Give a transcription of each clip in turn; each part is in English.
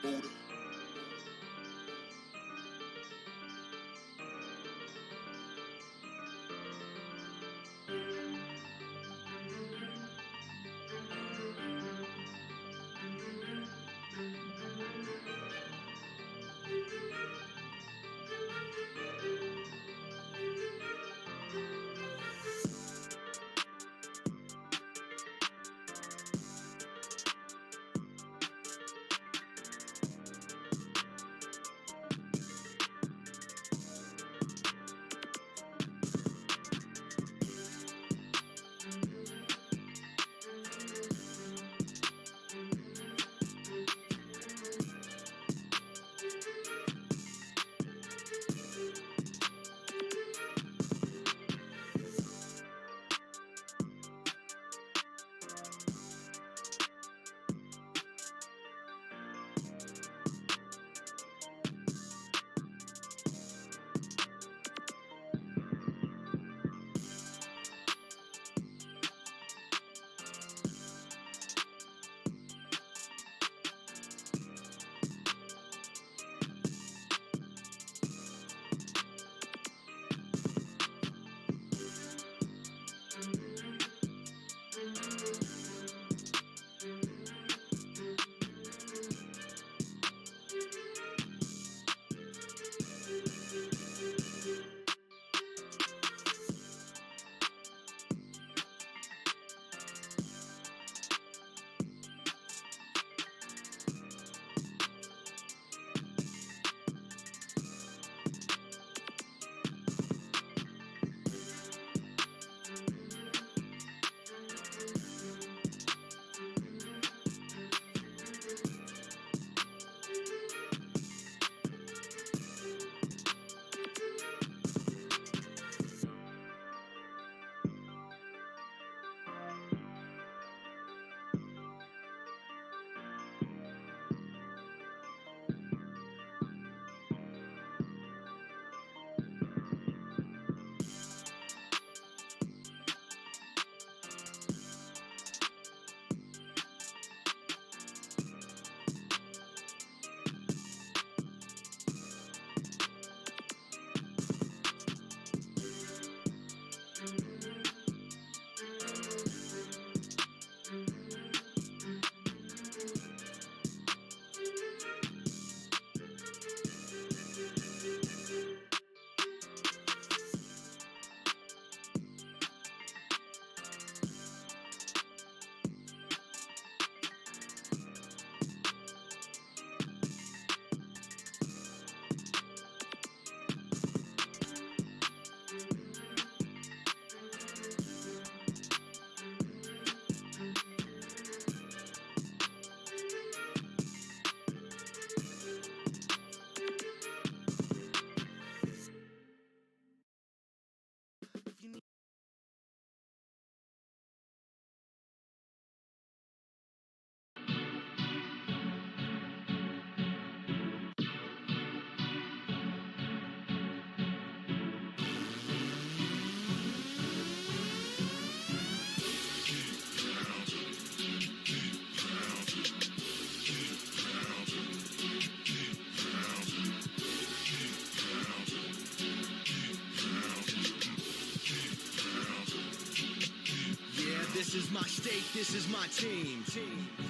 Buddha. This is my state, this is my team.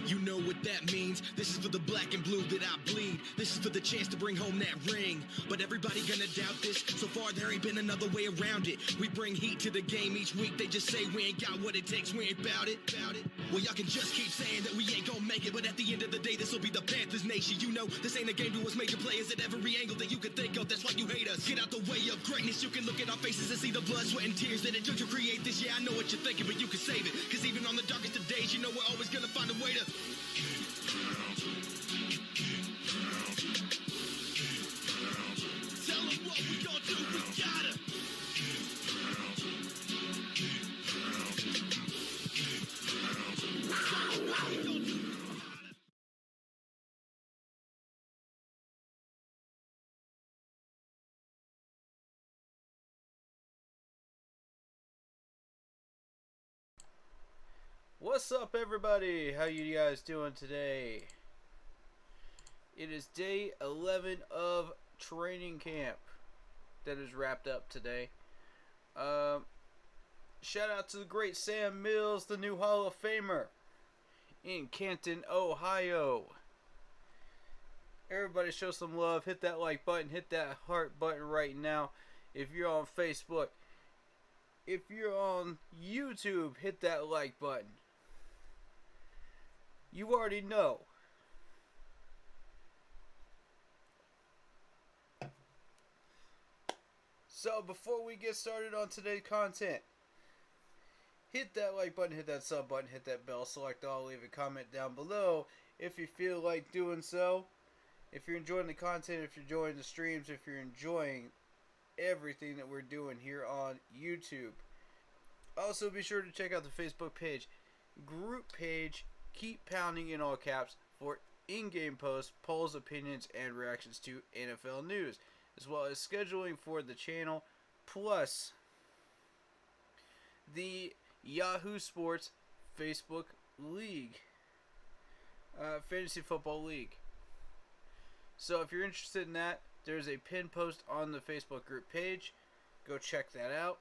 You know what that means. This is for the black and blue that I bleed. This is for the chance to bring home that ring. But everybody gonna doubt this. So far there ain't been another way around it. We bring heat to the game each week. They just say we ain't got what it takes, we ain't bout it. Well, y'all can just keep saying that we ain't gonna make it, but at the end of the day, this'll be the Panthers nation. You know, this ain't a game to us major players at every angle that you can think of. That's why you hate us. Get out the way of greatness. You can look at our faces and see the blood, sweat, and tears that it took to create this. Yeah, I know what you're thinking, but you can save it. Cause even on the darkest of days, you know we're always gonna find a way to tell them what we gonna do, we gotta What's up, everybody? How you guys doing today? It is day 11 of training camp that is wrapped up today. Shout out to the great Sam Mills, the new Hall of Famer in Canton, Ohio. Everybody show some love. Hit that like button. Hit that heart button right now. If you're on Facebook. If you're on YouTube, hit that like button. You already know. So before we get started on today's content, hit that like button, hit that sub button, hit that bell, select all, leave a comment down below if you feel like doing so. If you're enjoying the content, if you're enjoying the streams, if you're enjoying everything that we're doing here on YouTube. Also, be sure to check out the Facebook page, group page, Keep Pounding in all caps for in-game posts, polls, opinions, and reactions to NFL news, as well as scheduling for the channel, plus the Yahoo Sports Facebook League, Fantasy Football League. So if you're interested in that, there's a pinned post on the Facebook group page. Go check that out.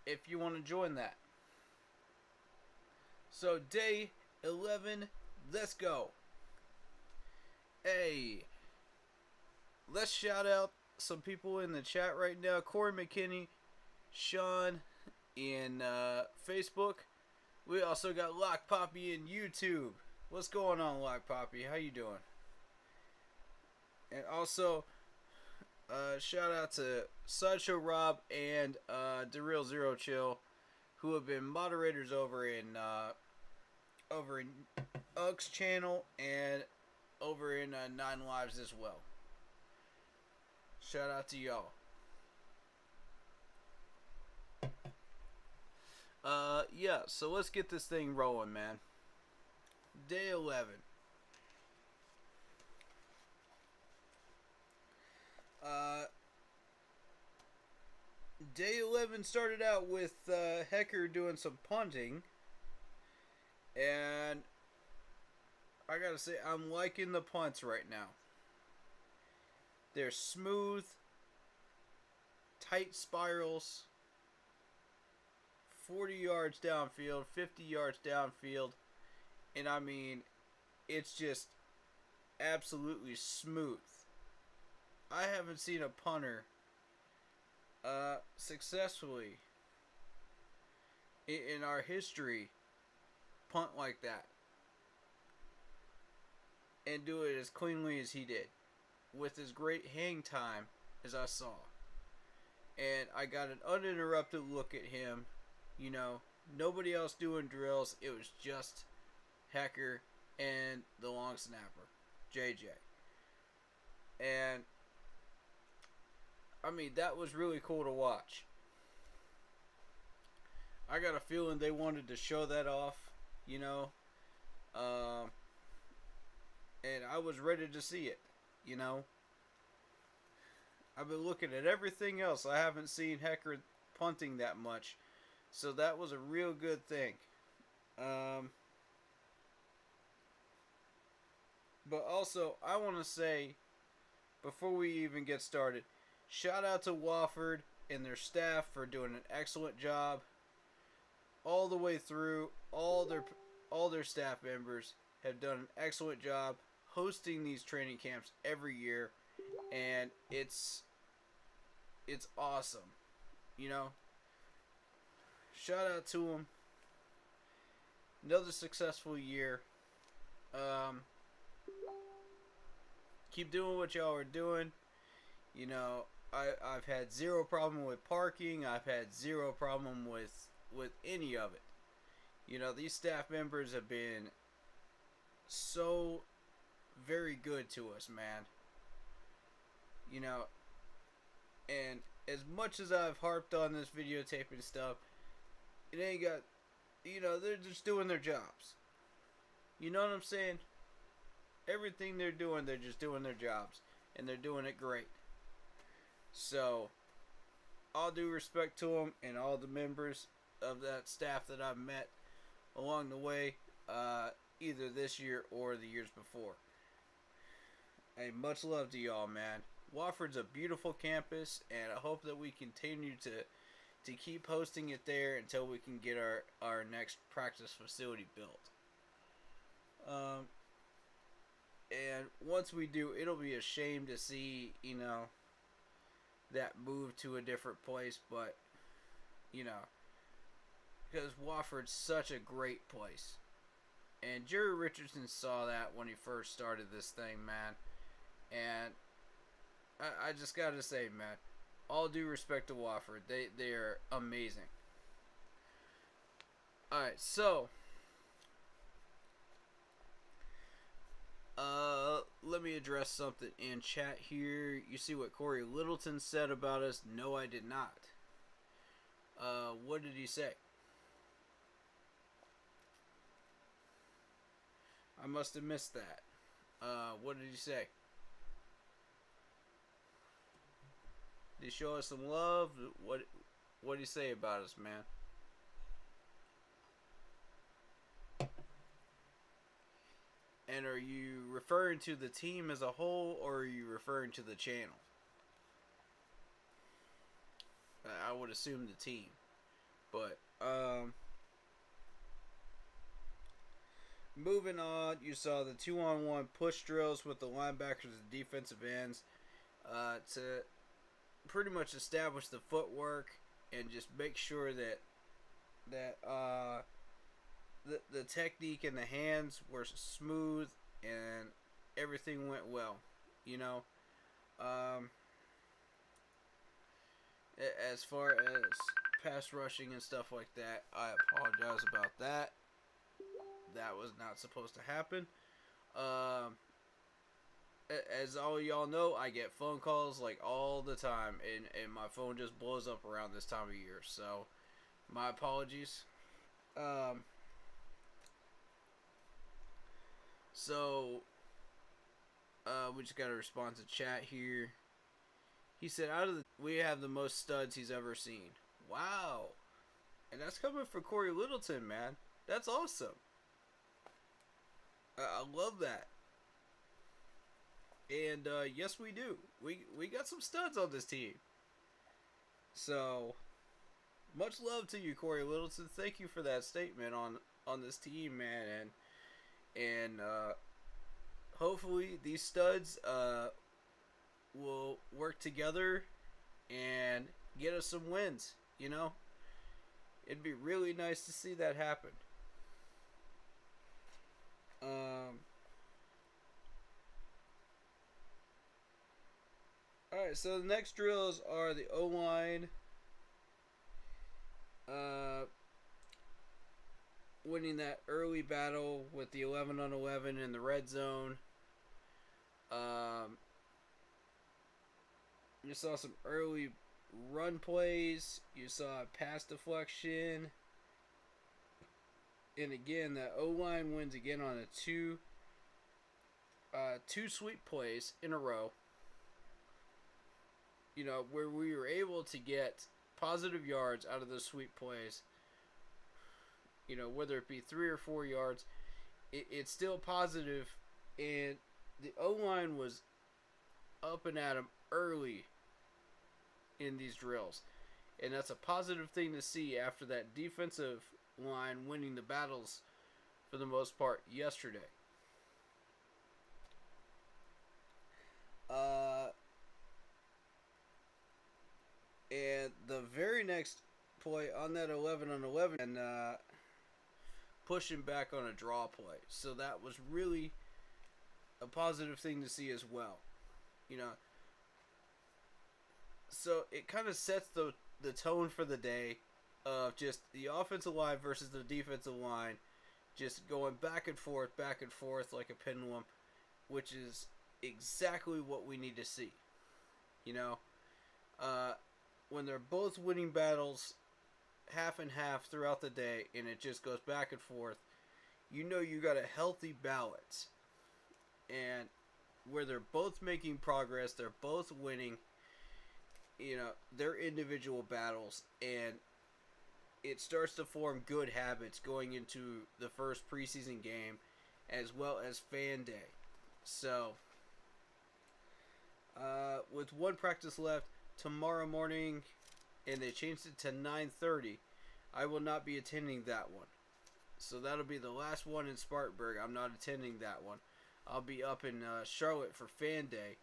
If you want to join that. So day 11, let's go. Hey, let's shout out some people in the chat right now. Corey McKinney, Sean in Facebook. We also got Lock Poppy in YouTube. What's going on, Lock Poppy? How you doing? And also, shout out to Sideshow Rob and DeReal Zero Chill, who have been moderators over in Ug's channel and over in Nine Lives as well. Shout out to y'all. Yeah, so let's get this thing rolling, man. Day 11. Day 11 started out with Hecker doing some punting, and I gotta say, I'm liking the punts right now. They're smooth, tight spirals, 40 yards downfield, 50 yards downfield, and I mean, it's just absolutely smooth. I haven't seen a punter successfully in our history punt like that and do it as cleanly as he did with as great hang time as I saw. And I got an uninterrupted look at him. You know, nobody else doing drills. It was just Hecker and the long snapper, JJ. And I mean, that was really cool to watch. I got a feeling they wanted to show that off, you know. And I was ready to see it, you know. I've been looking at everything else. I haven't seen Hecker punting that much. So that was a real good thing. But also, I want to say, before we even get started, shout out to Wofford and their staff for doing an excellent job all the way through. All their staff members have done an excellent job hosting these training camps every year, and it's awesome, you know. Shout out to them. Another successful year. Keep doing what y'all are doing. You know, I've had zero problem with parking. I've had zero problem with any of it. You know, these staff members have been so very good to us, man. You know, and as much as I've harped on this videotaping stuff, it ain't got, you know, they're just doing their jobs. You know what I'm saying? Everything they're doing, they're just doing their jobs. And they're doing it great. So, all due respect to them and all the members of that staff that I've met along the way. either this year or the years before. Hey, much love to y'all, man. Wofford's a beautiful campus, and I hope that we continue to keep hosting it there until we can get our next practice facility built. And once we do, it'll be a shame to see, that move to a different place, but, because Wofford's such a great place. And Jerry Richardson saw that when he first started this thing, man. And I just gotta say, man, all due respect to Wofford, they are amazing. Alright, so let me address something in chat here. You see what Corey Littleton said about us? No, I did not. What did he say? I must have missed that. What did he say? Did he show us some love? What did he say about us, man? And are you referring to the team as a whole, or are you referring to the channel? I would assume the team. But, moving on, you saw the 2-on-1 push drills with the linebackers and defensive ends to pretty much establish the footwork and just make sure that the technique and the hands were smooth and everything went well. As far as pass rushing and stuff like that, I apologize about that. That was not supposed to happen. As all y'all know, I get phone calls like all the time, and my phone just blows up around this time of year. So, my apologies. We just got a response to chat here. He said, we have the most studs he's ever seen. Wow. And that's coming from Corey Littleton, man. That's awesome. I love that. And, yes, we do. We got some studs on this team. So, much love to you, Corey Littleton. Thank you for that statement on this team, man. And hopefully these studs will work together and get us some wins, It'd be really nice to see that happen. Alright, so the next drills are the O-line. Winning that early battle with the 11-on-11 in the red zone. You saw some early run plays. You saw a pass deflection. And again, the O-line wins again on a two sweep plays in a row. Where we were able to get positive yards out of those sweep plays. Whether it be 3 or 4 yards, it's still positive. And the O-line was up and at 'em early in these drills. And that's a positive thing to see after that defensive line winning the battles for the most part yesterday. And the very next play on that 11-on-11 and pushing back on a draw play. So that was really a positive thing to see as well. So it kind of sets the tone for the day of just the offensive line versus the defensive line just going back and forth like a pendulum, which is exactly what we need to see. When they're both winning battles half and half throughout the day and it just goes back and forth, you got a healthy balance. And where they're both making progress, they're both winning, their individual battles, and it starts to form good habits going into the first preseason game as well as fan day. So, with one practice left tomorrow morning, and they changed it to 9:30, I will not be attending that one. So that'll be the last one in Spartanburg. I'm not attending that one. I'll be up in Charlotte for fan day.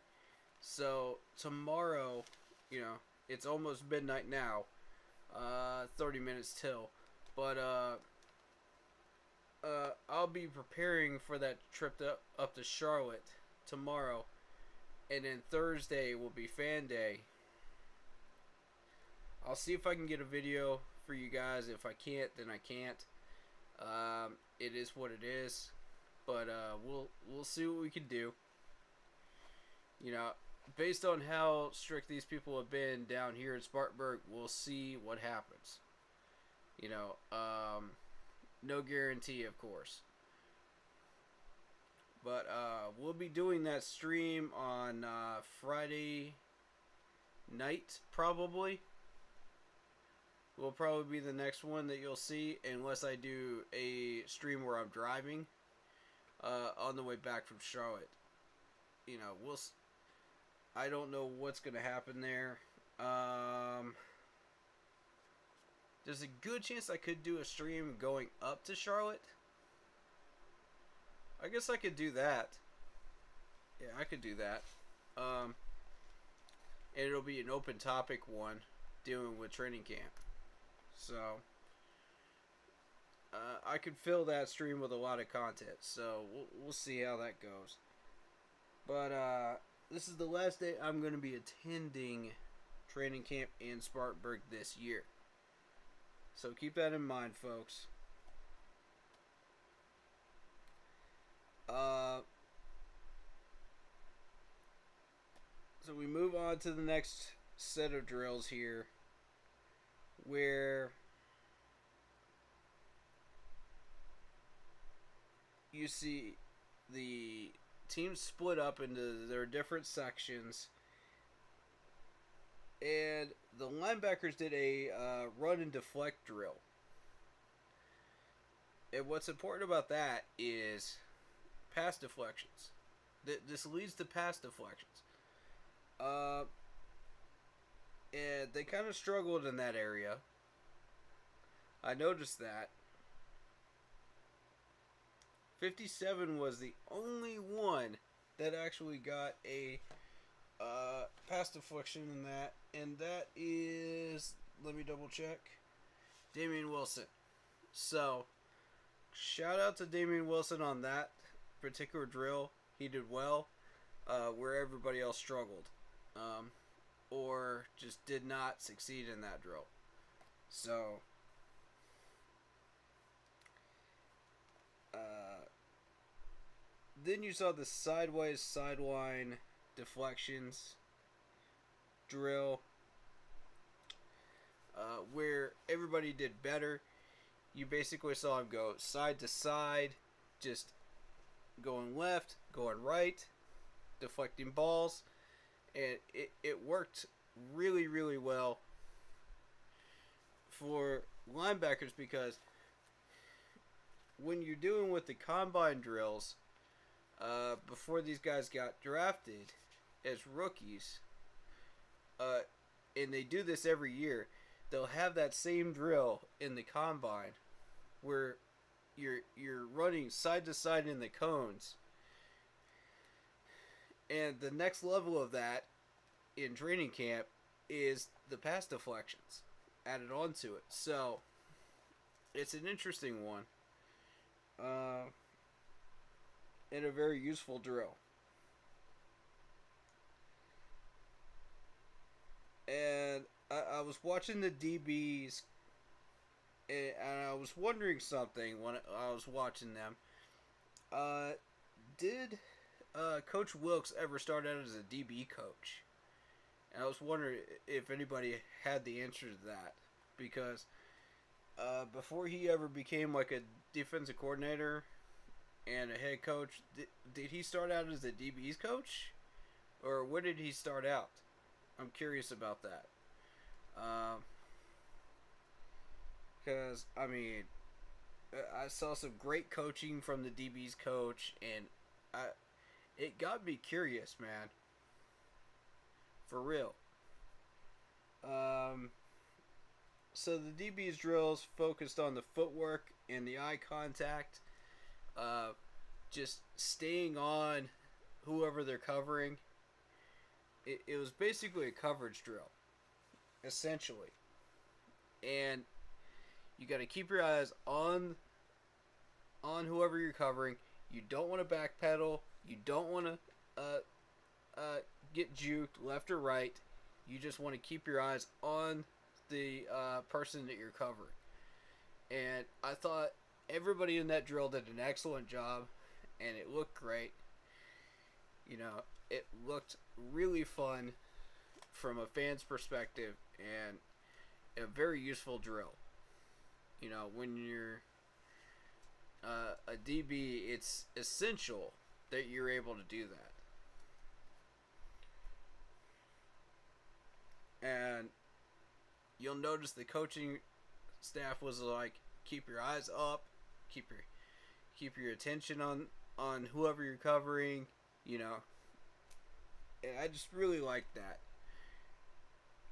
So tomorrow, it's almost midnight now. 30 minutes till. But I'll be preparing for that trip up to Charlotte tomorrow. And then Thursday will be fan day. I'll see if I can get a video for you guys. If I can't, then I can't. It is what it is. But we'll see what we can do. Based on how strict these people have been down here in Spartanburg, we'll see what happens. No guarantee, of course. But we'll be doing that stream on Friday night, probably. Will probably be the next one that you'll see, unless I do a stream where I'm driving on the way back from Charlotte. I don't know what's going to happen there. There's a good chance I could do a stream going up to Charlotte. I guess I could do that. Yeah, I could do that. And it'll be an open topic one dealing with training camp. So, I could fill that stream with a lot of content. So, we'll see how that goes. But, this is the last day I'm going to be attending training camp in Spartanburg this year. So, keep that in mind, folks. So we move on to the next set of drills here, where you see the teams split up into their different sections, and the linebackers did a run and deflect drill. And what's important about that is pass deflections. This leads to pass deflections. And they kind of struggled in that area. I noticed that. 57 was the only one that actually got a pass deflection in that. And that is, let me double check, Damian Wilson. So, shout out to Damian Wilson on that particular drill. He did well, where everybody else struggled. Or just did not succeed in that drill. So, then you saw the sideways sideline deflections drill, where everybody did better. You basically saw him go side to side, just going left, going right, deflecting balls. And it worked really, really well for linebackers, because when you're doing with the combine drills, before these guys got drafted as rookies, and they do this every year, they'll have that same drill in the combine where you're running side to side in the cones. And the next level of that in training camp is the pass deflections added onto it. So, it's an interesting one. And a very useful drill. And I was watching the DBs, and I was wondering something when I was watching them. Did Coach Wilkes ever start out as a DB coach? And I was wondering if anybody had the answer to that, because before he ever became like a defensive coordinator and a head coach, did he start out as a DB's coach, or where did he start out? I'm curious about that. Because, I mean, I saw some great coaching from the DB's coach, and it got me curious, man. For real. So the DB's drills focused on the footwork and the eye contact, just staying on whoever they're covering. It was basically a coverage drill, essentially. And you got to keep your eyes on whoever you're covering. You don't want to backpedal. You don't want to get juked left or right. You just want to keep your eyes on the person that you're covering. And I thought everybody in that drill did an excellent job, and it looked great. You know, it looked really fun from a fan's perspective, and a very useful drill. You know, when you're a DB, it's essential that you're able to do that. And you'll notice the coaching staff was like, keep your eyes up, keep your attention on whoever you're covering, you know. And I just really liked that.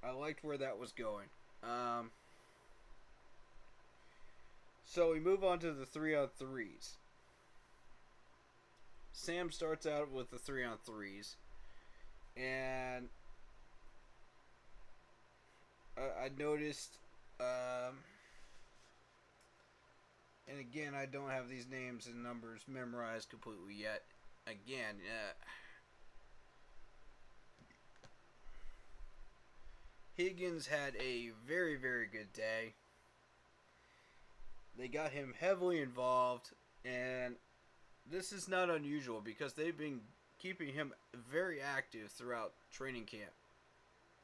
I liked where that was going. So we move on to the 3-on-3s. Sam starts out with the 3-on-3s, and I noticed, and again, I don't have these names and numbers memorized completely yet. Again, Higgins had a very, very good day. They got him heavily involved, and this is not unusual because they've been keeping him very active throughout training camp.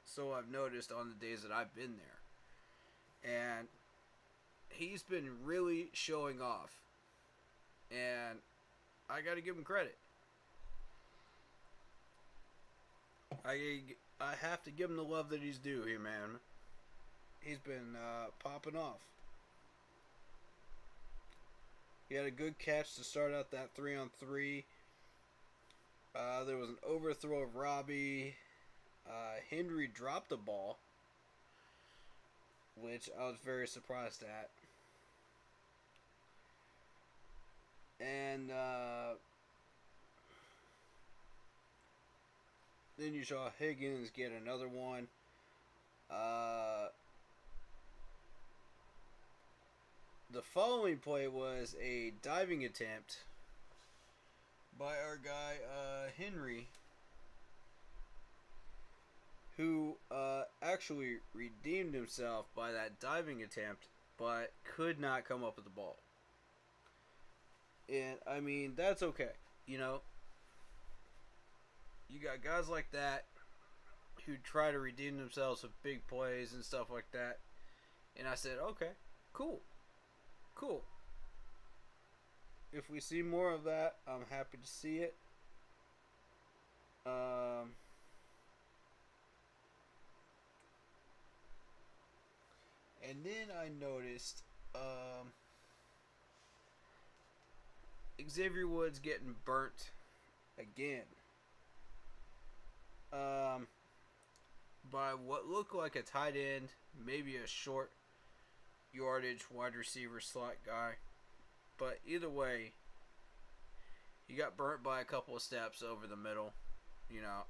So I've noticed on the days that I've been there. And he's been really showing off. And I got to give him credit. I have to give him the love that he's due here, man. He's been popping off. He had a good catch to start out that 3-on-3. There was an overthrow of Robbie. Henry dropped the ball, which I was very surprised at. And then you saw Higgins get another one. The following play was a diving attempt by our guy Henry, who actually redeemed himself by that diving attempt, but could not come up with the ball. And, I mean, that's okay. You know, you got guys like that who try to redeem themselves with big plays and stuff like that. And I said, okay, cool. If we see more of that, I'm happy to see it. And then I noticed Xavier Woods getting burnt again by what looked like a tight end, maybe a short yardage wide receiver slot guy. But either way, he got burnt by a couple of steps over the middle, you know,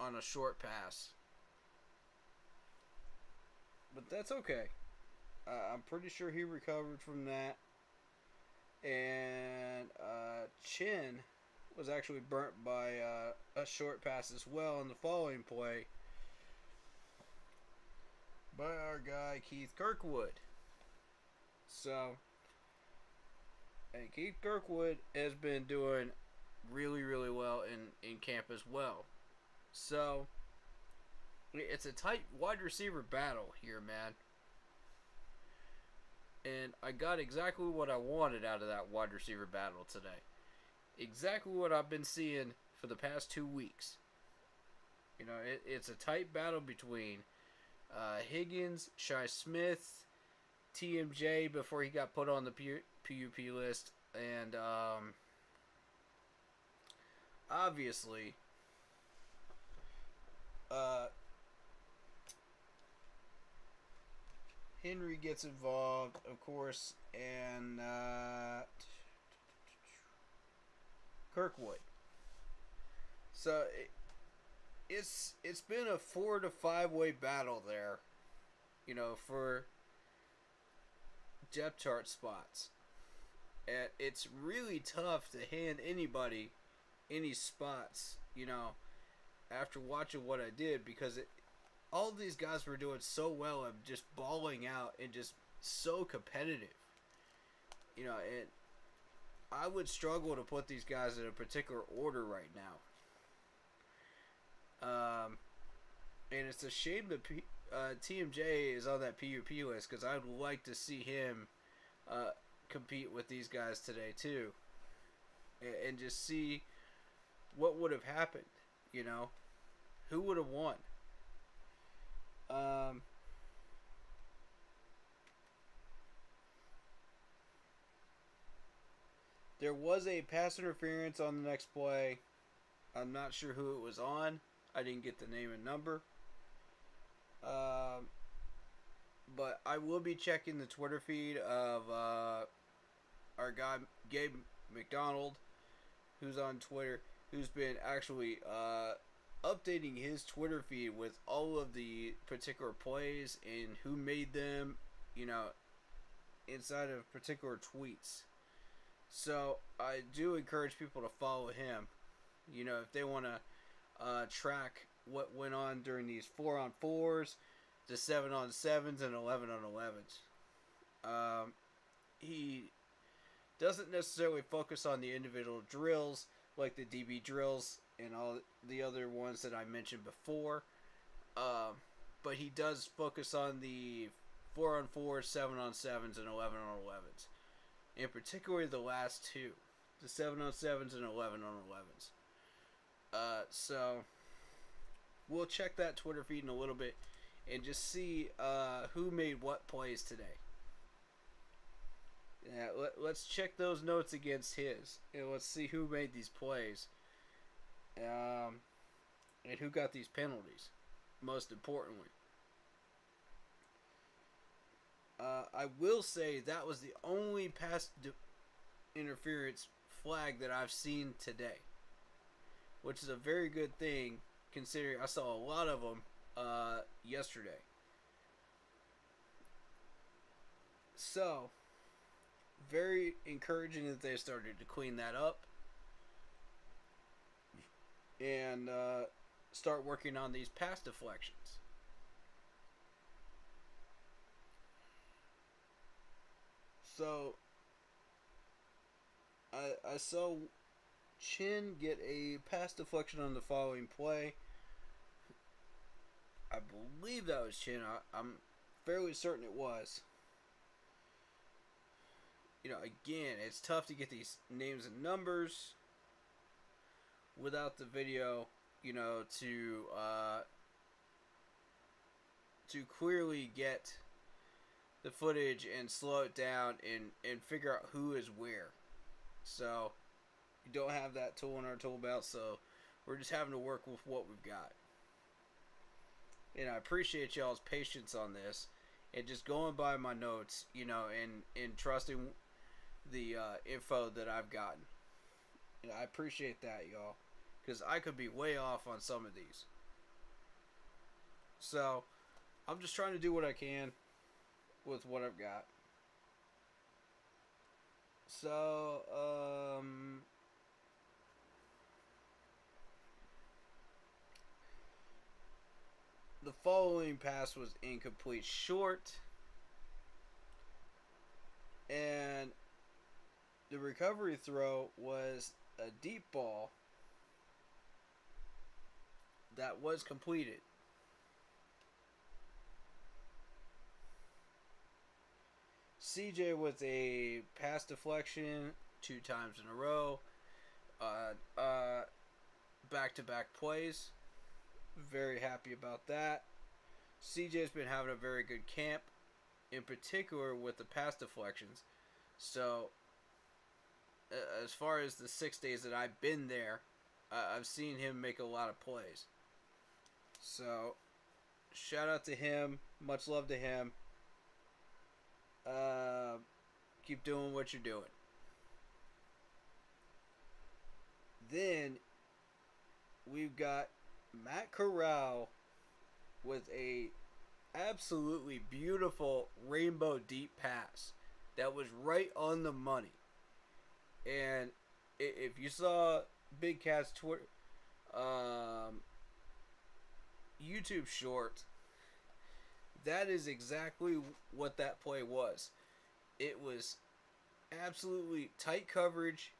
on a short pass. But that's okay. I'm pretty sure he recovered from that. And Chin was actually burnt by a short pass as well in the following play by our guy Keith Kirkwood. So, and Keith Kirkwood has been doing really, really well in camp as well. So, it's a tight wide receiver battle here, man. And I got exactly what I wanted out of that wide receiver battle today. Exactly what I've been seeing for the past 2 weeks. You know, it's a tight battle between Higgins, Shi Smith, TMJ before he got put on the PUP list, and obviously, Henry gets involved, of course, and Kirkwood. So it's been a 4 to 5 way battle there, for depth chart spots. And it's really tough to hand anybody any spots, after watching what I did, because all these guys were doing so well and just balling out and just so competitive. And I would struggle to put these guys in a particular order right now. And it's a shame that TMJ is on that PUP list, because I'd like to see him compete with these guys today too, and just see what would have happened. Who would have won. There was a pass interference on the next play. I'm not sure who it was on. I didn't get the name and number. But I will be checking the Twitter feed of our guy Gabe McDonald, who's on Twitter, who's been actually updating his Twitter feed with all of the particular plays and who made them, inside of particular tweets. So I do encourage people to follow him, if they want to track what went on during these 4-on-4s, the 7-on-7s, and 11-on-11s. He doesn't necessarily focus on the individual drills like the DB drills and all the other ones that I mentioned before. But he does focus on the 4-on-4s, 7-on-7s, and 11-on-11s. In particular, the last two, the 7-on-7s and 11-on-11s. So we'll check that Twitter feed in a little bit and just see who made what plays today. Yeah, let's check those notes against his, and let's see who made these plays, and who got these penalties, most importantly. I will say that was the only pass interference flag that I've seen today, which is a very good thing considering I saw a lot of them yesterday. So, very encouraging that they started to clean that up and start working on these pass deflections. So, I saw Chin get a pass deflection on the following play. I believe that was Chin. I'm fairly certain it was. Again, it's tough to get these names and numbers without the video, to clearly get the footage and slow it down and figure out who is where. So, we don't have that tool in our tool belt, so we're just having to work with what we've got. And I appreciate y'all's patience on this and just going by my notes, and trusting the info that I've gotten. And I appreciate that, y'all, because I could be way off on some of these. So, I'm just trying to do what I can with what I've got. So, the following pass was incomplete short, and the recovery throw was a deep ball that was completed. CJ with a pass deflection 2 times in a row, back-to-back plays. Very happy about that. CJ's been having a very good camp. in particular with the pass deflections. So, as far as the 6 days that I've been there, I've seen him make a lot of plays. So, shout out to him. Much love to him. Keep doing what you're doing. Then, we've got Matt Corral with a absolutely beautiful rainbow deep pass that was right on the money. And if you saw Big Cat's Twitter, YouTube short, that is exactly what that play was. It was absolutely tight coverage,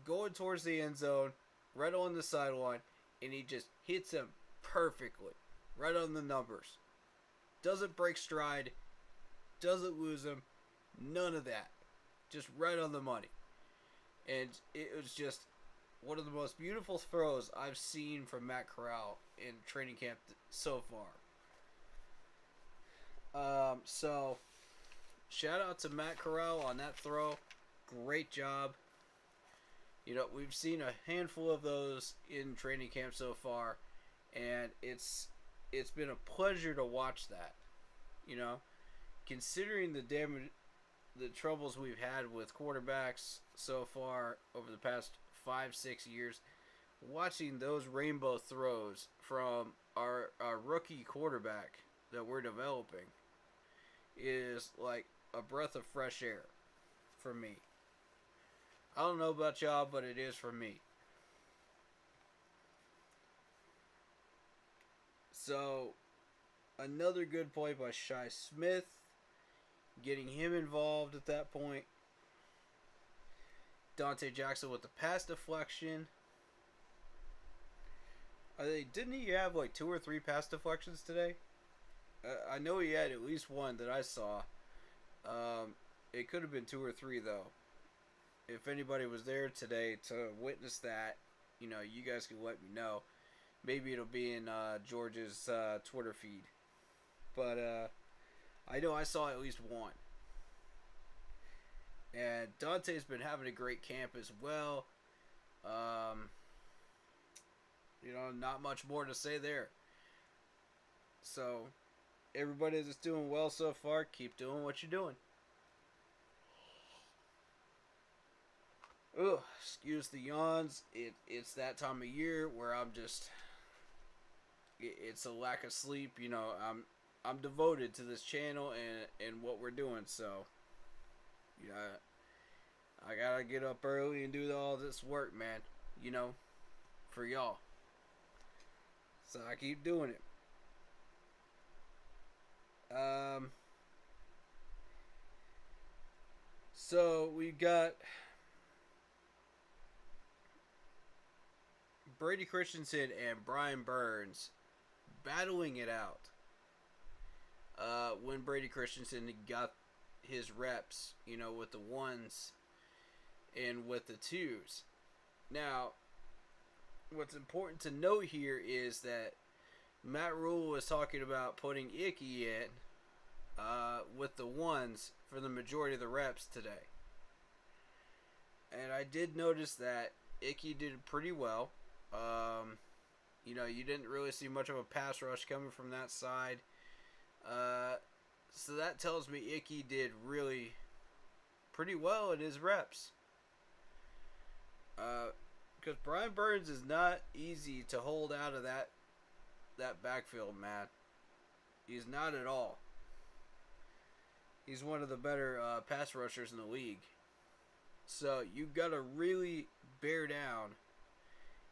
going towards the end zone, right on the sideline, and he just hits him perfectly, right on the numbers. Doesn't break stride, doesn't lose him, none of that. Just right on the money. And it was just one of the most beautiful throws I've seen from Matt Corral in training camp so far. So, shout out to Matt Corral on that throw. Great job. You know, we've seen a handful of those in training camp so far, and it's been a pleasure to watch that. You know, considering the troubles we've had with quarterbacks so far over the past 5-6 years, watching those rainbow throws from our rookie quarterback that we're developing is like a breath of fresh air for me. I don't know about y'all, but it is for me. So, another good play by Shy Smith, getting him involved at that point. Dante Jackson with the pass deflection. Didn't he have like 2 or 3 pass deflections today? I know he had at least one that I saw. It could have been 2 or 3 though. If anybody was there today to witness that, you know, you guys can let me know. Maybe it'll be in George's Twitter feed. But I know I saw at least one. And Dante's been having a great camp as well. You know, not much more to say there. So, everybody that's doing well so far, keep doing what you're doing. Ugh, excuse the yawns. It's that time of year where I'm just... It's a lack of sleep. You know, I'm devoted to this channel and what we're doing, so... Yeah, I gotta get up early and do all this work, man. You know, for y'all. So I keep doing it. So we got Brady Christensen and Brian Burns battling it out. When Brady Christensen got his reps, you know, with the 1s and with the 2s. Now, what's important to note here is that Matt Rule was talking about putting Icky in with the 1s for the majority of the reps today. And I did notice that Icky did pretty well. You know, you didn't really see much of a pass rush coming from that side. So that tells me Icky did really pretty well in his reps. Because Brian Burns is not easy to hold out of that backfield, man. He's not at all. He's one of the better pass rushers in the league. So you've got to really bear down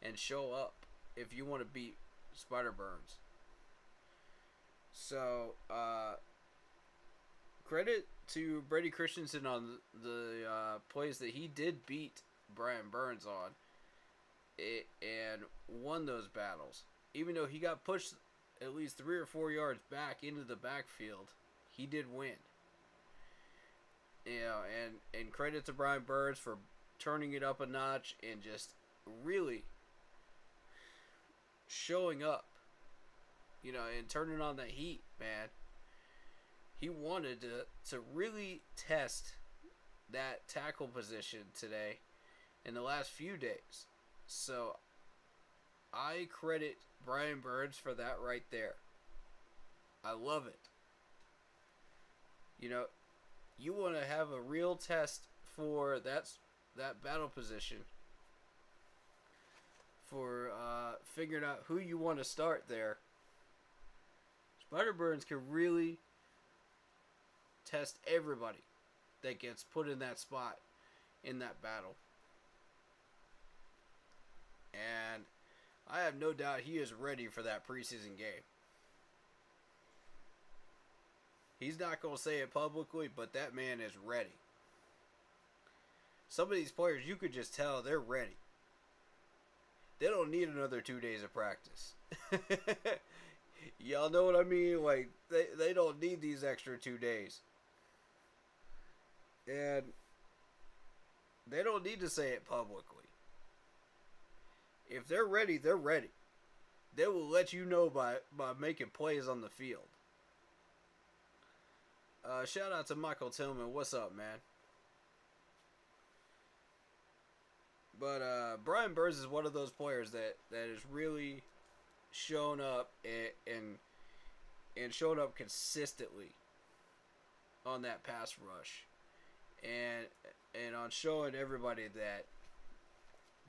and show up if you want to beat Spider Burns. So, credit to Brady Christensen on the plays that he did beat Brian Burns on and won those battles. Even though he got pushed at least 3 or 4 yards back into the backfield, he did win. You know, and credit to Brian Burns for turning it up a notch and just really showing up. You know, and turning on the heat, man. he wanted to really test that tackle position today in the last few days. So I credit Brian Burns for that right there. I love it. You know, you want to have a real test for that battle position, for figuring out who you want to start there. Spider Burns can really test everybody that gets put in that spot in that battle. And I have no doubt he is ready for that preseason game. He's not going to say it publicly, but that man is ready. Some of these players, you could just tell they're ready. They don't need another 2 days of practice. Y'all know what I mean? Like, they don't need these extra 2 days. And they don't need to say it publicly. If they're ready, they're ready. They will let you know by making plays on the field. Shout out to Michael Tillman. What's up, man? But Brian Burns is one of those players that has really shown up and shown up consistently on that pass rush, and on showing everybody that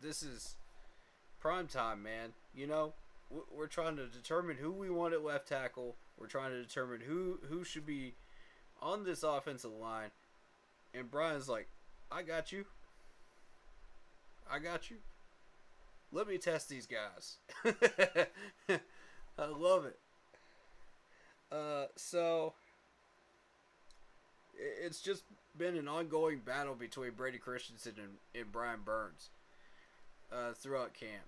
this is prime time, man. You know, we're trying to determine who we want at left tackle. We're trying to determine who should be on this offensive line. And Brian's like, I got you. Let me test these guys. I love it. So it's just been an ongoing battle between Brady Christensen and Brian Burns throughout camp.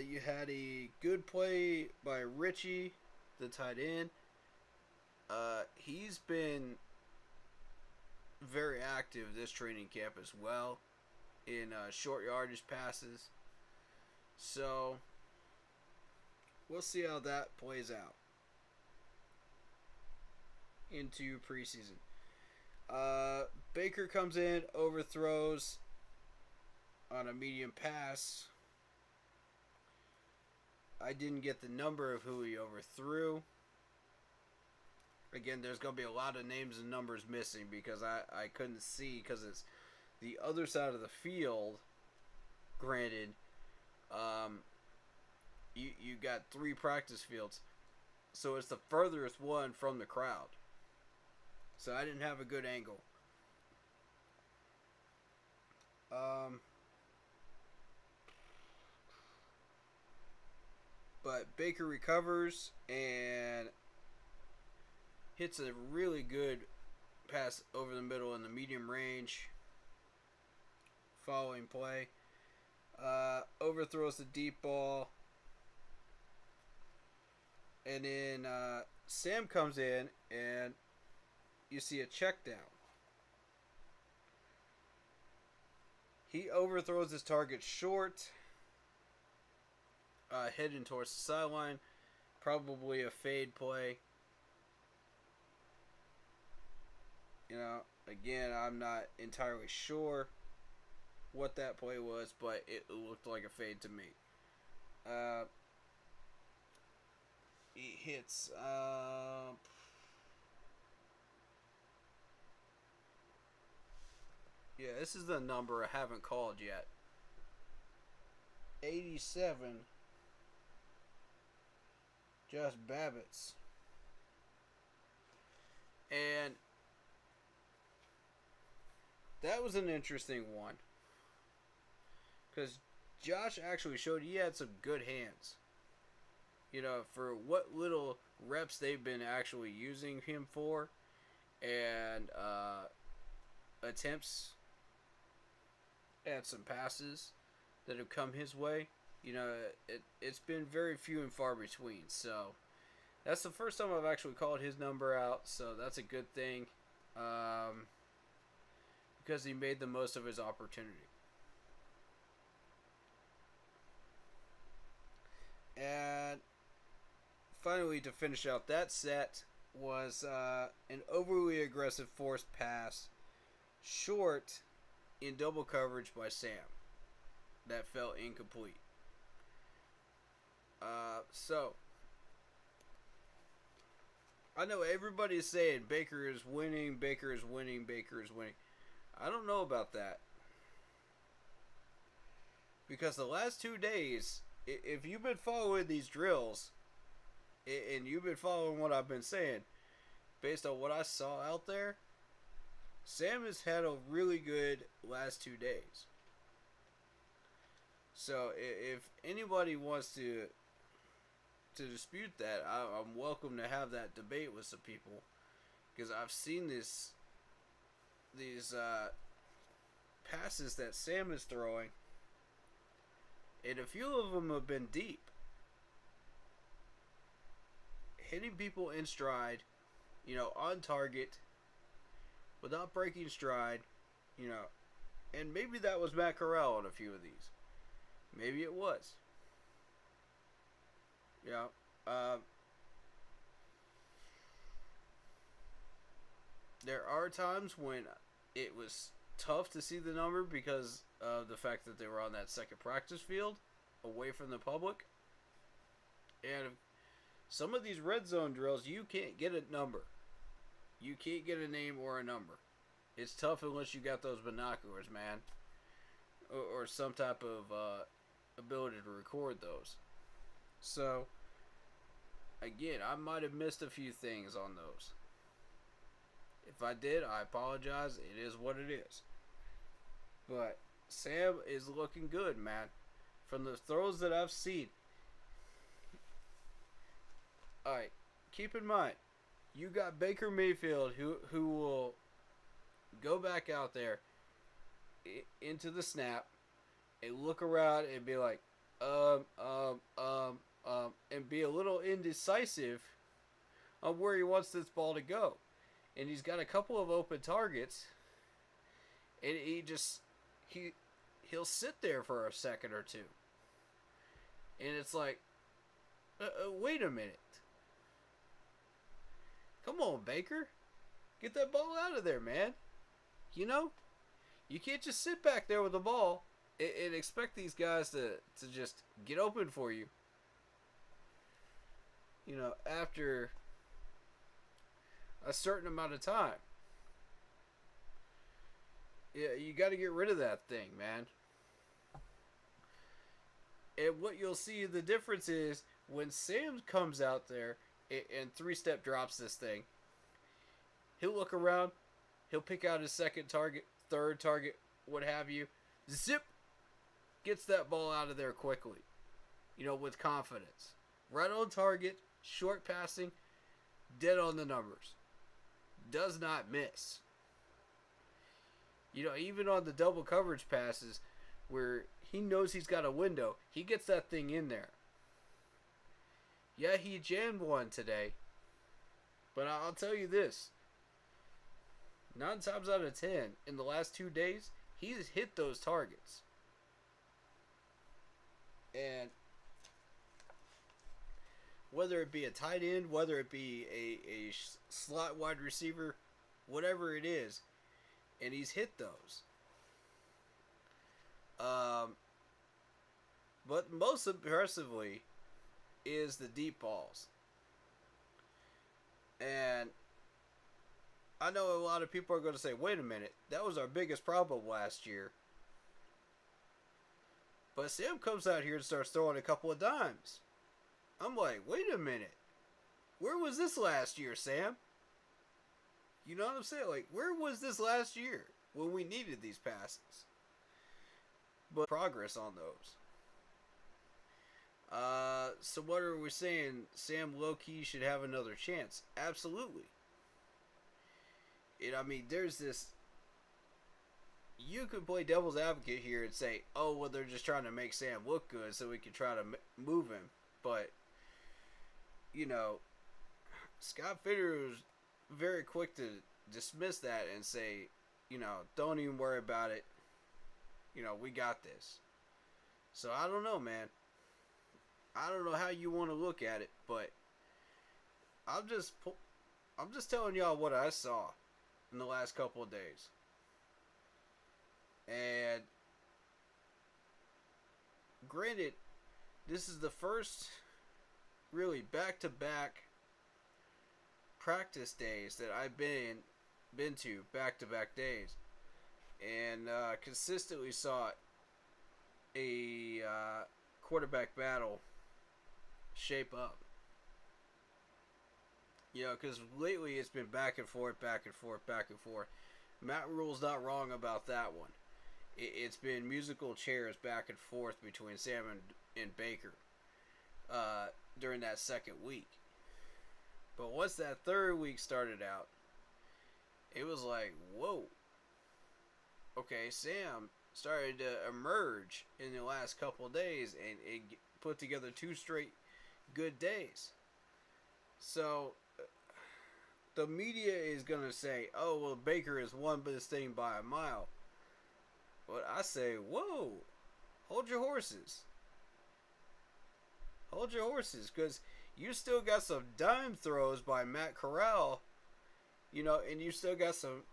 You had a good play by Richie, the tight end. He's been very active this training camp as well in short yardage passes. So we'll see how that plays out into preseason. Baker comes in, overthrows on a medium pass. I didn't get the number of who he overthrew. Again, there's going to be a lot of names and numbers missing because I couldn't see because it's the other side of the field. Granted, you got 3 practice fields, so it's the furthest one from the crowd. So I didn't have a good angle. But Baker recovers and hits a really good pass over the middle in the medium range. Following play. Overthrows the deep ball. And then Sam comes in and you see a check down. He overthrows his target short. Heading towards the sideline. Probably a fade play. You know, again, I'm not entirely sure what that play was, but it looked like a fade to me. He hits... yeah, this is the number I haven't called yet. 87. Josh Babbitts. And that was an interesting one. Because Josh actually showed he had some good hands. You know, for what little reps they've been actually using him for. And attempts at some passes that have come his way. You know, it's been very few and far between. So, that's the first time I've actually called his number out. So, that's a good thing. Because he made the most of his opportunity. And finally, to finish out that set, was an overly aggressive forced pass short in double coverage by Sam that fell incomplete. So I know everybody's saying Baker is winning, Baker is winning, Baker is winning. I don't know about that. Because the last 2 days, if you've been following these drills, and you've been following what I've been saying, based on what I saw out there, Sam has had a really good last 2 days. So if anybody wants to dispute that, I'm welcome to have that debate with some people, because I've seen these passes that Sam is throwing, and a few of them have been deep, hitting people in stride, on target, without breaking stride, and maybe that was Matt Corral on a few of these. Maybe it was. There are times when it was tough to see the number because of the fact that they were on that second practice field, away from the public. And some of these red zone drills, you can't get a number. You can't get a name or a number. It's tough unless you got those binoculars, man. Or some type of ability to record those. So, again, I might have missed a few things on those. If I did, I apologize. It is what it is. But Sam is looking good, man. From the throws that I've seen. Alright, keep in mind, you got Baker Mayfield who will go back out there into the snap and look around and be like, and be a little indecisive on where he wants this ball to go. And he's got a couple of open targets, and he'll sit there for a second or two. And it's like, wait a minute. Come on, Baker. Get that ball out of there, man. You can't just sit back there with the ball and expect these guys to just get open for you. After a certain amount of time. Yeah, you got to get rid of that thing, man. And what you'll see the difference is when Sam comes out there and three-step drops this thing, he'll look around, he'll pick out his second target, third target, what have you, zip, gets that ball out of there quickly, with confidence. Right on target, short passing, dead on the numbers. Does not miss. Even on the double coverage passes where he knows he's got a window, he gets that thing in there. Yeah, he jammed one today, but I'll tell you this. 9 times out of 10, in the last 2 days, he's hit those targets. And whether it be a tight end, whether it be a slot wide receiver, whatever it is, and he's hit those. But most impressively is the deep balls. And I know a lot of people are going to say, wait a minute, that was our biggest problem last year. But Sam comes out here and starts throwing a couple of dimes. I'm like, wait a minute. Where was this last year, Sam? You know what I'm saying? Like, where was this last year when we needed these passes? But progress on those. So what are we saying? Sam low-key should have another chance. Absolutely. There's this... You could play devil's advocate here and say, oh, well, they're just trying to make Sam look good so we can try to move him. But, Scott Fitter was very quick to dismiss that and say, don't even worry about it. We got this. So I don't know, man. I don't know how you want to look at it, but I'm just telling y'all what I saw in the last couple of days. And granted, this is the first really back-to-back practice days that I've been to back-to-back days, and consistently saw a quarterback battle shape up. You know, because lately it's been back and forth, back and forth, back and forth. Matt Rule's not wrong about that one. It's been musical chairs back and forth between Sam and Baker during that second week. But once that third week started out, it was like, whoa. Okay, Sam started to emerge in the last couple of days and put together 2 straight good days. So the media is going to say, oh, well, Baker has won this thing by a mile. But I say, whoa, hold your horses. Hold your horses, because you still got some dime throws by Matt Corral, you know, and you still got some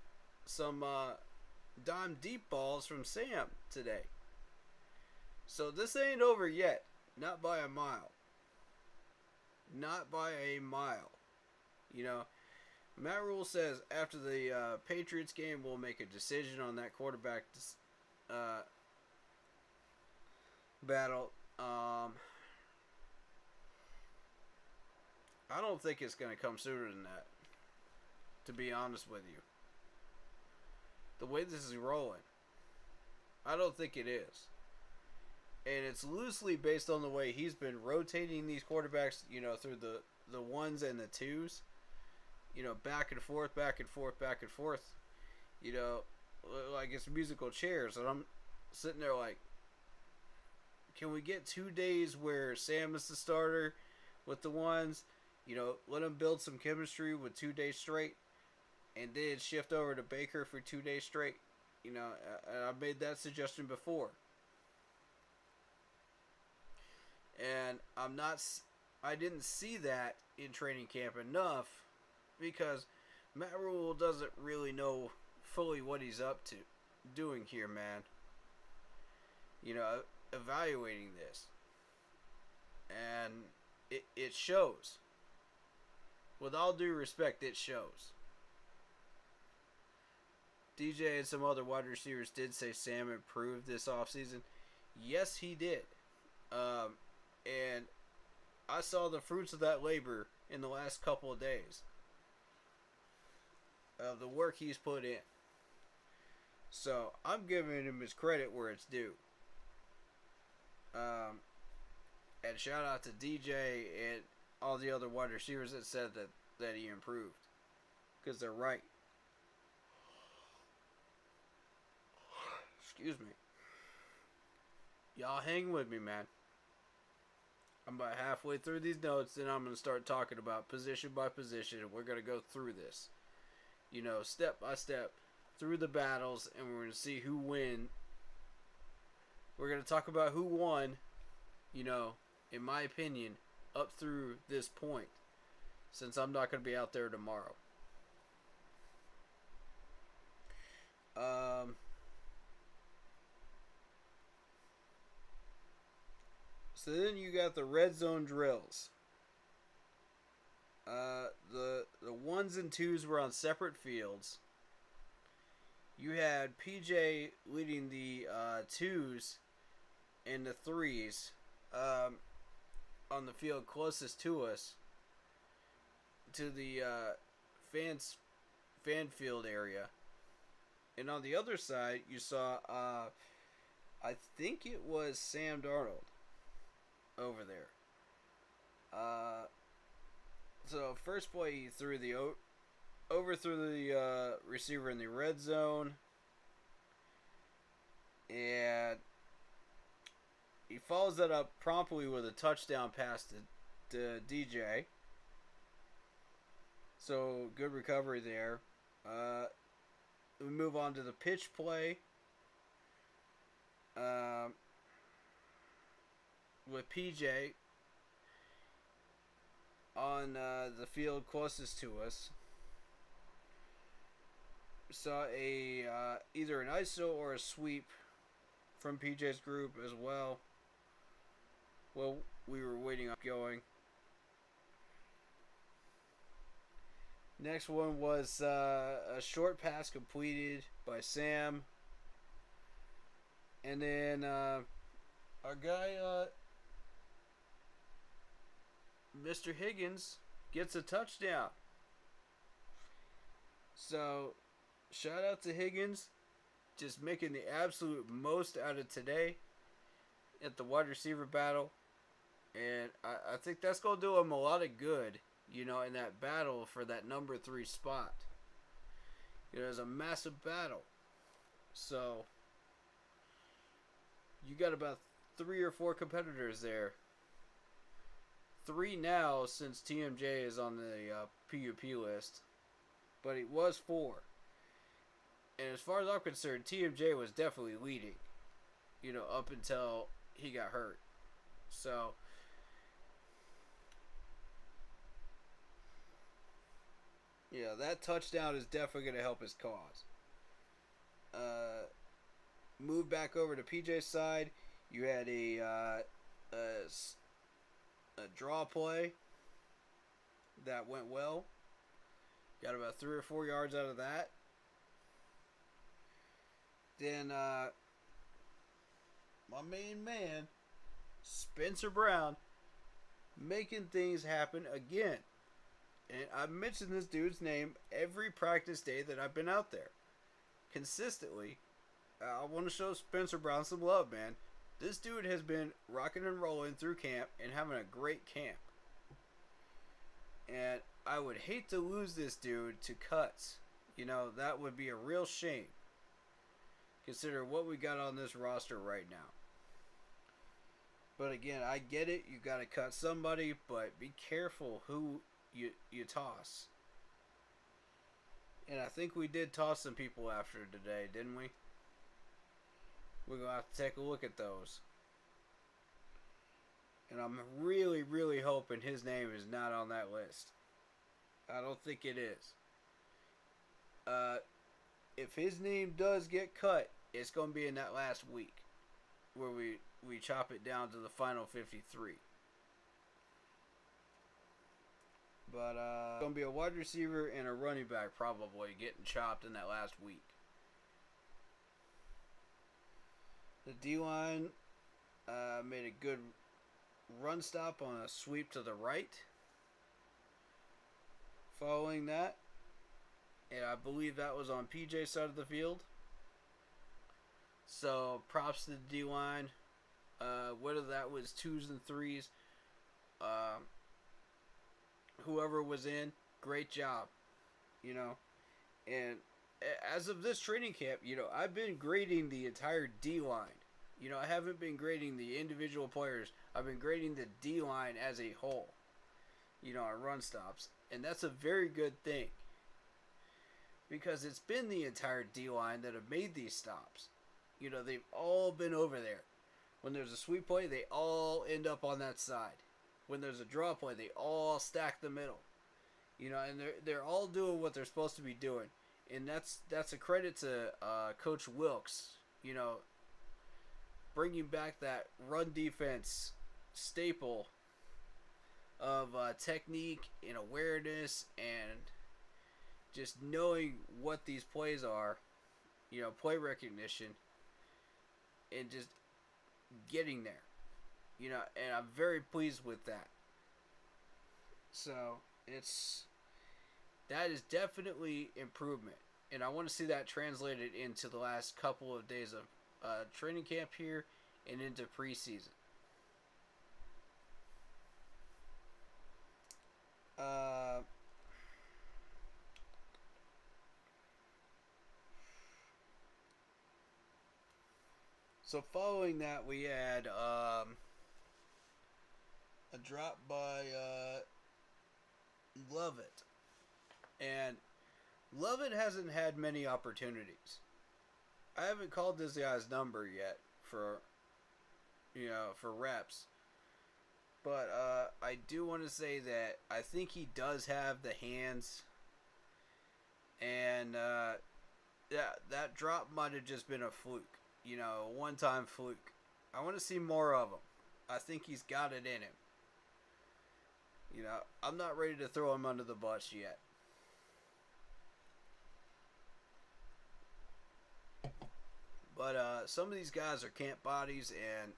dime deep balls from Sam today. So this ain't over yet. Not by a mile. Not by a mile. You know, Matt Rule says after the Patriots game, we'll make a decision on that quarterback battle. I don't think it's going to come sooner than that, to be honest with you. The way this is rolling, I don't think it is. And it's loosely based on the way he's been rotating these quarterbacks, you know, through the ones and the twos. You know, back and forth, back and forth, back and forth. You know, like it's musical chairs. And I'm sitting there like, can we get 2 days where Sam is the starter with the ones? You know, let him build some chemistry with 2 days straight. And then shift over to Baker for 2 days straight. You know, I made that suggestion before. And I didn't see that in training camp enough because Matt Rule doesn't really know fully what he's up to doing here, man. You know, evaluating this. And it shows. With all due respect, it shows. DJ and some other wide receivers did say Sam improved this offseason. Yes, he did. And I saw the fruits of that labor in the last couple of days. Of the work he's put in. So, I'm giving him his credit where it's due. And shout out to DJ and all the other wide receivers that said that he improved. Because they're right. Excuse me. Y'all hang with me, man. I'm about halfway through these notes, and I'm going to start talking about position by position, and we're going to go through this. You know, step by step, through the battles, and we're going to see who win. We're going to talk about who won, you know, in my opinion, up through this point, since I'm not going to be out there tomorrow. So then you got the red zone drills. The ones and twos were on separate fields. You had PJ leading the twos and the threes on the field closest to us, to the fan field area. And on the other side, you saw, I think it was Sam Darnold over there. So first play he threw the overthrew the receiver in the red zone, and he follows that up promptly with a touchdown pass to DJ. So good recovery there. We move on to the pitch play. With PJ, on the field closest to us. Saw a either an ISO or a sweep from PJ's group as well. Well, we were waiting on going. Next one was a short pass completed by Sam. And then our guy, Mr. Higgins, gets a touchdown. So, shout out to Higgins, just making the absolute most out of today at the wide receiver battle. And I think that's going to do him a lot of good, in that battle for that number 3 spot. It's a massive battle. So, you got about 3 or 4 competitors there. 3 now since TMJ is on the PUP list. But it was 4. And as far as I'm concerned, TMJ was definitely leading. Up until he got hurt. So, yeah, that touchdown is definitely going to help his cause. Move back over to PJ's side. You had a draw play that went well. Got about 3 or 4 yards out of that. Then my main man, Spencer Brown, making things happen again. And I've mentioned this dude's name every practice day that I've been out there. Consistently. I want to show Spencer Brown some love, man. This dude has been rocking and rolling through camp and having a great camp. And I would hate to lose this dude to cuts. That would be a real shame. Consider what we got on this roster right now. But again, I get it. You got to cut somebody, but be careful who you toss. And I think we did toss some people after today, didn't we? We're going to have to take a look at those. And I'm really, really hoping his name is not on that list. I don't think it is. If his name does get cut, it's going to be in that last week. Where we chop it down to the final 53. But it's going to be a wide receiver and a running back probably getting chopped in that last week. The D-line made a good run stop on a sweep to the right. Following that, and I believe that was on PJ's side of the field. So props to the D-line. Whether that was 2s and 3s, whoever was in, great job. And as of this training camp, I've been grading the entire D-line. I haven't been grading the individual players. I've been grading the D-line as a whole. On run stops. And that's a very good thing. Because it's been the entire D-line that have made these stops. They've all been over there. When there's a sweep play, they all end up on that side. When there's a draw play, they all stack the middle. And they're all doing what they're supposed to be doing. And that's a credit to Coach Wilkes, bringing back that run defense staple of technique and awareness and just knowing what these plays are, play recognition, and just getting there, and I'm very pleased with that. So that is definitely improvement. And I want to see that translated into the last couple of days of training camp here and into preseason. So following that, we had a drop by Lovett. And Lovett hasn't had many opportunities. I haven't called this guy's number yet for reps. But I do want to say that I think he does have the hands, and that drop might have just been a fluke, a one-time fluke. I want to see more of him. I think he's got it in him. I'm not ready to throw him under the bus yet. But some of these guys are camp bodies, and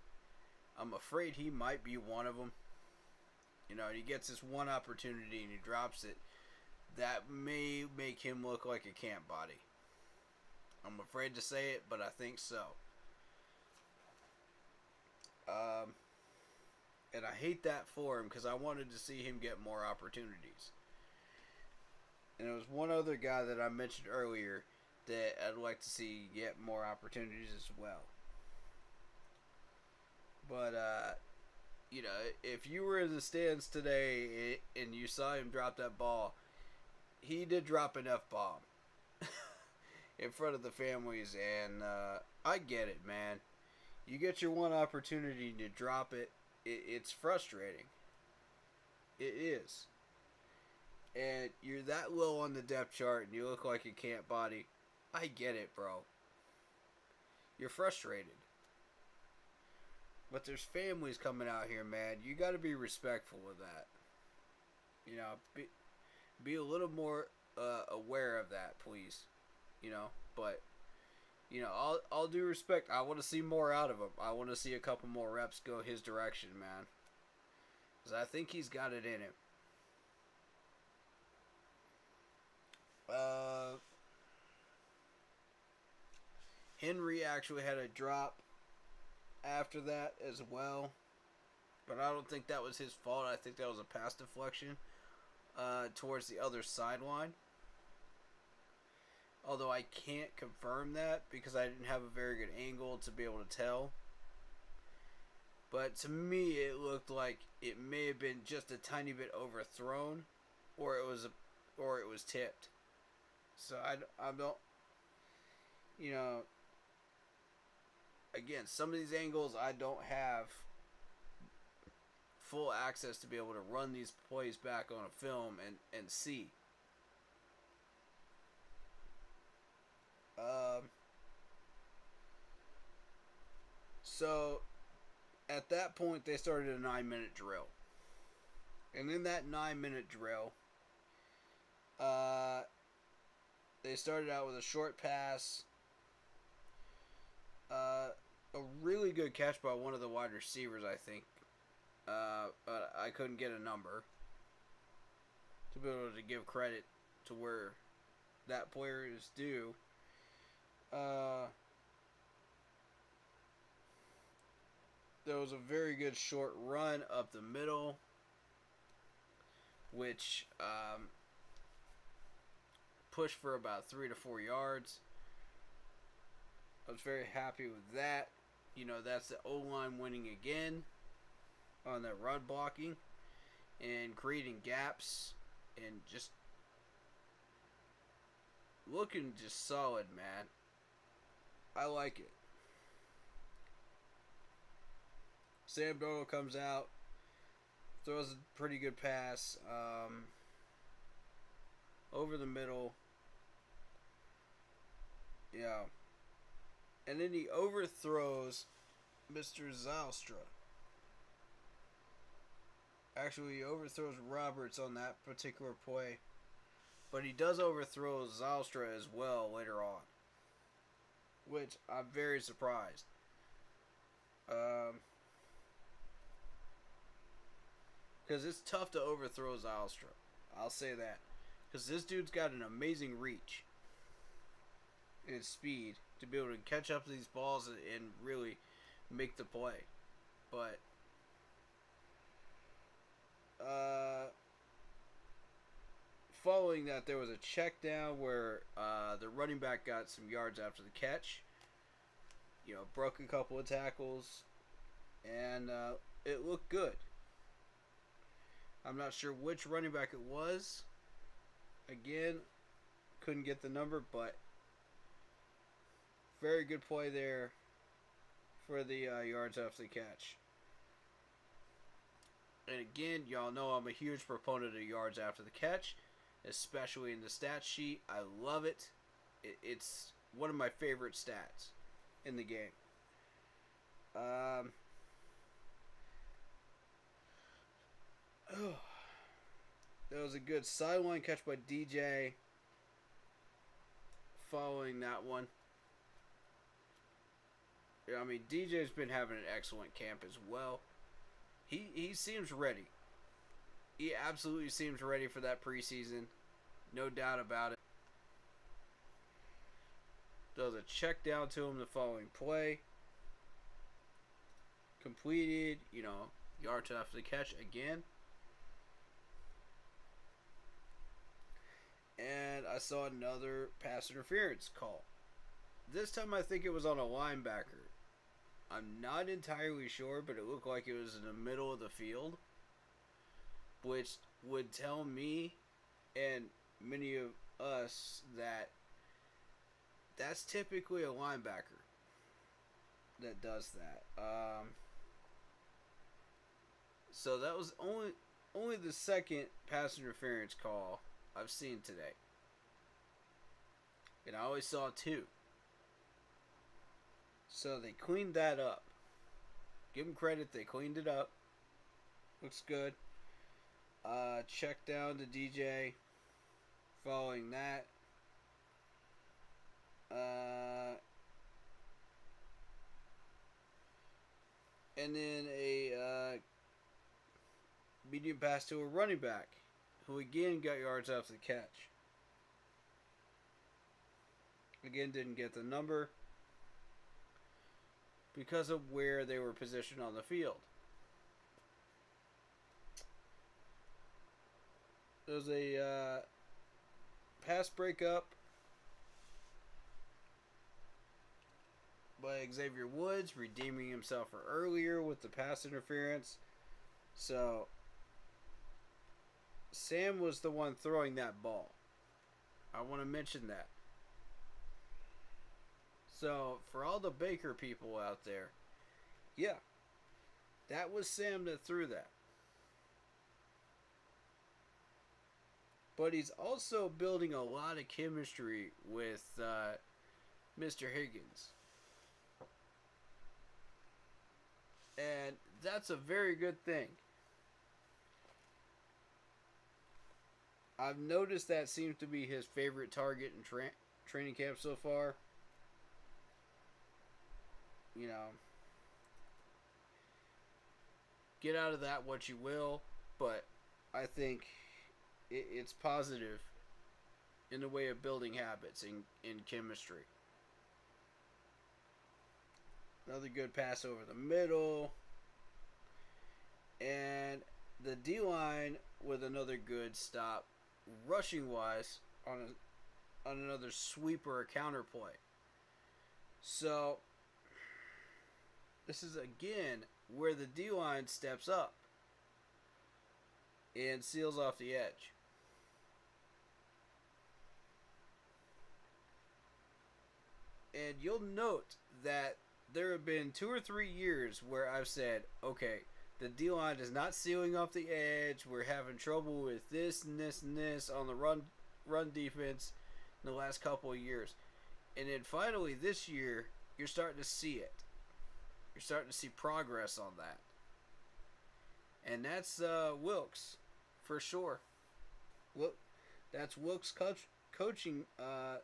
I'm afraid he might be one of them. He gets this one opportunity and he drops it. That may make him look like a camp body. I'm afraid to say it, but I think so. And I hate that for him because I wanted to see him get more opportunities. And there was one other guy that I mentioned earlier that I'd like to see get more opportunities as well. But, if you were in the stands today and you saw him drop that ball, he did drop an F-bomb in front of the families, and I get it, man. You get your one opportunity to drop it. It's frustrating. It is. And you're that low on the depth chart and you look like a camp body. I get it, bro. You're frustrated. But there's families coming out here, man. You got to be respectful of that. Be a little more aware of that, please. But all due respect, I want to see more out of him. I want to see a couple more reps go his direction, man. Because I think he's got it in him. Henry actually had a drop after that as well. But I don't think that was his fault. I think that was a pass deflection towards the other sideline. Although I can't confirm that because I didn't have a very good angle to be able to tell. But to me, it looked like it may have been just a tiny bit overthrown, or it was tipped. So I don't, again, some of these angles I don't have full access to be able to run these plays back on a film and see. So at that point they started a 9-minute drill. And in that 9-minute drill, they started out with a short pass, a really good catch by one of the wide receivers, I think. But I couldn't get a number to be able to give credit to where that player is due. There was a very good short run up the middle, which pushed for about 3 to 4 yards. I was very happy with that. That's the O-line winning again on that run blocking and creating gaps and just looking just solid, man. I like it. Sam Darnold comes out, throws a pretty good pass over the middle. Yeah. And then he overthrows Mr. Zylstra. Actually, he overthrows Roberts on that particular play. But he does overthrow Zylstra as well later on, which I'm very surprised. Because it's tough to overthrow Zylstra. I'll say that. Because this dude's got an amazing reach and speed to be able to catch up to these balls and really make the play. But following that, there was a check down where the running back got some yards after the catch. Broke a couple of tackles, and it looked good. I'm not sure which running back it was. Again, couldn't get the number, but very good play there for the yards after the catch. And again, y'all know I'm a huge proponent of yards after the catch, especially in the stat sheet. I love it. It's one of my favorite stats in the game. That was a good sideline catch by DJ. Following that one. I mean, DJ's been having an excellent camp as well. He seems ready. He absolutely seems ready for that preseason. No doubt about it. Does a check down to him the following play. Completed, yards after the catch again. And I saw another pass interference call. This time I think it was on a linebacker. I'm not entirely sure, but it looked like it was in the middle of the field, which would tell me and many of us that that's typically a linebacker that does that. So that was only the second pass interference call I've seen today. And I always saw two. So they cleaned that up. Give them credit, they cleaned it up. Looks good. Check down to DJ. Following that. And then a medium pass to a running back, who again got yards after the catch. Again, didn't get the number because of where they were positioned on the field. There's a pass breakup by Xavier Woods, redeeming himself for earlier with the pass interference. So Sam was the one throwing that ball. I want to mention that. So for all the Baker people out there, yeah, that was Sam that threw that. But he's also building a lot of chemistry with Mr. Higgins. And that's a very good thing. I've noticed that seems to be his favorite target in training camp so far. Get out of that what you will, but I think it's positive in the way of building habits in chemistry. Another good pass over the middle. And the D-line with another good stop, rushing-wise, on another sweep or a counter play. So this is, again, where the D-line steps up and seals off the edge. And you'll note that there have been 2 or 3 years where I've said, okay, the D-line is not sealing off the edge. We're having trouble with this and this and this on the run defense in the last couple of years. And then finally this year, you're starting to see it. You're starting to see progress on that. And that's Wilkes, for sure. Look, that's Wilkes coaching,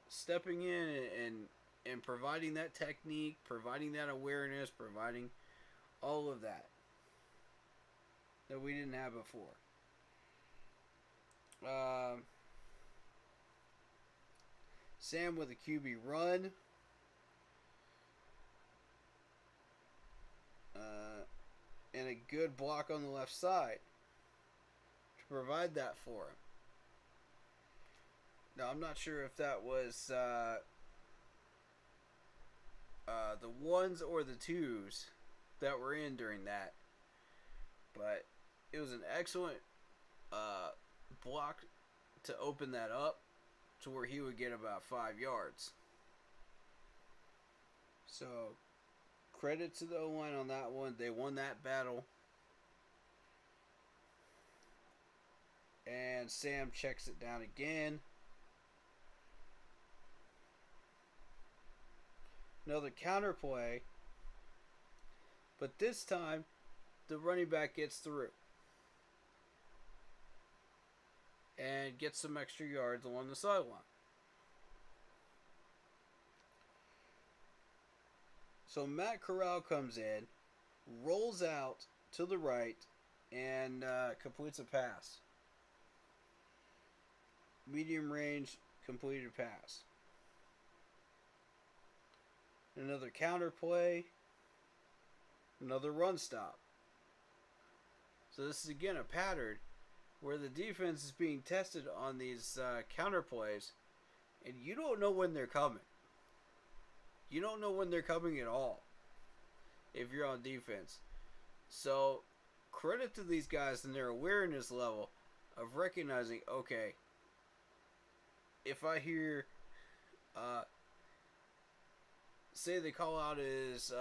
stepping in and providing that technique, providing that awareness, providing all of that we didn't have before. Sam with a QB run. And a good block on the left side to provide that for him. Now, I'm not sure if that was the ones or the twos that were in during that. But it was an excellent block to open that up to where he would get about 5 yards. So, credit to the O-line on that one. They won that battle. And Sam checks it down again. Another counter play. But this time, the running back gets through. And gets some extra yards along the sideline. So Matt Corral comes in, rolls out to the right, and completes a pass. Medium range completed pass. Another counter play. Another run stop. So this is again a pattern where the defense is being tested on these counter plays, and you don't know when they're coming. You don't know when they're coming at all if you're on defense. So credit to these guys and their awareness level of recognizing, okay, if I hear, say the call out is,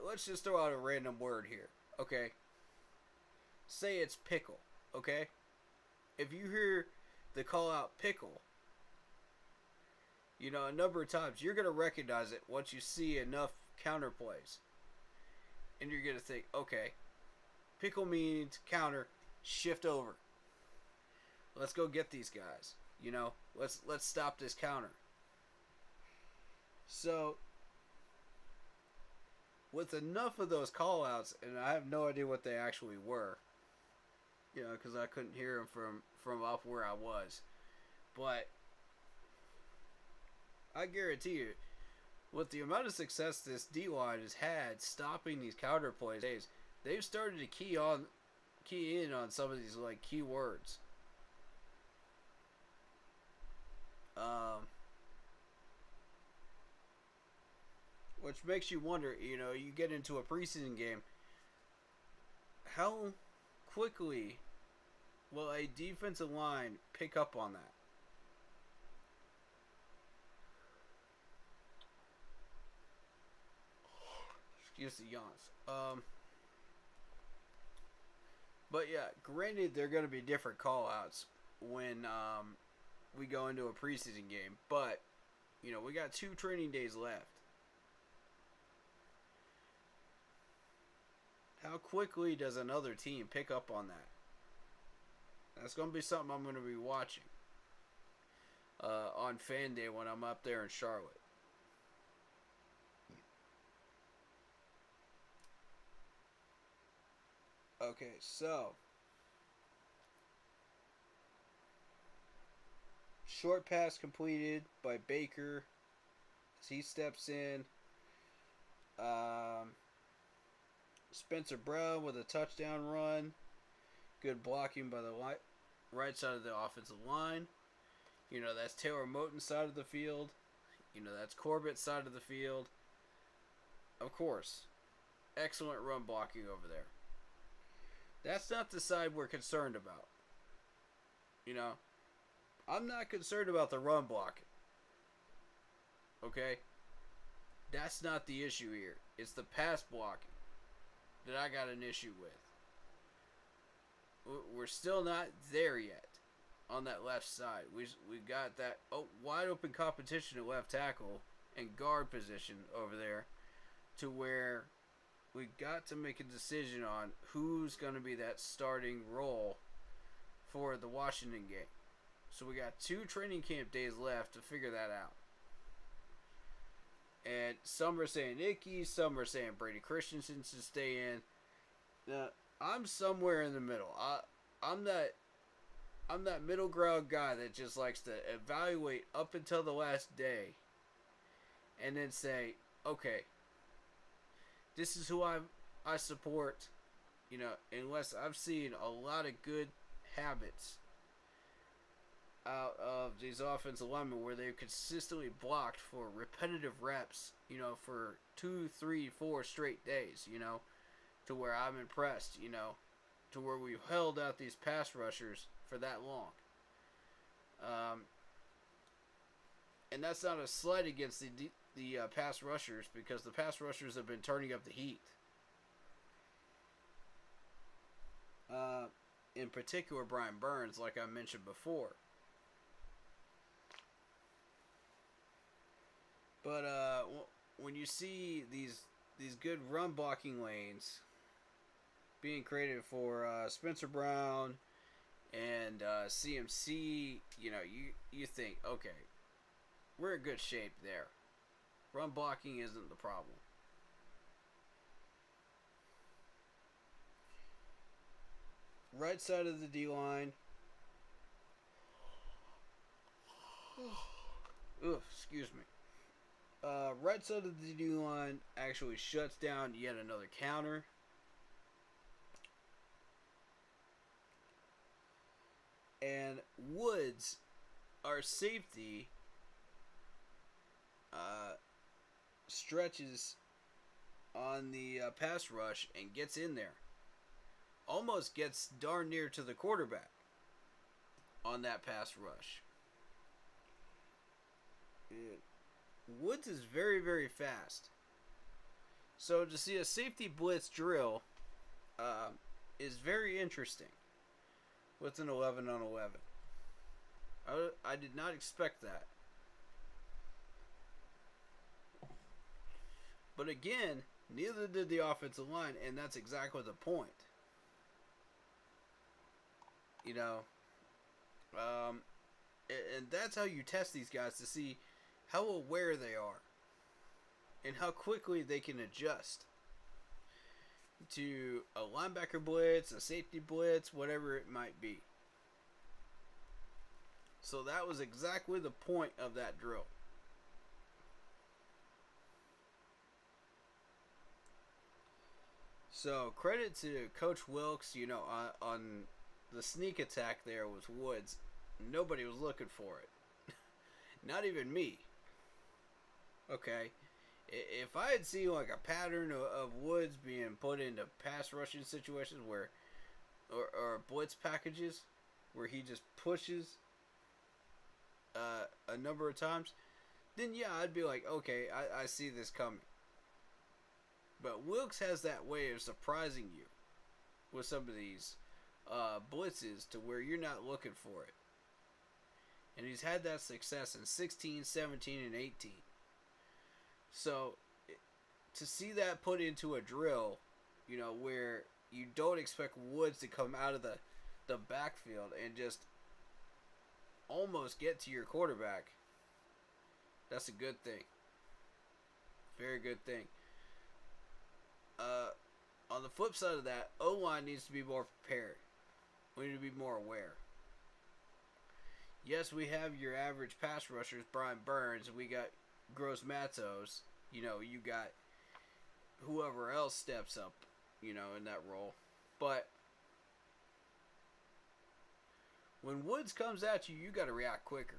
let's just throw out a random word here, okay? Say it's pickle, okay? If you hear the call out pickle, you know, a number of times, you're going to recognize it once you see enough counter plays. And you're going to think, okay, pickle means counter, shift over. Let's go get these guys. You know, let's stop this counter. So, with enough of those call-outs, and I have no idea what they actually were, you know, because I couldn't hear them from up where I was. But I guarantee you, with the amount of success this D-line has had stopping these counter plays, they've started to key in on some of these like key words. Which makes you wonder, you know, you get into a preseason game, how quickly will a defensive line pick up on that? Excuse the yawns. But yeah, granted, they're going to be different call-outs when we go into a preseason game. But, you know, we got 2 training days left. How quickly does another team pick up on that? That's going to be something I'm going to be watching on Fan Day when I'm up there in Charlotte. Okay, so short pass completed by Baker as he steps in. Spencer Brown with a touchdown run. Good blocking by the right side of the offensive line. You know, that's Taylor Moton's side of the field. You know, that's Corbett's side of the field. Of course, excellent run blocking over there. That's not the side we're concerned about. You know, I'm not concerned about the run blocking. Okay? That's not the issue here. It's the pass blocking that I got an issue with. We're still not there yet on that left side. We got that wide open competition at left tackle and guard position over there to where we got to make a decision on who's going to be that starting role for the Washington game. So we got 2 training camp days left to figure that out. And some are saying Icky, some are saying Brady Christensen should stay in. Now, I'm somewhere in the middle. I'm that middle ground guy that just likes to evaluate up until the last day and then say, okay, this is who I support, you know, unless I've seen a lot of good habits out of these offensive linemen where they've consistently blocked for repetitive reps, you know, for 2, 3, 4 straight days, you know, to where I'm impressed, you know, to where we've held out these pass rushers for that long. And that's not a slight against the pass rushers, because the pass rushers have been turning up the heat. In particular, Brian Burns, like I mentioned before. But when you see these good run blocking lanes being created for Spencer Brown and CMC, you think, okay, we're in good shape there. Run blocking isn't the problem. Right side of the D-line. Excuse me. Right side of the D-line actually shuts down yet another counter. And Woods, our safety, stretches on the pass rush and gets in there. Almost gets darn near to the quarterback on that pass rush. Woods is very, very fast. So to see a safety blitz drill is very interesting with an 11 on 11. I did not expect that. But again, neither did the offensive line, and that's exactly the point. And that's how you test these guys, to see how aware they are and how quickly they can adjust to a linebacker blitz, a safety blitz, whatever it might be. So that was exactly the point of that drill. So credit to Coach Wilkes, on the sneak attack there with Woods. Nobody was looking for it. Not even me. Okay. If I had seen like a pattern of Woods being put into pass rushing situations where, or blitz packages where he just pushes a number of times, then yeah, I'd be like, okay, I see this coming. But Wilkes has that way of surprising you with some of these blitzes to where you're not looking for it. And he's had that success in 16, 17, and 18. So, to see that put into a drill, where you don't expect Woods to come out of the backfield and just almost get to your quarterback, that's a good thing. Very good thing. On the flip side of that, O-line needs to be more prepared. We need to be more aware. Yes, we have your average pass rushers, Brian Burns. We got Gross Matos. You got whoever else steps up, in that role. But when Woods comes at you, you got to react quicker.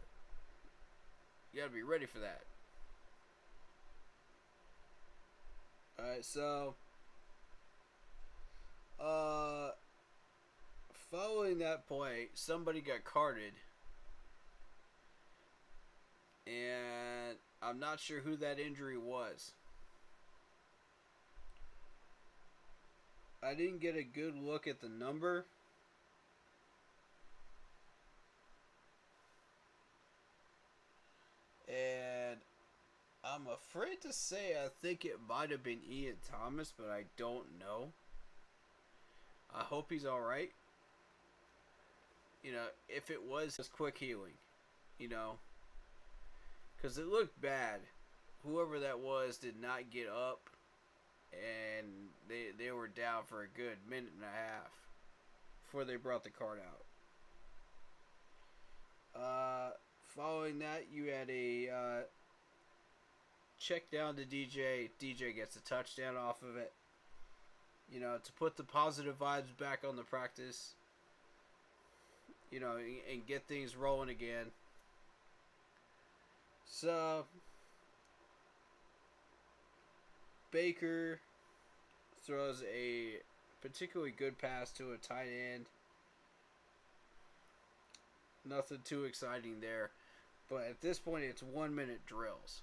You got to be ready for that. Alright, so following that play, somebody got carded, and I'm not sure who that injury was. I didn't get a good look at the number. And I'm afraid to say I think it might have been Ian Thomas, but I don't know. I hope he's alright. If it was just quick healing, because it looked bad. Whoever that was did not get up, and they were down for a good minute and a half before they brought the card out. Following that, you had a check down to DJ. DJ gets a touchdown off of it. To put the positive vibes back on the practice. And get things rolling again. So, Baker throws a particularly good pass to a tight end. Nothing too exciting there. But at this point, it's 1 minute drills.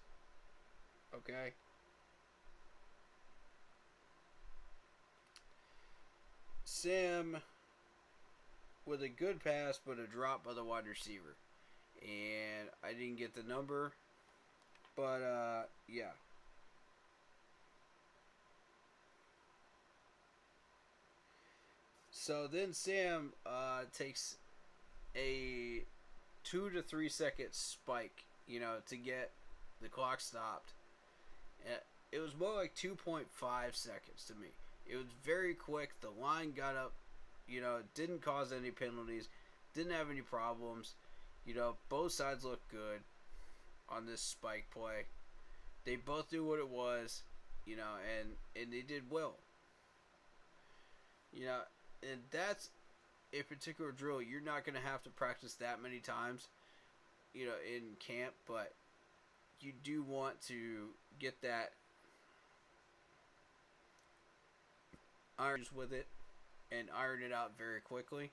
Okay? Sam with a good pass, but a drop by the wide receiver. And I didn't get the number, but yeah. So then Sam takes a 2 to 3 second spike, to get the clock stopped. It was more like 2.5 seconds to me. It was very quick. The line got up, didn't cause any penalties, didn't have any problems. Both sides looked good on this spike play. They both knew what it was, and they did well. And that's a particular drill you're not going to have to practice that many times, in camp, but you do want to get that irons with it and iron it out very quickly.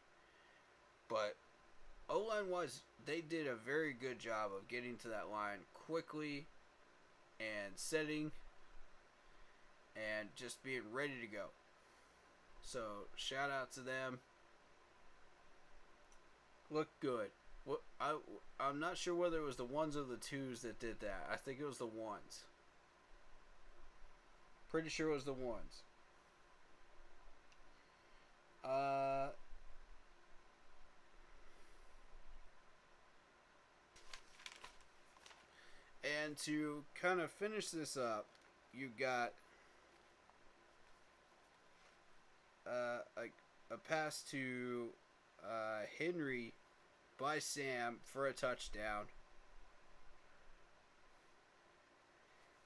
But O-line wise, they did a very good job of getting to that line quickly and setting and just being ready to go. So shout out to them. Look good. I'm not sure whether it was the ones or the twos that did that. I think it was the ones. Pretty sure it was the ones. And to kind of finish this up, you got a pass to Henry by Sam for a touchdown.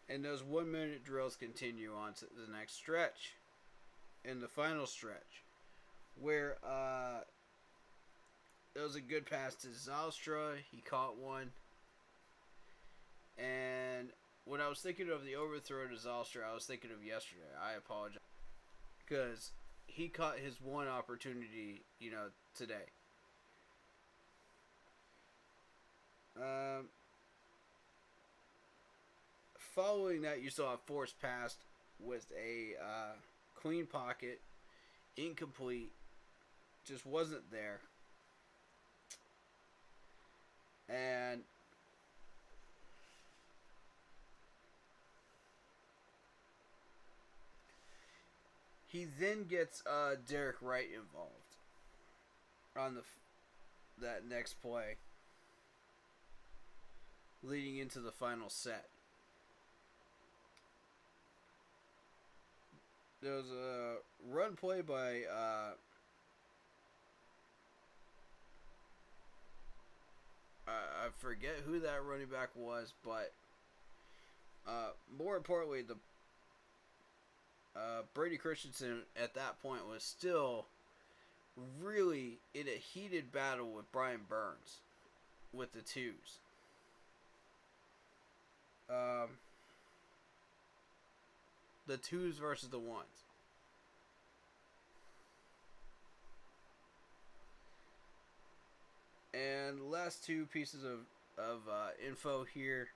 And those 1 minute drills continue on to the next stretch. In the final stretch, where it was a good pass to Zylstra. He caught one. And when I was thinking of the overthrow to Zylstra, I was thinking of yesterday. I apologize. Because he caught his one opportunity, today. Following that, you saw a forced pass with a clean pocket, incomplete, just wasn't there. And he then gets Derek Wright involved on that next play, leading into the final set. There was a run play by I forget who that running back was, but more importantly, the Brady Christensen at that point was still really in a heated battle with Brian Burns with the twos. The twos versus the ones. And last two pieces of info here.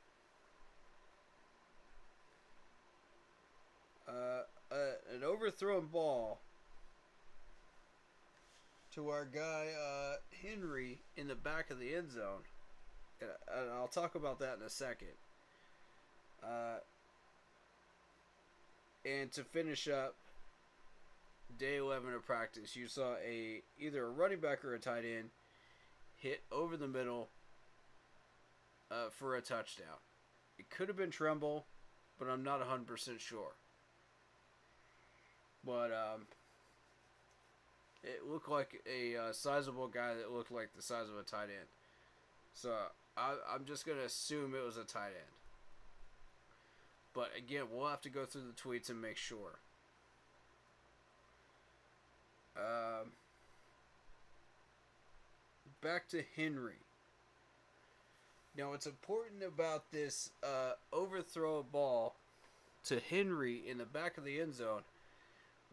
An overthrown ball to our guy Henry in the back of the end zone. And I'll talk about that in a second. And to finish up day 11 of practice, you saw either a running back or a tight end hit over the middle for a touchdown. It could have been Tremble, but I'm not 100% sure. But it looked like a sizable guy that looked like the size of a tight end. So I'm just going to assume it was a tight end. But again, we'll have to go through the tweets and make sure. Back to Henry. Now, what's important about this overthrow ball to Henry in the back of the end zone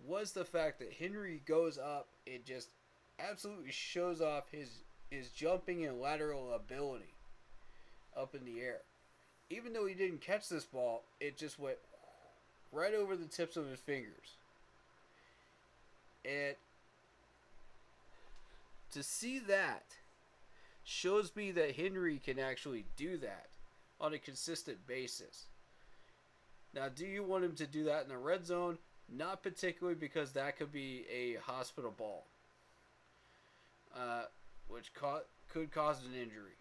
was the fact that Henry goes up and just absolutely shows off his jumping and lateral ability up in the air. Even though he didn't catch this ball, it just went right over the tips of his fingers. And to see that shows me that Henry can actually do that on a consistent basis. Now, do you want him to do that in the red zone? Not particularly, because that could be a hospital ball, which could cause an injury.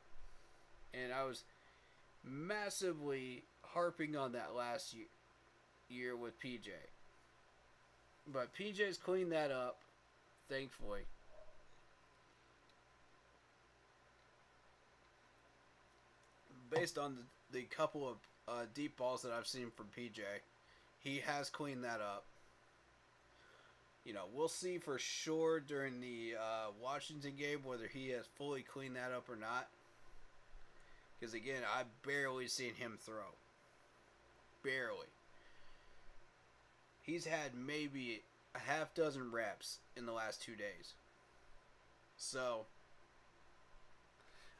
And I was massively harping on that last year with PJ. But PJ's cleaned that up, thankfully. Based on the couple of deep balls that I've seen from PJ, he has cleaned that up. You know, we'll see for sure during the Washington game whether he has fully cleaned that up or not. Because, again, I've barely seen him throw. Barely. He's had maybe a half dozen reps in the last 2 days. So,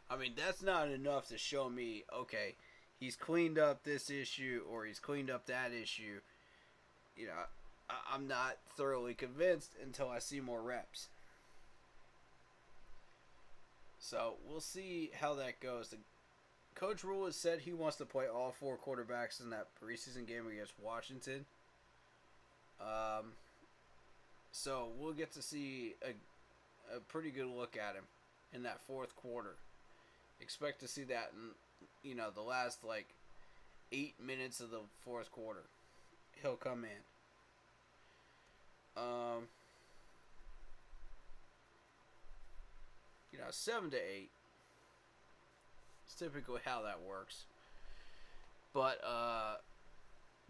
I mean, that's not enough to show me, okay, he's cleaned up this issue or he's cleaned up that issue. You know, I'm not thoroughly convinced until I see more reps. So, we'll see how that goes. Coach Rule has said he wants to play all 4 quarterbacks in that preseason game against Washington. So we'll get to see a pretty good look at him in that fourth quarter. Expect to see that in, you know, the last 8 minutes of the fourth quarter. He'll come in. 7 to 8. It's typically how that works. But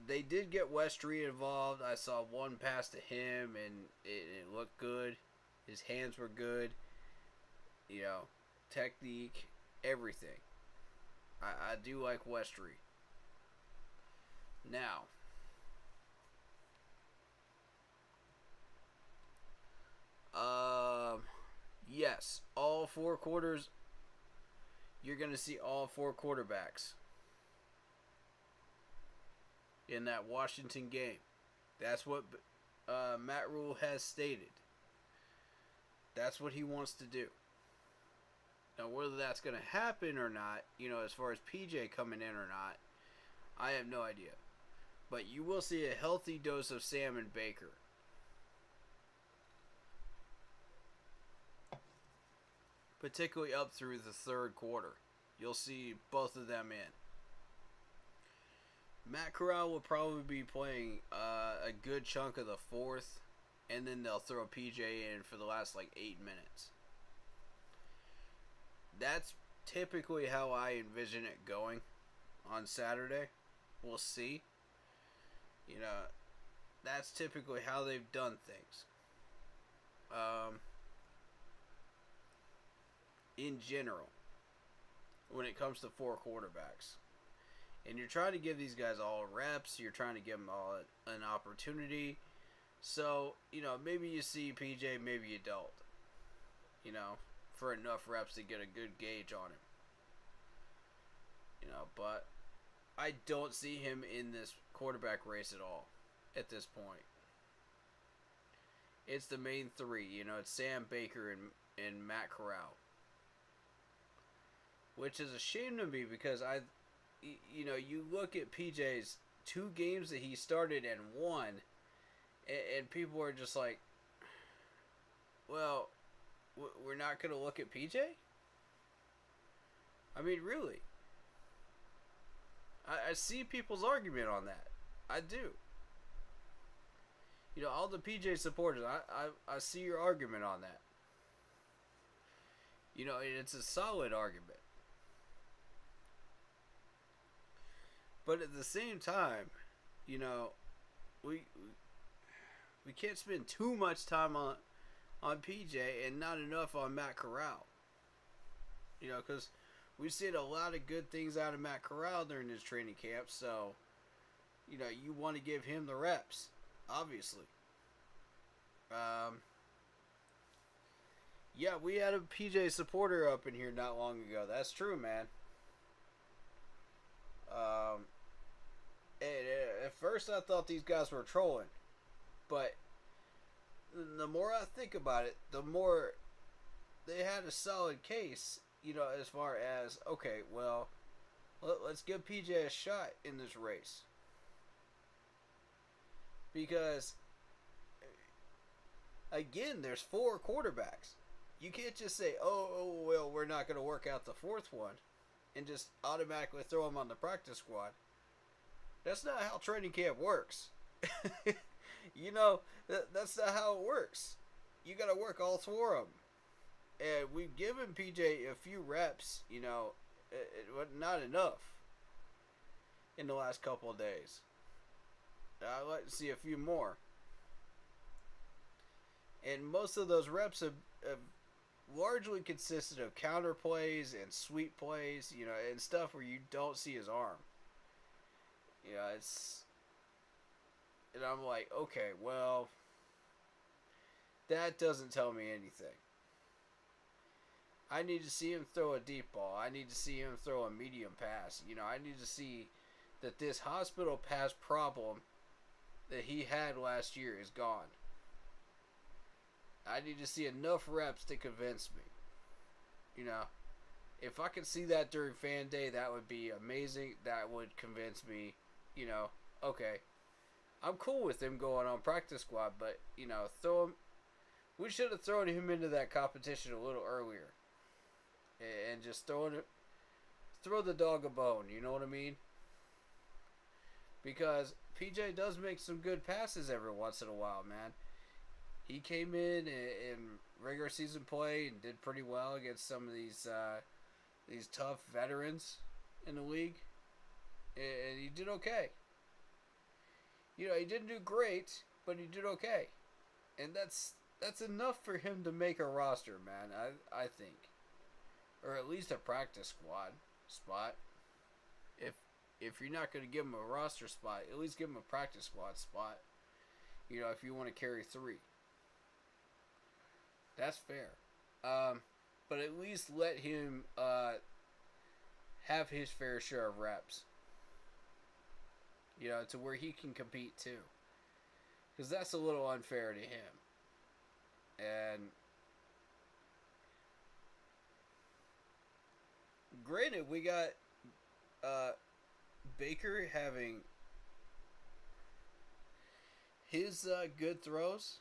they did get Westry involved. I saw one pass to him, and it looked good. His hands were good. You know, technique, everything. I do like Westry. Now, yes, all 4 quarters, you're going to see all 4 quarterbacks in that Washington game. That's what Matt Rule has stated. That's what he wants to do. Now, whether that's going to happen or not, you know, as far as PJ coming in or not, I have no idea. But you will see a healthy dose of Sam and Baker. Particularly up through the third quarter. You'll see both of them in. Matt Corral will probably be playing a good chunk of the fourth, and then they'll throw PJ in for the last 8 minutes. That's typically how I envision it going on Saturday. We'll see. You know, that's typically how they've done things. In general, when it comes to 4 quarterbacks. And you're trying to give these guys all reps. You're trying to give them all an opportunity. So, you know, maybe you see PJ, maybe you don't. You know, for enough reps to get a good gauge on him. You know, but I don't see him in this quarterback race at all at this point. It's the main 3. You know, it's Sam, Baker, and Matt Corral. Which is a shame to me because you know, you look at PJ's 2 games that he started and won, and people are just like, well, we're not going to look at PJ? I mean, really. I see people's argument on that. I do. You know, all the PJ supporters, I see your argument on that. You know, it's a solid argument. But at the same time, you know, we can't spend too much time on PJ and not enough on Matt Corral. You know, because we've seen a lot of good things out of Matt Corral during his training camp. So, you know, you want to give him the reps, obviously. Yeah, we had a PJ supporter up in here not long ago. That's true, man. And at first I thought these guys were trolling, but the more I think about it, the more they had a solid case, as far as, okay, well, let's give PJ a shot in this race. Because, again, there's 4 quarterbacks. You can't just say, oh, well, we're not going to work out the 4th one and just automatically throw him on the practice squad. That's not how training camp works. That's not how it works. You got to work all 4 of them. And we've given PJ a few reps, not enough in the last couple of days. I'd like to see a few more. And most of those reps have largely consisted of counter plays and sweep plays, and stuff where you don't see his arm. And I'm like, okay, well, that doesn't tell me anything. I need to see him throw a deep ball. I need to see him throw a medium pass. I need to see that this hospital pass problem that he had last year is gone. I need to see enough reps to convince me. If I could see that during fan day, that would be amazing. That would convince me, okay, I'm cool with him going on practice squad, but, throw him. We should have thrown him into that competition a little earlier. And just throw the dog a bone, you know what I mean? Because PJ does make some good passes every once in a while, man. He came in regular season play and did pretty well against some of these tough veterans in the league, and he did okay. He didn't do great, but he did okay, and that's enough for him to make a roster, man. I think, or at least a practice squad spot. If you're not going to give him a roster spot, at least give him a practice squad spot. If you want to carry 3. That's fair. But at least let him have his fair share of reps. To where he can compete too. Because that's a little unfair to him. And granted, we got Baker having his good throws.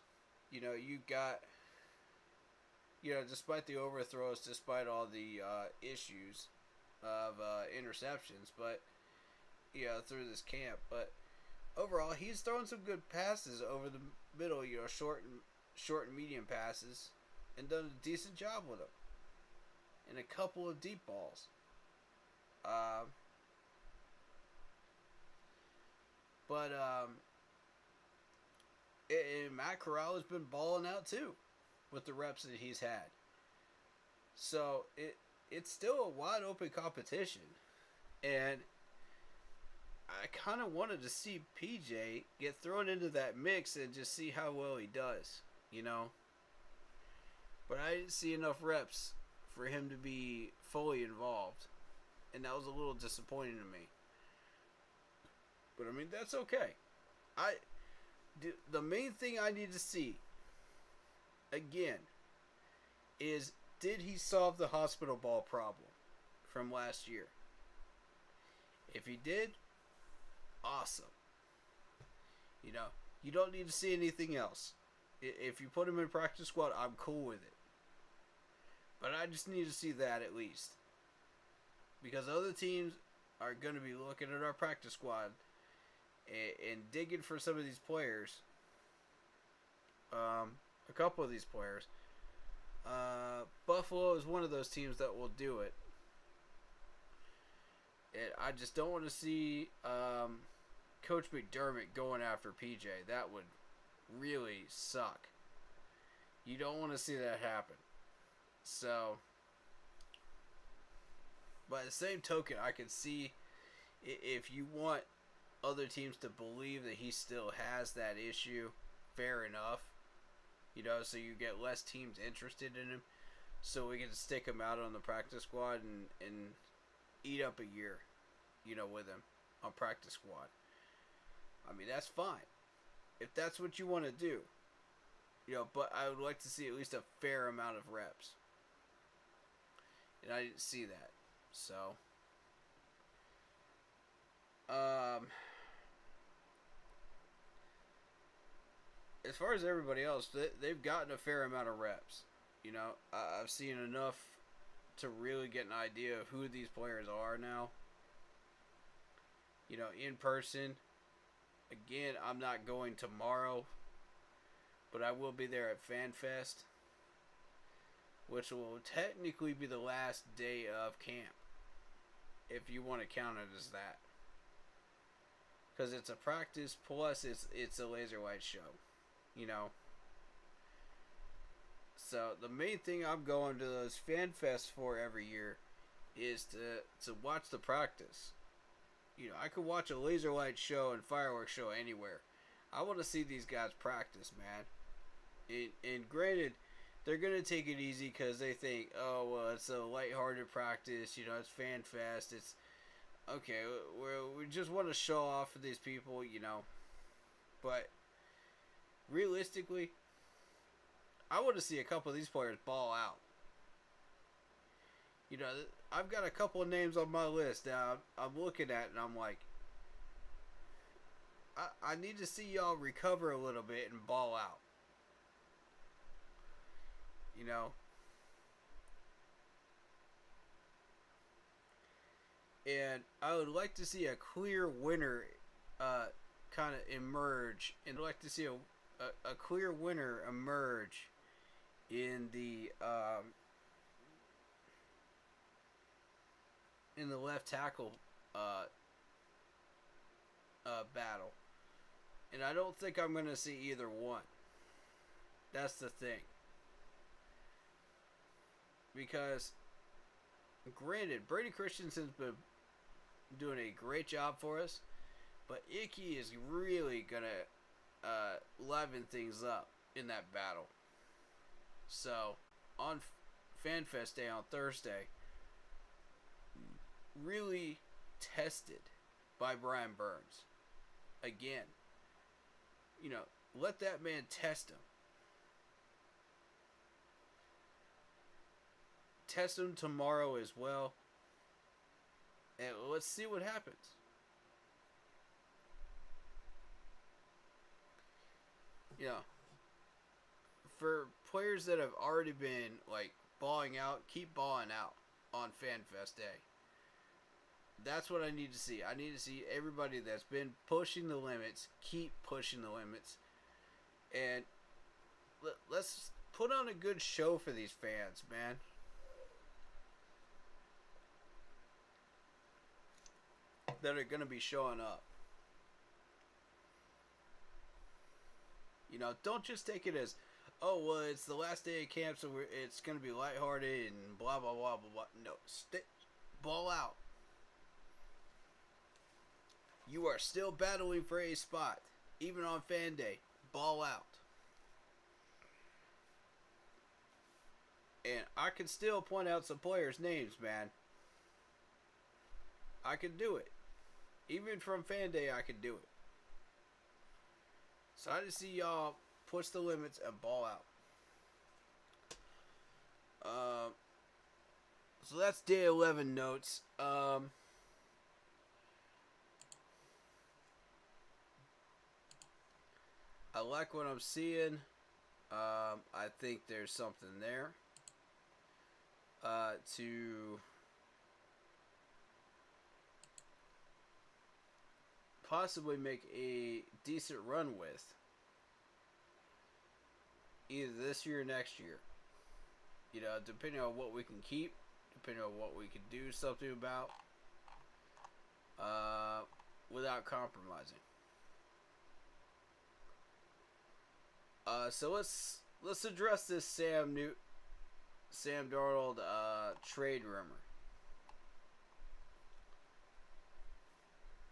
You got, despite the overthrows, despite all the issues of interceptions, but through this camp. But overall, he's throwing some good passes over the middle, short and medium passes, and done a decent job with them. And a couple of deep balls. And Matt Corral has been balling out too with the reps that he's had. So it's still a wide open competition. And I kind of wanted to see PJ get thrown into that mix and just see how well he does, But I didn't see enough reps for him to be fully involved. And that was a little disappointing to me. But, that's okay. The main thing I need to see, again, is did he solve the hospital ball problem from last year? If he did, awesome. You don't need to see anything else. If you put him in practice squad, I'm cool with it. But I just need to see that at least. Because other teams are going to be looking at our practice squad and digging for some of these players. A couple of these players. Buffalo is one of those teams that will do it. And I just don't want to see Coach McDermott going after PJ. That would really suck. You don't want to see that happen. So, by the same token, I can see if you want other teams to believe that he still has that issue, fair enough. So you get less teams interested in him. So we can stick him out on the practice squad and eat up a year, with him on practice squad. That's fine. If that's what you want to do. But I would like to see at least a fair amount of reps. and I didn't see that. So, as far as everybody else, they've gotten a fair amount of reps. You know, I've seen enough to really get an idea of who these players are now. You know, in person. Again, I'm not going tomorrow, but I will be there at FanFest, which will technically be the last day of camp, if you want to count it as that. Because it's a practice plus it's a laser light show, you know. So the main thing I'm going to those FanFests for every year is to watch the practice. You know, I could watch a laser light show and fireworks show anywhere. I want to see these guys practice, man. And granted, they're going to take it easy because they think, oh, well, it's a lighthearted practice. You know, it's FanFest. It's, okay, we just want to show off for these people, you know. But realistically, I want to see a couple of these players ball out. You know, I've got a couple of names on my list that I'm looking at, and I'm like, I need to see y'all recover a little bit and ball out. You know? And I would like to see a clear winner kind of emerge. And I'd like to see a clear winner emerge in the left tackle battle. And I don't think I'm going to see either one. That's the thing. Because, granted, Brady Christensen's been doing a great job for us, but Icky is really going to liven things up in that battle. So, on FanFest Day on Thursday, really tested by Brian Burns. Again, you know, let that man test him. Test him tomorrow as well. And let's see what happens. You know, for players that have already been, like, balling out, keep balling out on FanFest Day. That's what I need to see. I need to see everybody that's been pushing the limits, keep pushing the limits. And let's put on a good show for these fans, man. That are going to be showing up. You know, don't just take it as, oh, well, it's the last day of camp, so it's going to be lighthearted and blah, blah, blah, blah, blah. No, ball out. You are still battling for a spot, even on fan day. Ball out. And I can still point out some players' names, man. I can do it. Even from fan day, I can do it. So I just see y'all push the limits and ball out. So that's day 11 notes. I like what I'm seeing. I think there's something there to possibly make a decent run with either this year or next year. You know, depending on what we can keep, depending on what we can do something about, without compromising. So let's address this Sam Darnold trade rumor.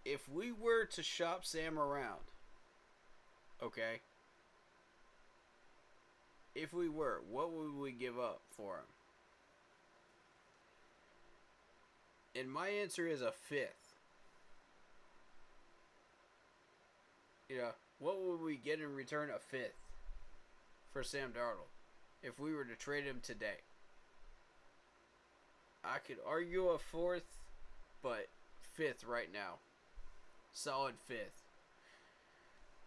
If we were to shop Sam around, okay? If we were, what would we give up for him? And my answer is a fifth. You know, what would we get in return? A fifth for Sam Darnold if we were to trade him today. I could argue a fourth, but fifth right now. Solid fifth.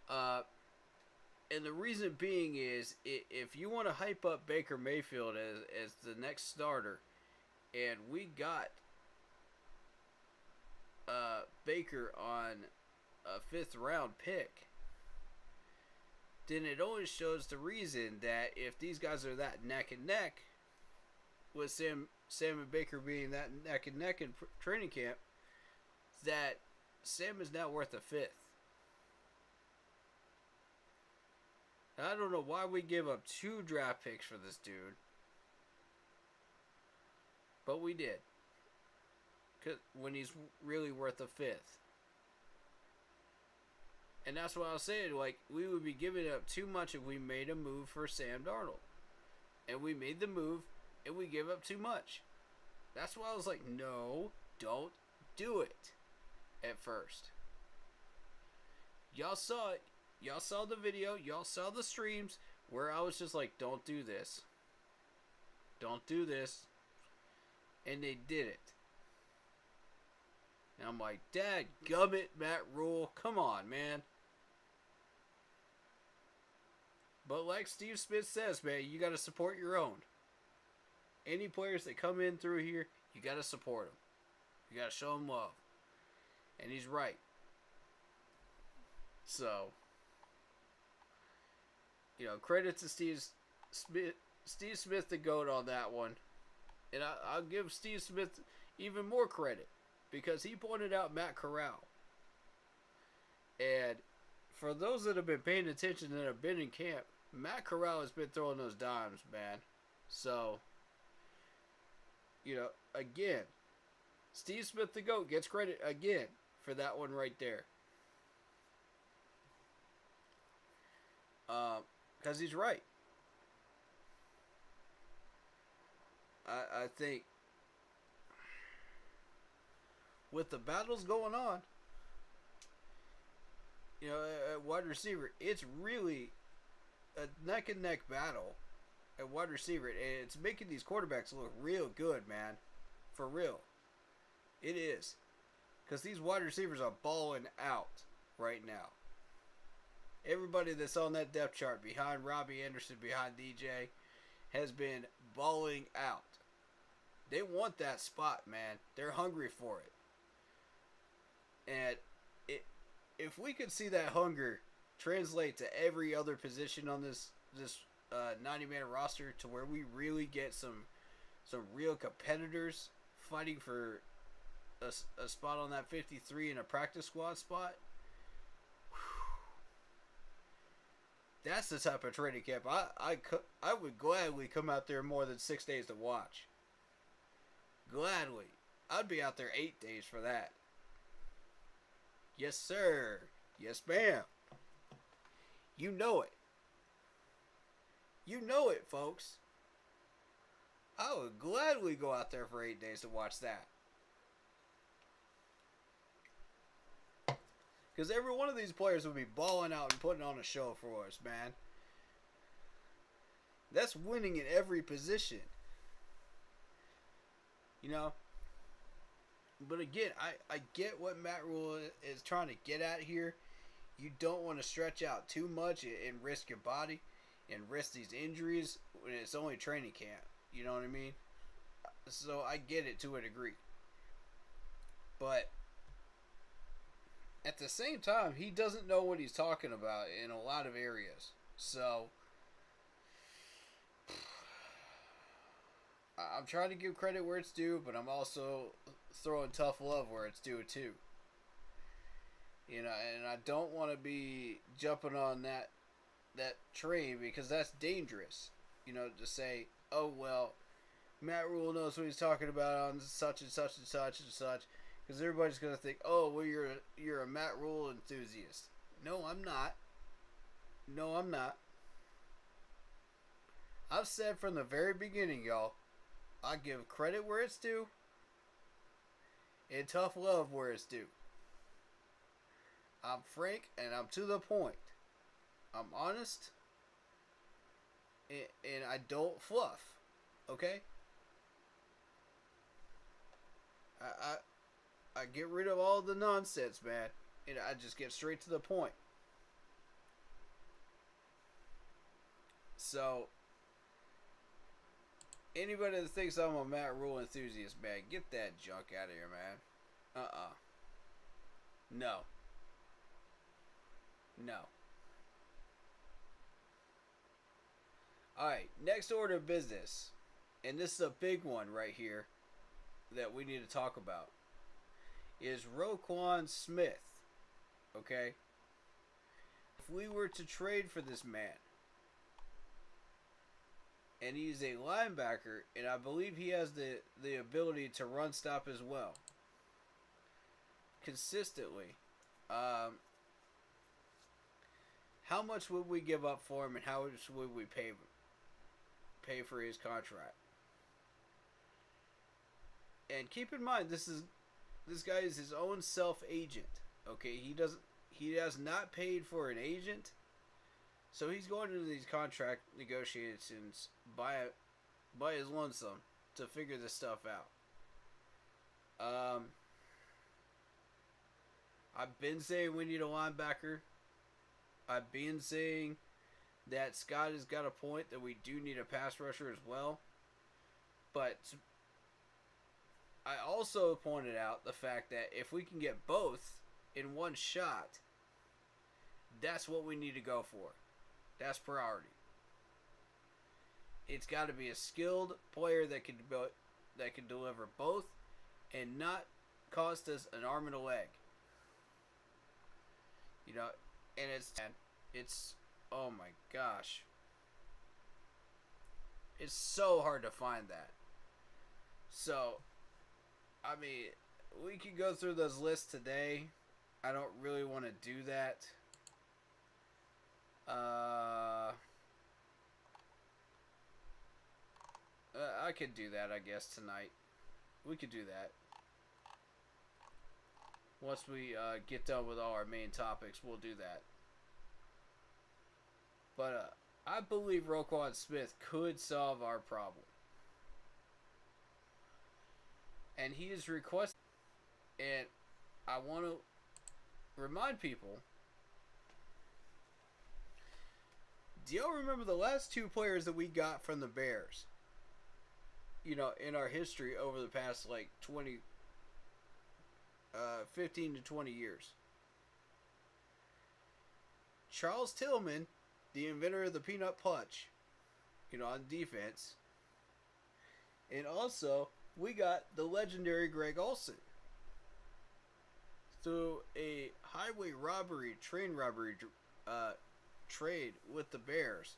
And the reason being is, if you want to hype up Baker Mayfield as the next starter, and we got Baker on a 5th round pick, then it only shows the reason that if these guys are that neck and neck, with Sam and Baker being that neck and neck in training camp, that Sam is now worth a 5th. I don't know why we give up 2 draft picks for this dude, but we did. 'Cause when he's really worth a 5th. And that's what I was saying. Like, we would be giving up too much if we made a move for Sam Darnold. And we made the move, and we give up too much. That's why I was like, no, don't do it at first. Y'all saw it. Y'all saw the video. Y'all saw the streams where I was just like, don't do this. Don't do this. And they did it. And I'm like, Dad, gummit, Matt Rule. Come on, man. But like Steve Smith says, man, you got to support your own. Any players that come in through here, you got to support them. You got to show them love. And he's right. So, you know, credit to Steve Smith, the GOAT, on that one. And I'll give Steve Smith even more credit, because he pointed out Matt Corral. And for those that have been paying attention and have been in camp, Matt Corral has been throwing those dimes, man. So, you know, again, Steve Smith, the GOAT, gets credit again for that one right there. Because he's right. I think with the battles going on, you know, at wide receiver, it's really a neck and neck battle at wide receiver, and it's making these quarterbacks look real good, man. For real. It is. Because these wide receivers are balling out right now. Everybody that's on that depth chart behind Robbie Anderson, behind DJ, has been balling out. They want that spot, man. They're hungry for it. And if we could see that hunger translate to every other position on this 90-man roster, to where we really get some real competitors fighting for a spot on that 53 in a practice squad spot, that's the type of training camp I would gladly come out there more than 6 days to watch. Gladly. I'd be out there 8 days for that. Yes, sir. Yes, ma'am. You know it. You know it, folks. I would gladly go out there for 8 days to watch that. Because every one of these players would be balling out and putting on a show for us, man. That's winning in every position. You know? But again, I get what Matt Rule is trying to get at here. You don't want to stretch out too much and risk your body and risk these injuries when it's only training camp. You know what I mean? So I get it to a degree. But at the same time, he doesn't know what he's talking about in a lot of areas. So I'm trying to give credit where it's due, but I'm also throwing tough love where it's due too. You know, and I don't want to be jumping on that train, because that's dangerous. You know, to say, oh well, Matt Rule knows what he's talking about on such and such and such and such, because everybody's gonna think, oh well, you're a Matt Rule enthusiast. No, I'm not. No, I'm not. I've said from the very beginning, y'all, I give credit where it's due and tough love where it's due. I'm frank and I'm to the point. I'm honest and I don't fluff. Okay? I get rid of all the nonsense, man, and I just get straight to the point. So, anybody that thinks I'm a Matt Rule enthusiast, man, get that junk out of here, man. No. No. Alright, next order of business. And this is a big one right here that we need to talk about. Is Roquan Smith. Okay? If we were to trade for this man, and he's a linebacker, and I believe he has the ability to run stop as well, consistently, how much would we give up for him, and how much would we pay for his contract? And keep in mind, this guy is his own self-agent. Okay, he has not paid for an agent, so he's going into these contract negotiations by his lonesome to figure this stuff out. I've been saying we need a linebacker. I've been saying that Scott has got a point that we do need a pass rusher as well. But I also pointed out the fact that if we can get both in one shot, that's what we need to go for. That's priority. It's got to be a skilled player that can deliver both and not cost us an arm and a leg. You know, and it's oh my gosh. It's so hard to find that. So, I mean, we could go through those lists today. I don't really want to do that. I could do that, I guess, tonight. We could do that. Once we get done with all our main topics, we'll do that. But I believe Roquan Smith could solve our problem. And he is requested. And I want to remind people. Do y'all remember the last two players that we got from the Bears? You know, in our history over the past, 15 to 20 years. Charles Tillman, the inventor of the peanut punch, on defense. And also, we got the legendary Greg Olsen. Through a highway robbery, train robbery trade with the Bears,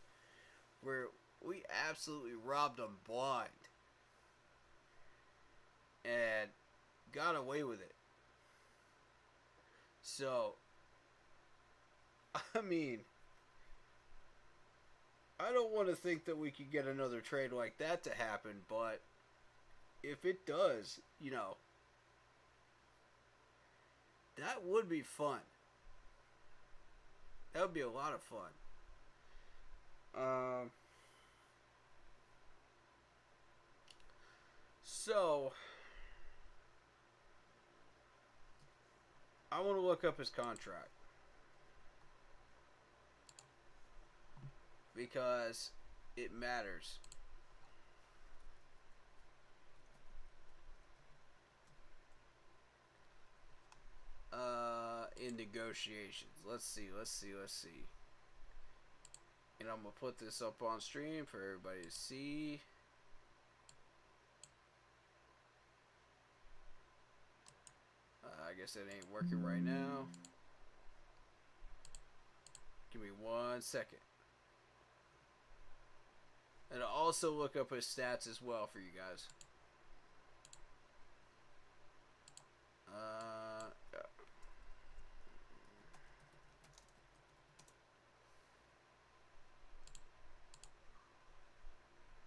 where we absolutely robbed them blind. And got away with it. So, I mean, I don't want to think that we could get another trade like that to happen, but if it does, that would be fun. That would be a lot of fun. So, I want to look up his contract. Because it matters. In negotiations. Let's see. And I'm going to put this up on stream for everybody to see. I guess it ain't working right now. Give me 1 second. And I'll also look up his stats as well for you guys. Yeah.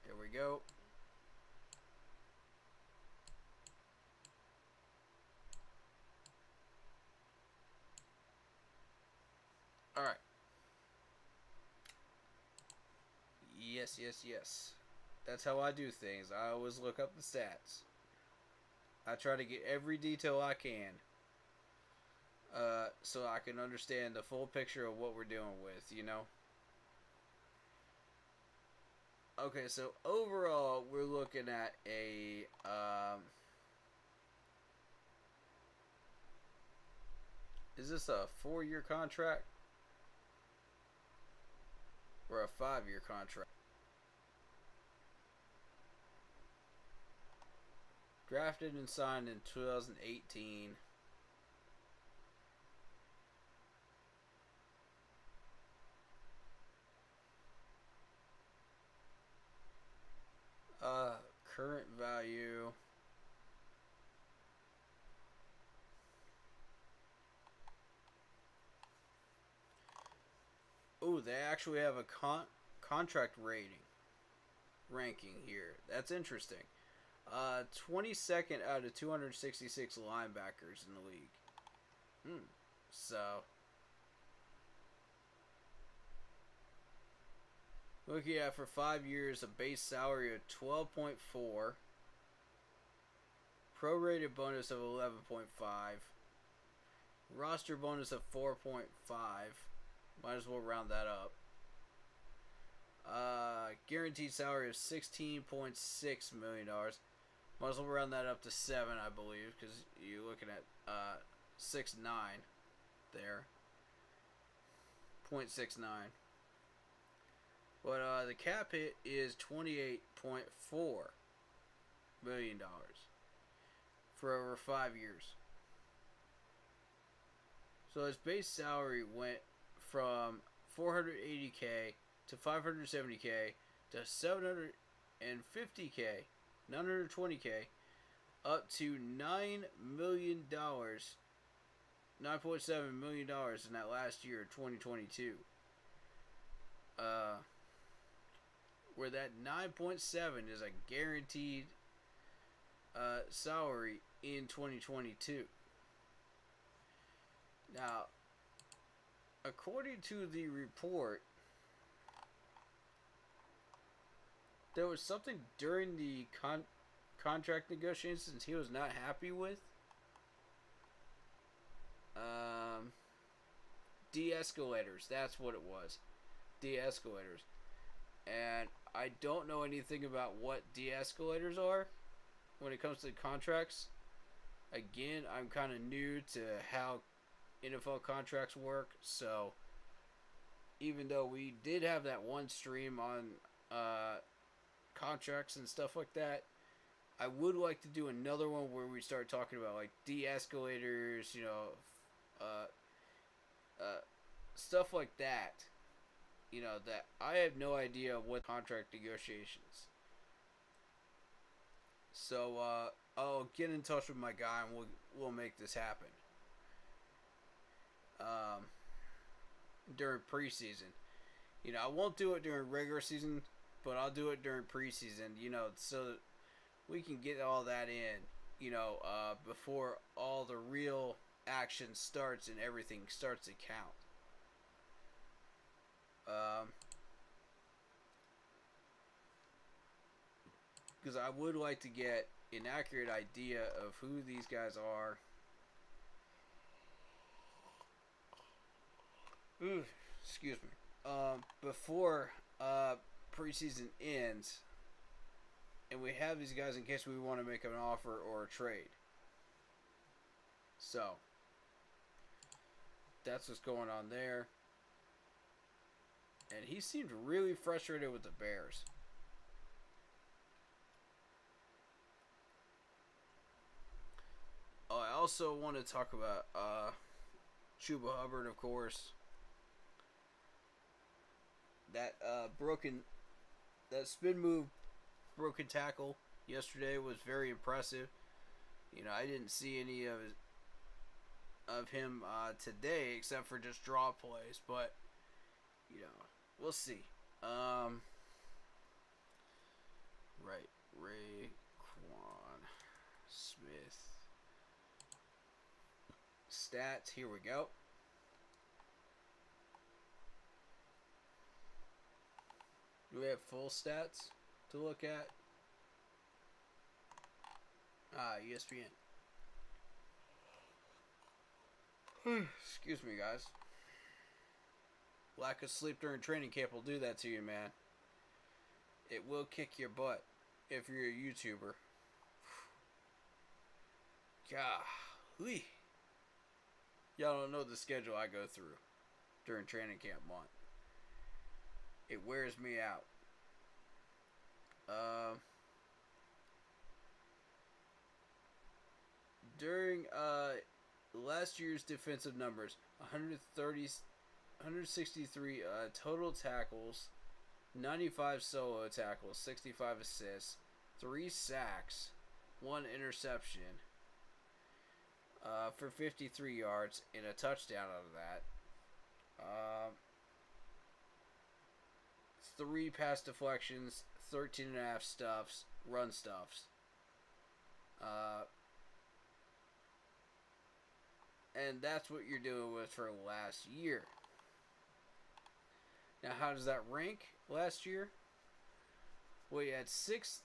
Here we go. All right. Yes. That's how I do things. I always look up the stats. I try to get every detail I can, so I can understand the full picture of what we're dealing with, you know? Okay, so overall, we're looking at a, is this a 4-year contract? Or a 5-year contract? Drafted and signed in 2018. Current value. Oh, they actually have a contract ranking here. That's interesting. 22nd out of 266 linebackers in the league. So, looking at for 5 years, a base salary of 12.4, prorated bonus of 11.5, roster bonus of 4.5. Might as well round that up. Guaranteed salary of $16.6 million. Might as well round that up to 7, I believe, because you're looking at 6.9 there. 0.69. But the cap hit is $28.4 million for over 5 years. So his base salary went from $480K to $570K to $750K, $920K, up to $9 million, $9.7 million in that last year, 2022. Where that 9.7 is a guaranteed salary in 2022. Now, according to the report, there was something during the contract negotiations he was not happy with. De-escalators, that's what it was. De-escalators. And I don't know anything about what de-escalators are when it comes to contracts. Again, I'm kind of new to how NFL contracts work, so even though we did have that one stream on contracts and stuff like that, I would like to do another one where we start talking about like de-escalators, you know, stuff like that. You know, that I have no idea what contract negotiations. So I'll get in touch with my guy and we'll make this happen. During preseason, you know, I won't do it during regular season, but I'll do it during preseason. You know, so that we can get all that in. You know, before all the real action starts and everything starts to count. Because I would like to get an accurate idea of who these guys are. Ooh, excuse me. Before preseason ends, and we have these guys in case we want to make an offer or a trade. So that's what's going on there. And he seemed really frustrated with the Bears. Oh, I also want to talk about Chuba Hubbard, of course. That that spin move, broken tackle yesterday was very impressive. You know, I didn't see any of him today except for just draw plays, but you know, we'll see. Right, Roquan Smith stats. Here we go. Do we have full stats to look at? ESPN. Excuse me, guys. Lack of sleep during training camp will do that to you, man. It will kick your butt if you're a YouTuber. Golly. Y'all don't know the schedule I go through during training camp month. It wears me out. During last year's defensive numbers, 163 total tackles, 95 solo tackles, 65 assists, 3 sacks, 1 interception for 53 yards and a touchdown out of that. 3 pass deflections, 13.5 stuffs, run stuffs. And that's what you're doing with for last year. Now, how does that rank last year? Well, you had 6th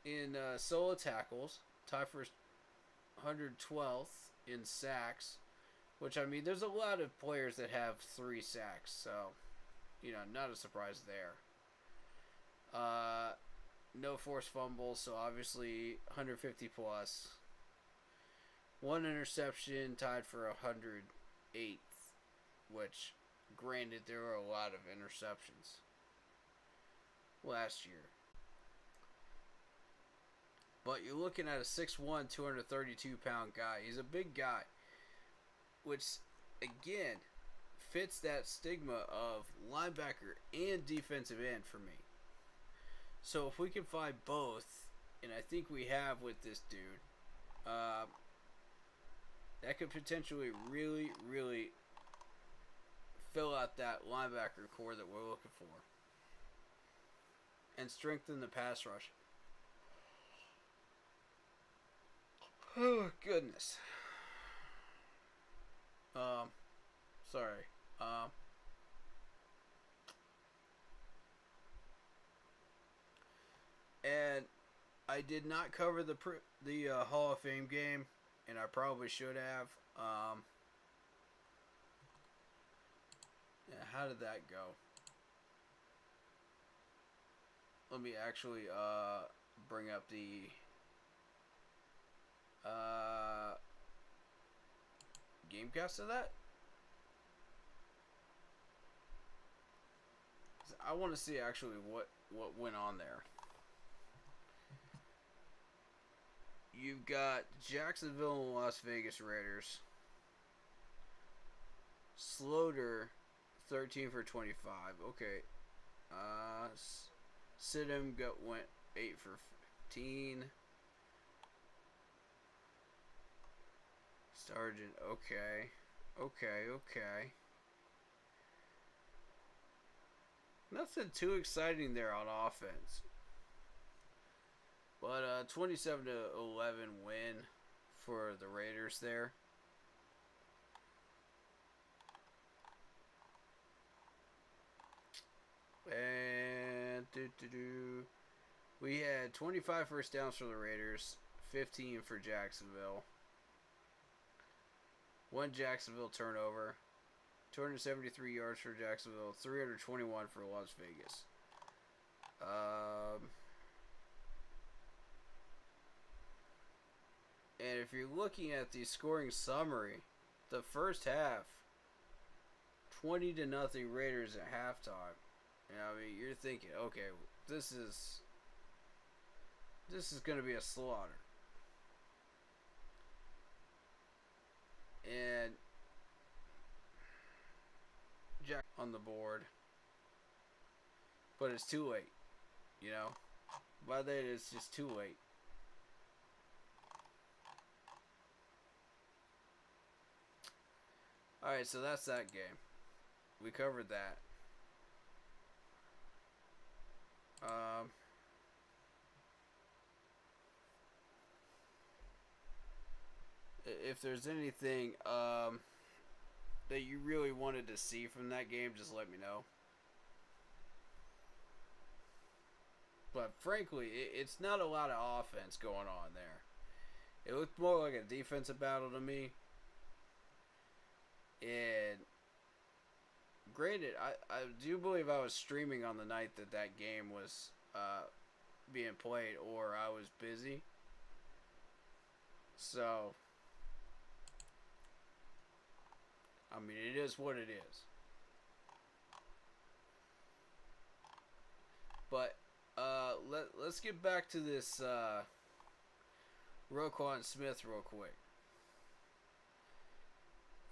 in solo tackles, tied for 112th in sacks, which, I mean, there's a lot of players that have 3 sacks, so, you know, not a surprise there. No forced fumbles, so obviously 150 plus. 1 interception, tied for 108th, which, granted, there were a lot of interceptions last year. But you're looking at a 6'1", 232-pound guy. He's a big guy, which, again, fits that stigma of linebacker and defensive end for me. So if we can find both, and I think we have with this dude, that could potentially really, really fill out that linebacker core that we're looking for. And strengthen the pass rush. Oh, goodness. Sorry. And I did not cover the Hall of Fame game, and I probably should have. Yeah, how did that go? Let me actually bring up the Gamecast of that. I want to see actually what went on there. You've got Jacksonville and Las Vegas Raiders. Slaughter, 13 for 25. Okay. Sidham went 8 for 15. Sargent, okay. Okay. Nothing too exciting there on offense. But 27-11 win for the Raiders there. And we had 25 first downs for the Raiders, 15 for Jacksonville. 1 Jacksonville turnover, 273 yards for Jacksonville, 321 for Las Vegas. And if you're looking at the scoring summary, the first half, 20-0 Raiders at halftime. And I mean, you're thinking, okay, this is going to be a slaughter. And Jack on the board, but it's too late, you know. By then, it's just too late. All right, so that's that game. We covered that. If there's anything that you really wanted to see from that game, just let me know. But frankly, it's not a lot of offense going on there. It looked more like a defensive battle to me. And granted, I do believe I was streaming on the night that game was being played, or I was busy. So, I mean, it is what it is. But let's get back to this Roquan Smith real quick.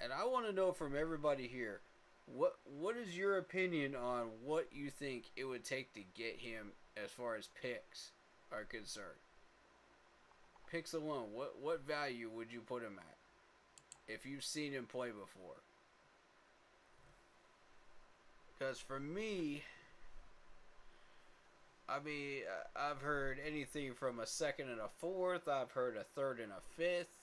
And I want to know from everybody here, what is your opinion on what you think it would take to get him as far as picks are concerned? Picks alone, what value would you put him at if you've seen him play before? Because for me, I mean, I've heard anything from a second and a fourth. I've heard a third and a fifth.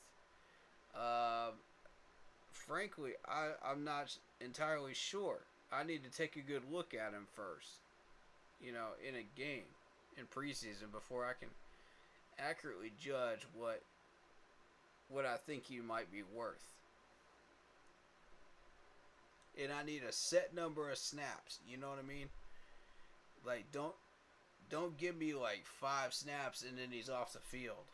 Frankly, I'm not entirely sure. I need to take a good look at him first, you know, in a game, in preseason, before I can accurately judge what I think he might be worth. And I need a set number of snaps, you know what I mean? Like, don't give me like 5 snaps and then he's off the field.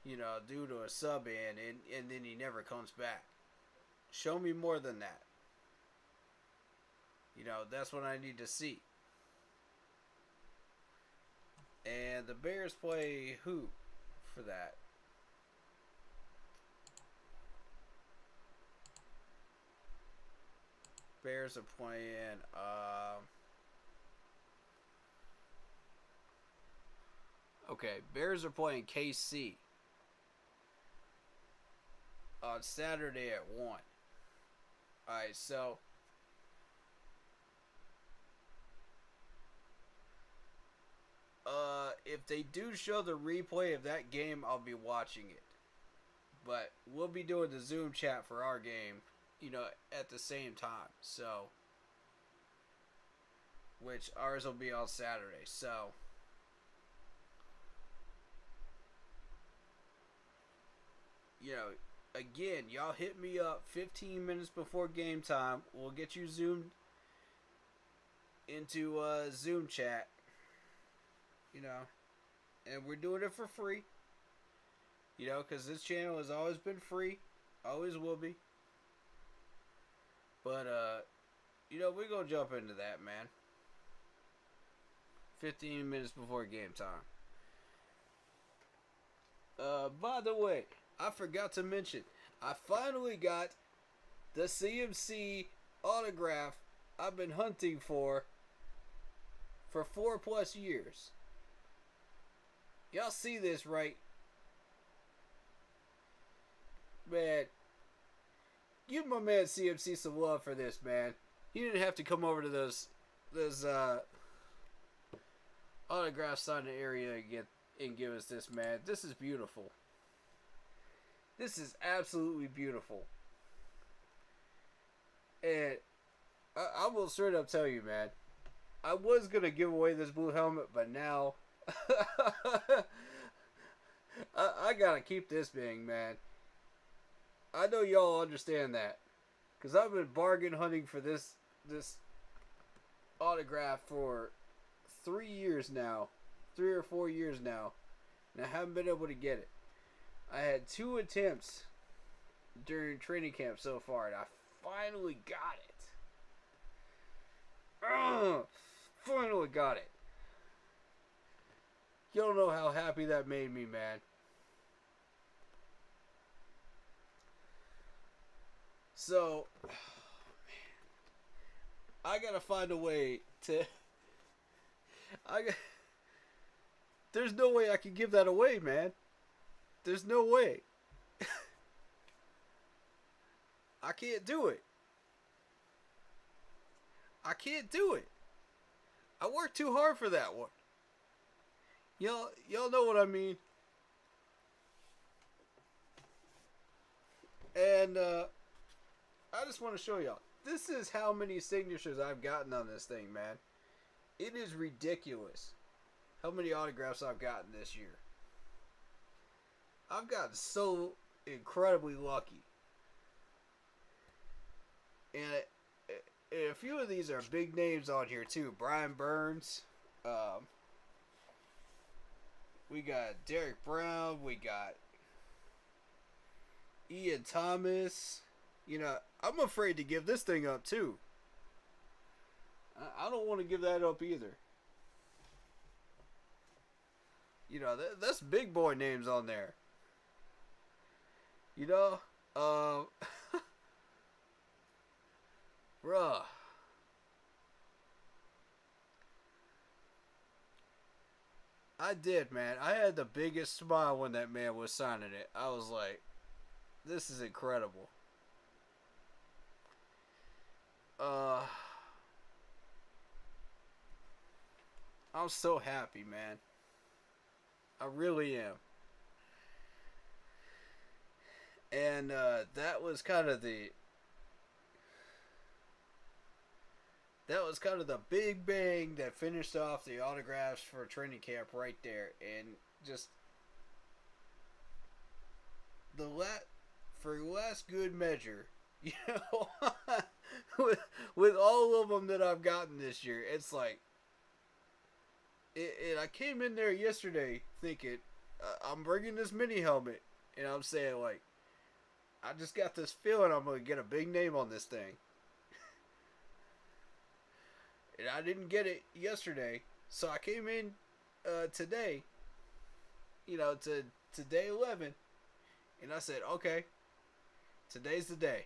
You know, due to a sub and then he never comes back. Show me more than that. You know, that's what I need to see. And the Bears play who for that? Bears are playing okay, Bears are playing KC on Saturday at 1. Alright, so if they do show the replay of that game, I'll be watching it. But we'll be doing the Zoom chat for our game, you know, at the same time. So, which ours will be on Saturday. So, you know, again, y'all hit me up 15 minutes before game time. We'll get you zoomed into Zoom chat. You know, and we're doing it for free. You know, because this channel has always been free. Always will be. But, you know, we're going to jump into that, man. 15 minutes before game time. By the way, I forgot to mention, I finally got the CMC autograph I've been hunting for 4+ years. Y'all see this, right? Man, give my man CMC some love for this, man. He didn't have to come over to those autograph signing area and give us this, man. This is beautiful. This is absolutely beautiful. And I will straight up tell you, man, I was going to give away this blue helmet, but now I got to keep this thing, man. I know y'all understand that. Because I've been bargain hunting for this autograph for 3 years now. 3 or 4 years now. And I haven't been able to get it. I had 2 attempts during training camp so far. And I finally got it. Finally got it. You don't know how happy that made me, man. So, I gotta find a way to. There's no way I can give that away, man. There's no way. I can't do it. I can't do it. I worked too hard for that one. Y'all know what I mean. And I just want to show y'all. This is how many signatures I've gotten on this thing, man. It is ridiculous how many autographs I've gotten this year. I've gotten so incredibly lucky. And a few of these are big names on here too. Brian Burns. We got Derek Brown. We got Ian Thomas. You know, I'm afraid to give this thing up too. I don't want to give that up either. You know, that's big boy names on there. You know, bruh. I did, man. I had the biggest smile when that man was signing it. I was like, this is incredible. I'm so happy, man. I really am. And that was kind of the big bang that finished off the autographs for training camp right there. And just for last good measure, you know, with all of them that I've gotten this year, it's like, I came in there yesterday thinking, I'm bringing this mini helmet, and I'm saying, like, I just got this feeling I'm going to get a big name on this thing. And I didn't get it yesterday, so I came in today, you know, to day 11, and I said, okay, today's the day.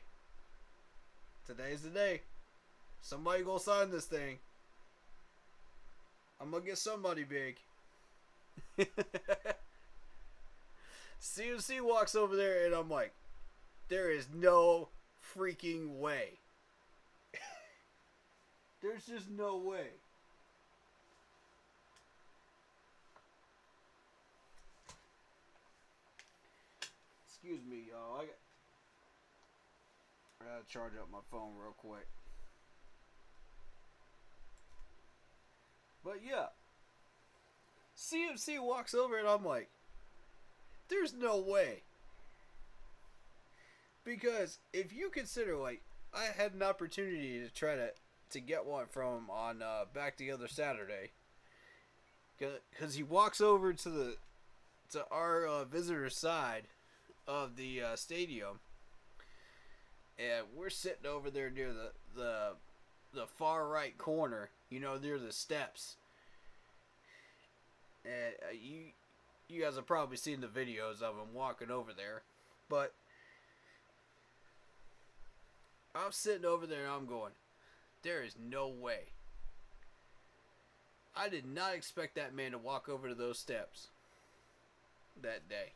Today's the day. Somebody gonna sign this thing. I'm gonna get somebody big. CMC walks over there, and I'm like, there is no freaking way. There's just no way. Excuse me, y'all. I gotta charge up my phone real quick. But yeah, CMC walks over and I'm like, there's no way. Because if you consider, like, I had an opportunity to try to get one from him on Back Together Saturday. Because he walks over to our visitor side of the stadium. And we're sitting over there near the far right corner, you know, near the steps. And you guys have probably seen the videos of him walking over there. But I'm sitting over there and I'm going, there is no way. I did not expect that man to walk over to those steps that day.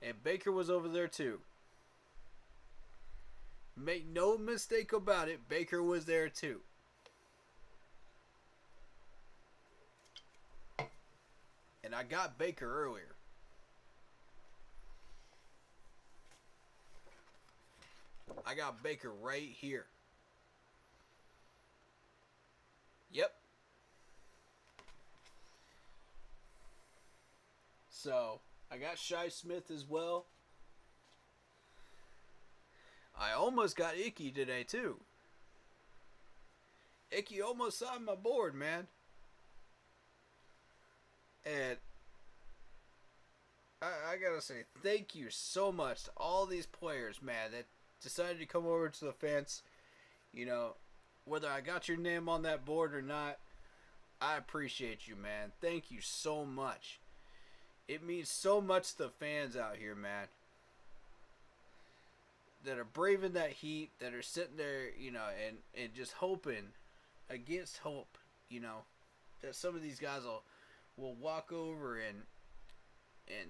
And Baker was over there too. Make no mistake about it, Baker was there too. And I got Baker earlier. I got Baker right here. Yep. So, I got Shi Smith as well. I almost got Icky today, too. Icky almost signed my board, man. And I gotta say, thank you so much to all these players, man, that decided to come over to the fence. You know, whether I got your name on that board or not, I appreciate you, man. Thank you so much. It means so much to the fans out here, man, that are braving that heat, that are sitting there, you know, and just hoping against hope, you know, that some of these guys will walk over and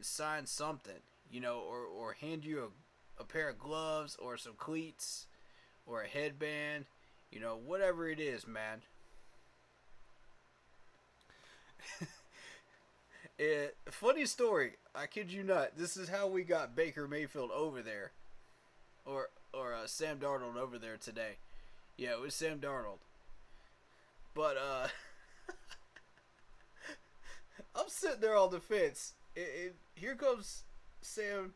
sign something, you know, or hand you a pair of gloves or some cleats or a headband, you know, whatever it is, man. Funny story, I kid you not, this is how we got Baker Mayfield over there, or Sam Darnold over there today. Yeah, it was Sam Darnold. But I'm sitting there on the fence. Here comes Sam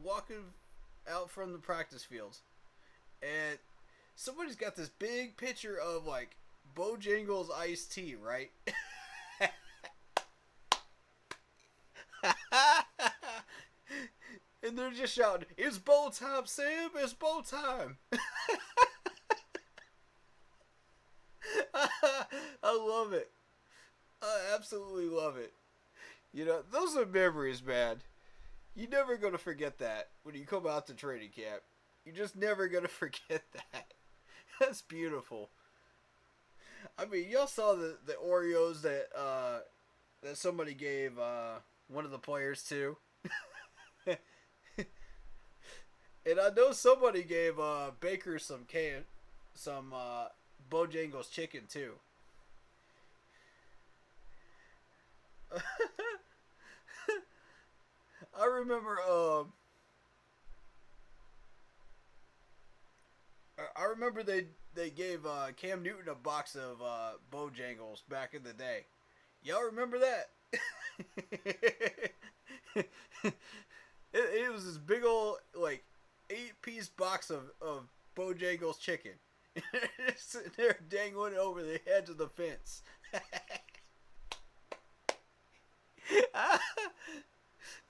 walking out from the practice fields, and somebody's got this big picture of like Bojangles iced tea, right? And they're just shouting, "It's bow time, Sam! It's bow time!" I love it. I absolutely love it. You know, those are memories, man. You're never going to forget that when you come out to training camp. You're just never going to forget that. That's beautiful. I mean, y'all saw the Oreos that that somebody gave one of the players to. And I know somebody gave Baker some Bojangles chicken too. I remember they gave Cam Newton a box of Bojangles back in the day. Y'all remember that? It was this big old like 8-piece box of Bojangles chicken. Sitting there dangling over the edge of the fence.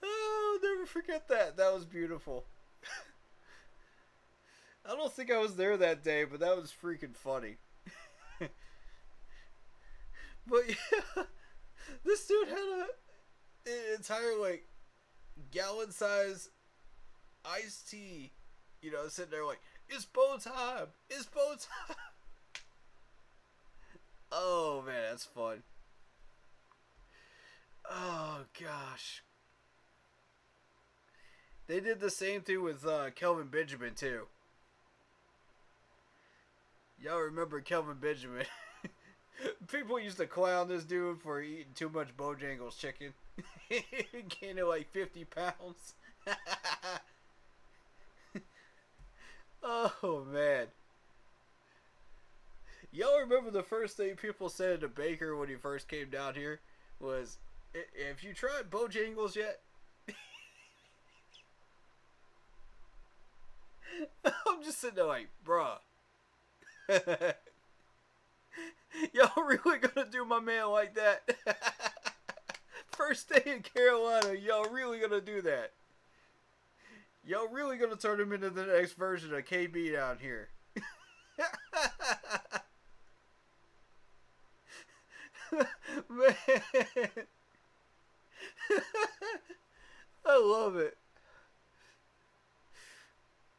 Oh, I'll never forget that. That was beautiful. I don't think I was there that day, but that was freaking funny. But yeah, this dude had an entire like gallon size iced tea, you know, sitting there like, "It's bow time! It's bow time!" Oh man, that's fun. Oh gosh. They did the same thing with Kelvin Benjamin too. Y'all remember Kelvin Benjamin? People used to clown this dude for eating too much Bojangles chicken. Gaining like 50 pounds. Oh man. Y'all remember the first thing people said to Baker when he first came down here was, "Have you tried Bojangles yet?" I'm just sitting there like, bruh. Y'all really gonna do my man like that? First day in Carolina, y'all really gonna do that? Y'all really gonna turn him into the next version of KB down here? Man. I love it.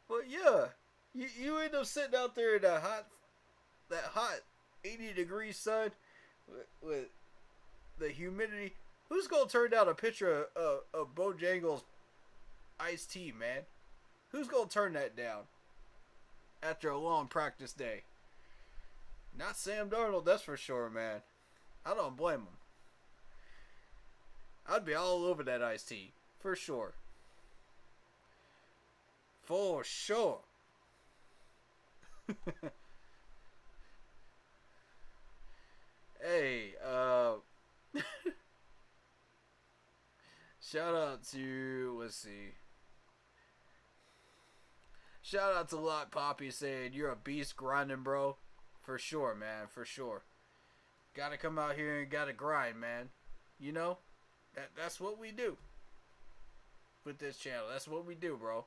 But yeah, you end up sitting out there in that hot 80-degree sun with the humidity. Who's gonna turn down a picture of Bojangles iced tea, man? Who's gonna turn that down after a long practice day? Not Sam Darnold, that's for sure, man. I don't blame him. I'd be all over that iced tea, for sure. For sure. Hey, shout out to, let's see. Shout out to Lot Poppy saying, "You're a beast grinding, bro." For sure, man, for sure. Gotta come out here and gotta grind, man. You know? That's what we do. With this channel. That's what we do, bro.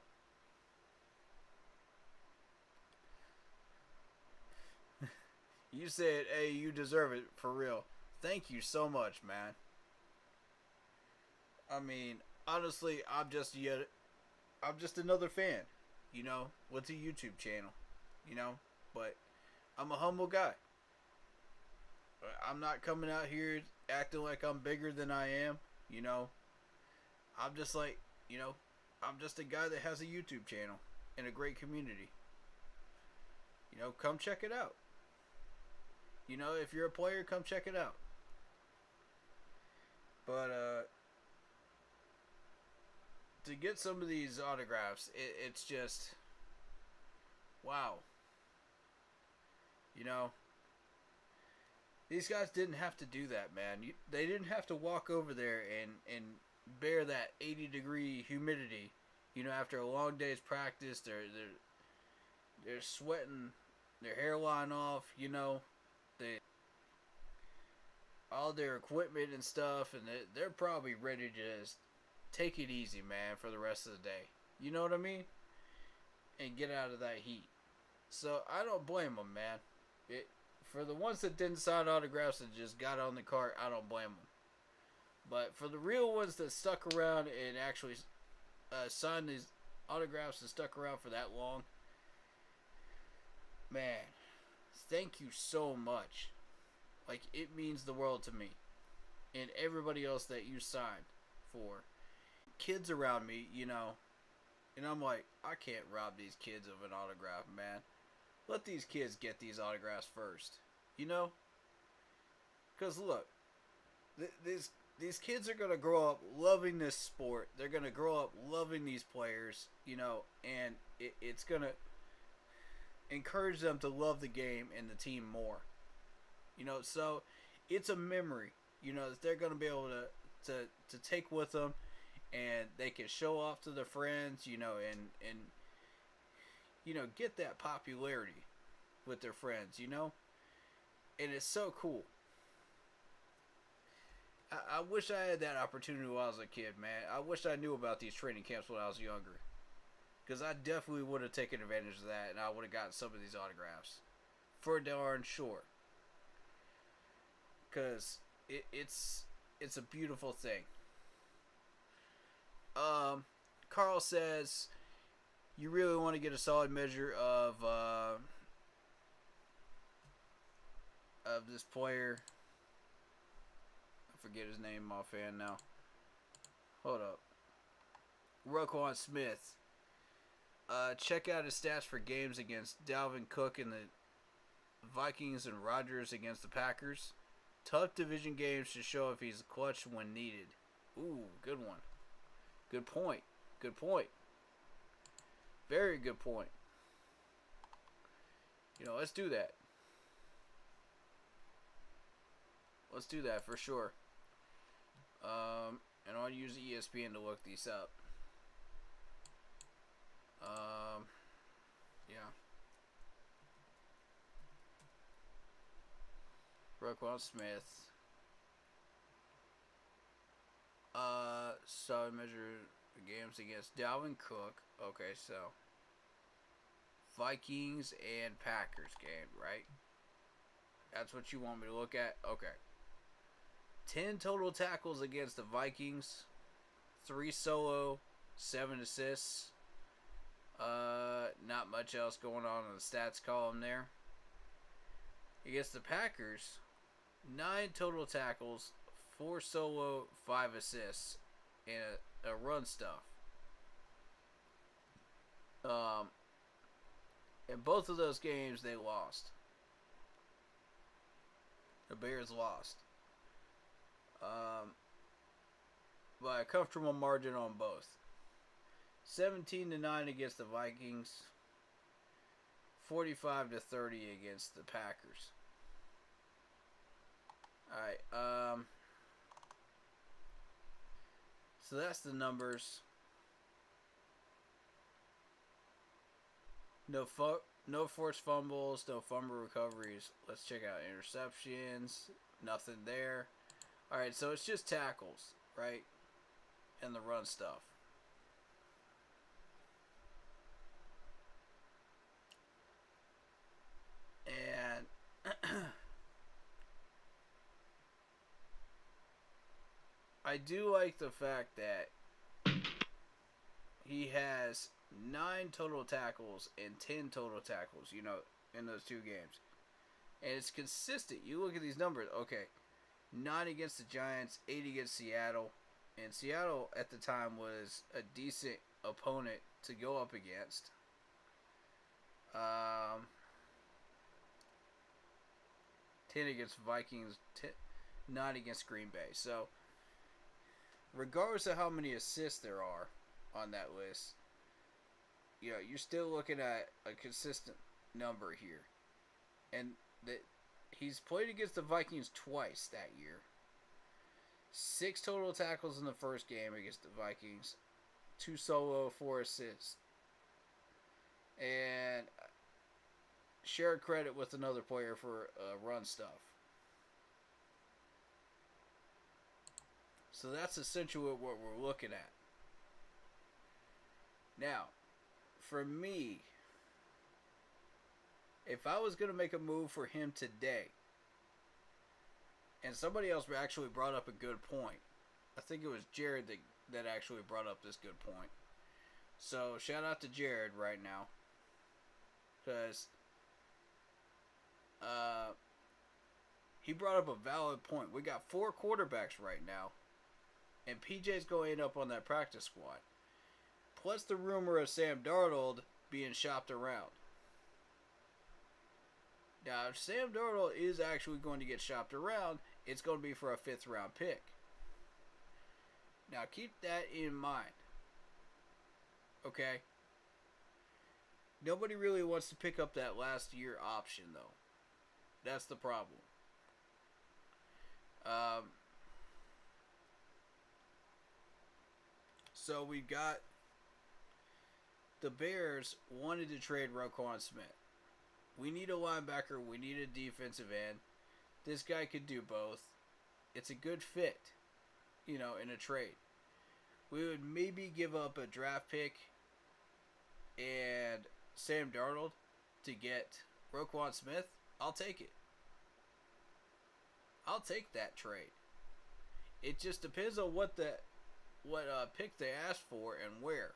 You said, "Hey, you deserve it, for real." Thank you so much, man. I mean, honestly, I'm just another fan, you know, with a YouTube channel, you know, but I'm a humble guy. I'm not coming out here acting like I'm bigger than I am, you know. I'm just like, you know, I'm just a guy that has a YouTube channel and a great community. You know, come check it out. You know, if you're a player, come check it out. But, to get some of these autographs, it's just, wow. You know, these guys didn't have to do that, man. They didn't have to walk over there and bear that 80-degree humidity. After a long day's practice, they're sweating their hairline off. They all their equipment and stuff, and they're probably ready to just take it easy, man, for the rest of the day. You know what I mean? And get out of that heat. So I don't blame them, man. For the ones that didn't sign autographs and just got on the cart, I don't blame them. But for the real ones that stuck around and actually signed these autographs and stuck around for that long, man, thank you so much. Like, it means the world to me. And everybody else that you signed for. Kids around me, and I'm like, I can't rob these kids of an autograph, man. Let these kids get these autographs first. Because look, these kids are going to grow up loving this sport. They're going to grow up loving these players, and it's going to encourage them to love the game and the team more. So it's a memory, that they're going to be able to take with them, and they can show off to their friends, and get that popularity with their friends, and it's so cool. I wish I had that opportunity when I was a kid, man. I wish I knew about these training camps when I was younger, because I definitely would have taken advantage of that, and I would have gotten some of these autographs, for darn sure. Because it's a beautiful thing. Carl says, you really want to get a solid measure of this player. I forget his name offhand now. Hold up. Roquan Smith. Check out his stats for games against Dalvin Cook and the Vikings and Rodgers against the Packers. Tough division games to show if he's clutch when needed. Ooh, good one. Good point. Good point. Very good point. Let's do that. Let's do that for sure. And I'll use ESPN to look these up. Yeah. Roquan Smith. So measure games against Dalvin Cook. Okay, so Vikings and Packers game, right? That's what you want me to look at? Okay. 10 total tackles against the Vikings. 3 solo, 7 assists. Not much else going on in the stats column there. Against the Packers, 9 total tackles, 4 solo, 5 assists, and a run stuff. In both of those games, they lost. The Bears lost. By a comfortable margin on both. 17-9 against the Vikings. 45-30 against the Packers. Alright, so that's the numbers. No forced fumbles, no fumble recoveries. Let's check out interceptions. Nothing there. Alright, so it's just tackles, right? And the run stuff. And I do like the fact that he has 9 total tackles and 10 total tackles, in those 2 games. And it's consistent. You look at these numbers. Okay, 9 against the Giants, 8 against Seattle. And Seattle at the time was a decent opponent to go up against. 10 against Vikings, 9 against Green Bay. So, regardless of how many assists there are on that list, you're still looking at a consistent number here. And that he's played against the Vikings twice that year. 6 total tackles in the first game against the Vikings. 2 solo, 4 assists. And shared credit with another player for run stuff. So that's essentially what we're looking at. Now, for me, if I was going to make a move for him today, and somebody else actually brought up a good point. I think it was Jared that actually brought up this good point. So, shout out to Jared right now. Because he brought up a valid point. We got 4 quarterbacks right now. And PJ's going to end up on that practice squad. Plus the rumor of Sam Darnold being shopped around. Now, if Sam Darnold is actually going to get shopped around, it's going to be for a 5th round pick. Now, keep that in mind. Okay? Nobody really wants to pick up that last year option, though. That's the problem. So we got the Bears wanted to trade Roquan Smith. We need a linebacker. We need a defensive end. This guy could do both. It's a good fit, in a trade. We would maybe give up a draft pick and Sam Darnold to get Roquan Smith. I'll take it. I'll take that trade. It just depends on what pick they ask for and where.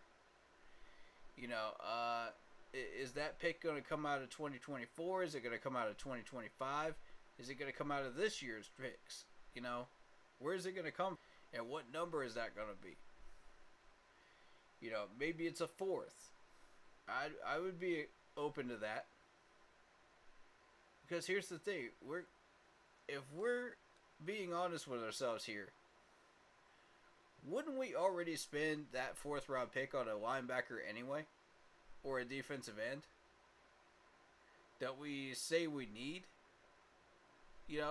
Is that pick going to come out of 2024? Is it going to come out of 2025? Is it going to come out of this year's picks? Where is it going to come? And what number is that going to be? Maybe it's a 4th. I would be open to that. Because here's the thing. If we're being honest with ourselves here, wouldn't we already spend that 4th round pick on a linebacker anyway? Or a defensive end? That we say we need?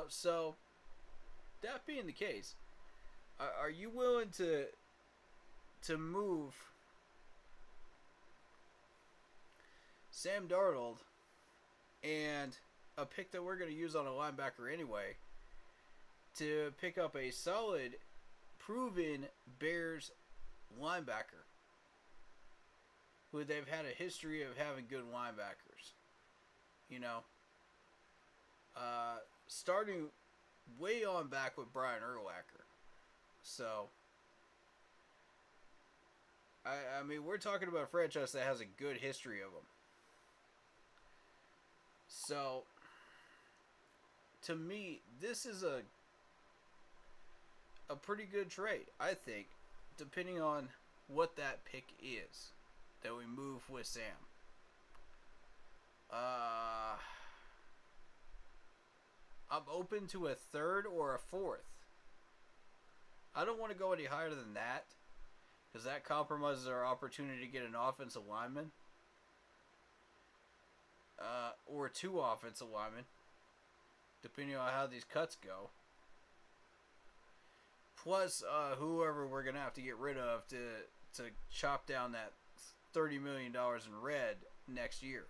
So, that being the case, are you willing to move Sam Darnold and a pick that we're going to use on a linebacker anyway to pick up a solid, proven Bears linebacker who they've had a history of having good linebackers? Starting way on back with Brian Urlacher. So, I mean, we're talking about a franchise that has a good history of them. So, to me, this is a pretty good trade, I think, depending on what that pick is that we move with Sam. I'm open to a 3rd or a 4th. I don't want to go any higher than that, because that compromises our opportunity to get an offensive lineman. Or 2 offensive linemen, depending on how these cuts go. Plus, whoever we're going to have to get rid of to chop down that $30 million in red next year.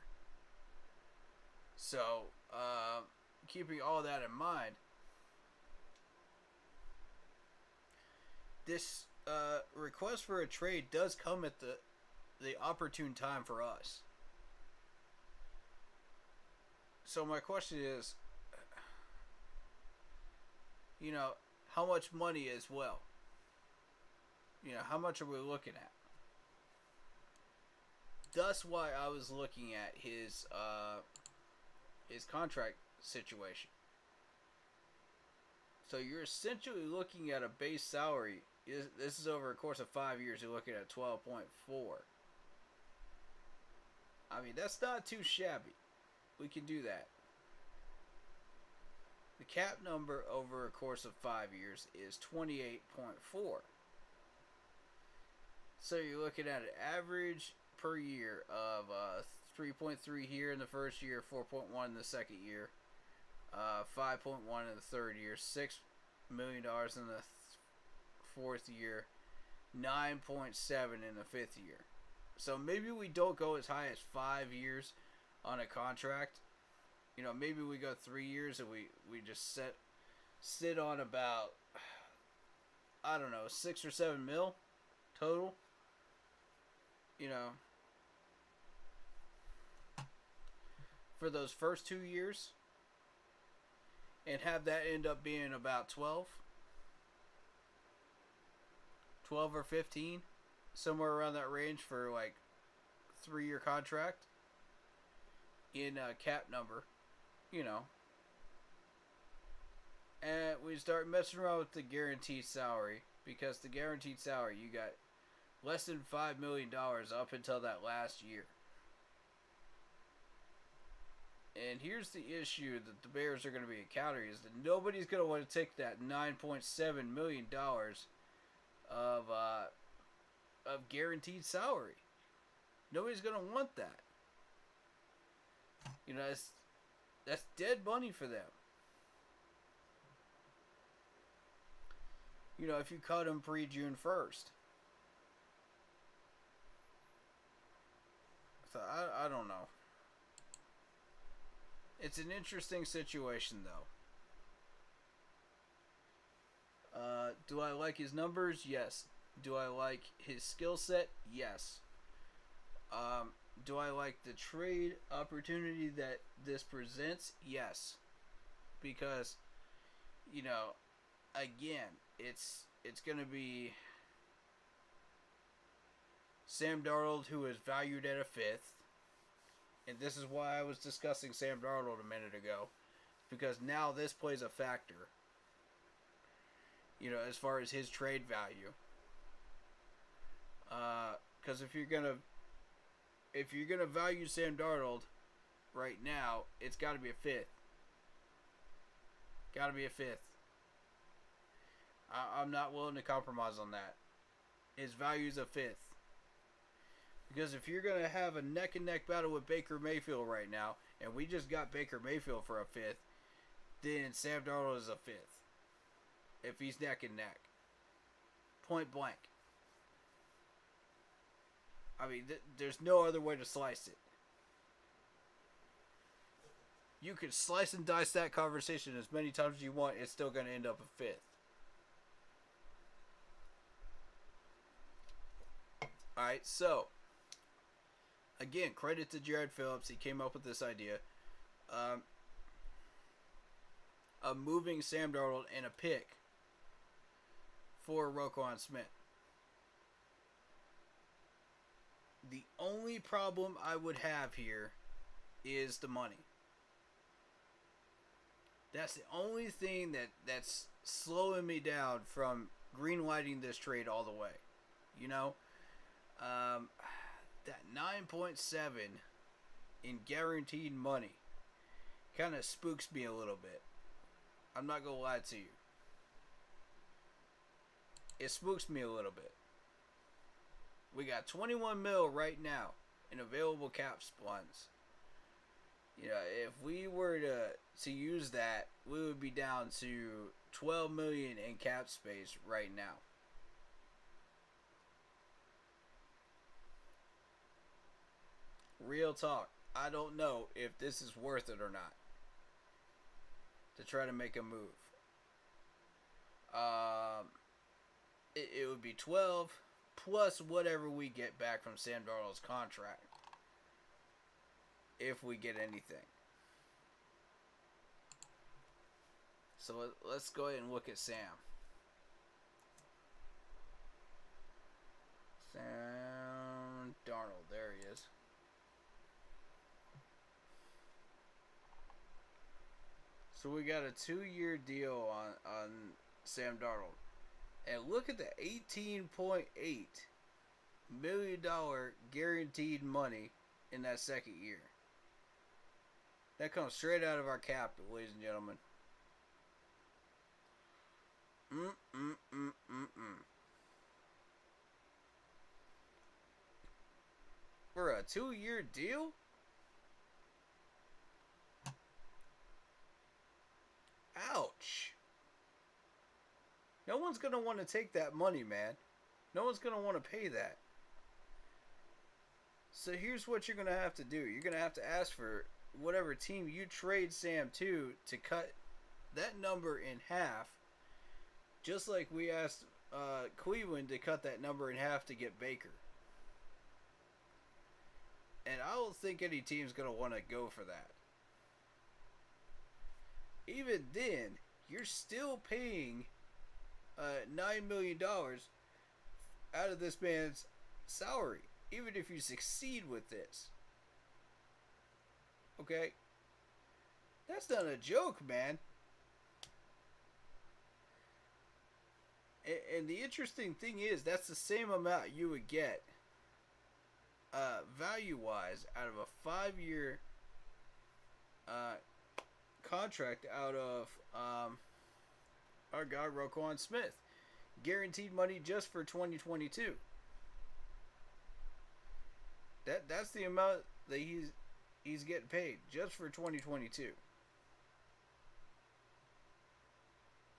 So, keeping all that in mind, this request for a trade does come at the opportune time for us. So my question is, how much money as well? How much are we looking at? That's why I was looking at his contract situation. So you're essentially looking at a base salary. This is over a course of 5 years. You're looking at 12.4. I mean, that's not too shabby. We can do that. The cap number over a course of 5 years is 28.4. So you're looking at an average per year of 3.3 here in the first year, 4.1 in the second year, 5.1 in the third year, $6 million in the 4th year, 9.7 in the 5th year. So maybe we don't go as high as 5 years on a contract. You know, maybe we go 3 years and we just sit on about, I don't know, 6 or 7 mil total. You know, for those first 2 years, and have that end up being about 12 or 15, somewhere around that range for like 3-year contract in a cap number, you know. And we start messing around with the guaranteed salary, because the guaranteed salary, you got less than $5 million up until that last year. And here's the issue that the Bears are going to be encountering, is that nobody's going to want to take that $9.7 million of guaranteed salary. Nobody's going to want that. You know, that's dead money for them. You know, if you cut them pre-June 1st. So, I don't know. It's an interesting situation, though. Do I like his numbers? Yes. Do I like his skill set? Yes. Do I like the trade opportunity that this presents? Yes. Because, you know, again, it's going to be Sam Darnold, who is valued at a 5th. And this is why I was discussing Sam Darnold a minute ago. Because now this plays a factor. You know, as far as his trade value. Because if you're gonna value Sam Darnold right now, it's got to be a 5th. Got to be a 5th. I'm not willing to compromise on that. His value's a 5th. Because if you're going to have a neck-and-neck battle with Baker Mayfield right now, and we just got Baker Mayfield for a 5th, then Sam Darnold is a 5th. If he's neck-and-neck. Point blank. I mean, there's no other way to slice it. You can slice and dice that conversation as many times as you want, it's still going to end up a 5th. Alright, so again, credit to Jared Phillips. He came up with this idea of moving Sam Darnold and a pick for Roquan Smith. The only problem I would have here is the money. That's the only thing that's slowing me down from greenlighting this trade all the way. You know? That 9.7 in guaranteed money kind of spooks me a little bit. I'm not going to lie to you. It spooks me a little bit. We got 21 mil right now in available cap funds. You know, if we were to use that, we would be down to 12 million in cap space right now. Real talk. I don't know if this is worth it or not to try to make a move. It would be 12 plus whatever we get back from Sam Darnold's contract, if we get anything. So let's go ahead and look at Sam. Sam Darnold, there he is. So we got a 2-year deal on Sam Darnold. And look at the $18.8 million guaranteed money in that second year. That comes straight out of our cap, ladies and gentlemen. For a 2-year deal? Ouch. No one's going to want to take that money, man. No one's going to want to pay that. So here's what you're going to have to do. You're going to have to ask for whatever team you trade Sam to cut that number in half. Just like we asked Cleveland to cut that number in half to get Baker. And I don't think any team's going to want to go for that. Even then, you're still paying $9 million out of this man's salary, even if you succeed with this. Okay? That's not a joke, man. And the interesting thing is, that's the same amount you would get value-wise out of a 5-year contract out of our guy Roquan Smith. Guaranteed money just for 2022. That's the amount that he's getting paid just for 2022.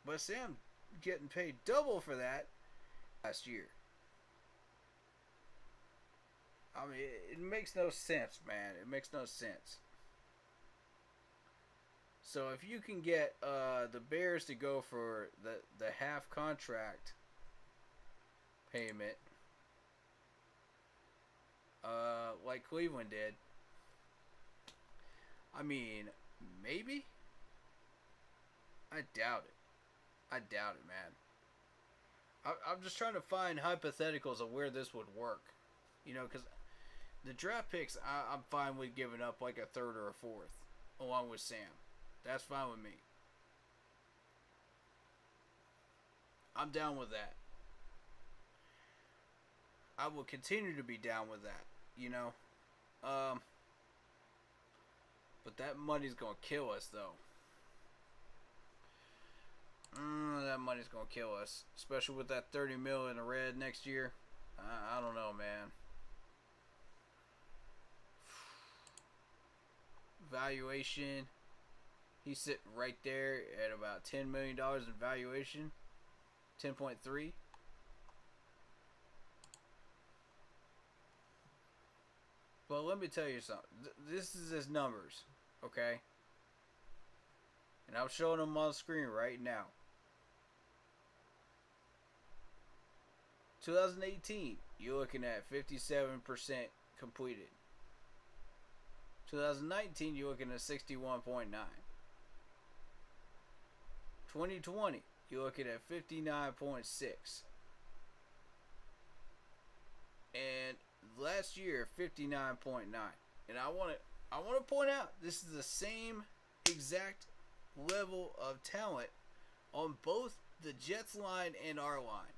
But Sam getting paid double for that last year. I mean, it makes no sense, man. It makes no sense. So if you can get the Bears to go for the half contract payment, like Cleveland did, I mean, maybe? I doubt it. I doubt it, man. I'm just trying to find hypotheticals of where this would work. You know, because the draft picks, I'm fine with giving up like a third or a fourth, along with Sam. That's fine with me. I'm down with that. I will continue to be down with that, you know. But that money's going to kill us, though. That money's going to kill us. Especially with that $30 million in the red next year. I don't know, man. Valuation. He's sitting right there at about $10 million in valuation. 10.3. Well, let me tell you something. This is his numbers, okay? And I'm showing them on the screen right now. 2018, you're looking at 57% completed. 2019, you're looking at 61.9. 2020, you're looking at 59.6. And last year, 59.9. And I want to point out, this is the same exact level of talent on both the Jets line and our line.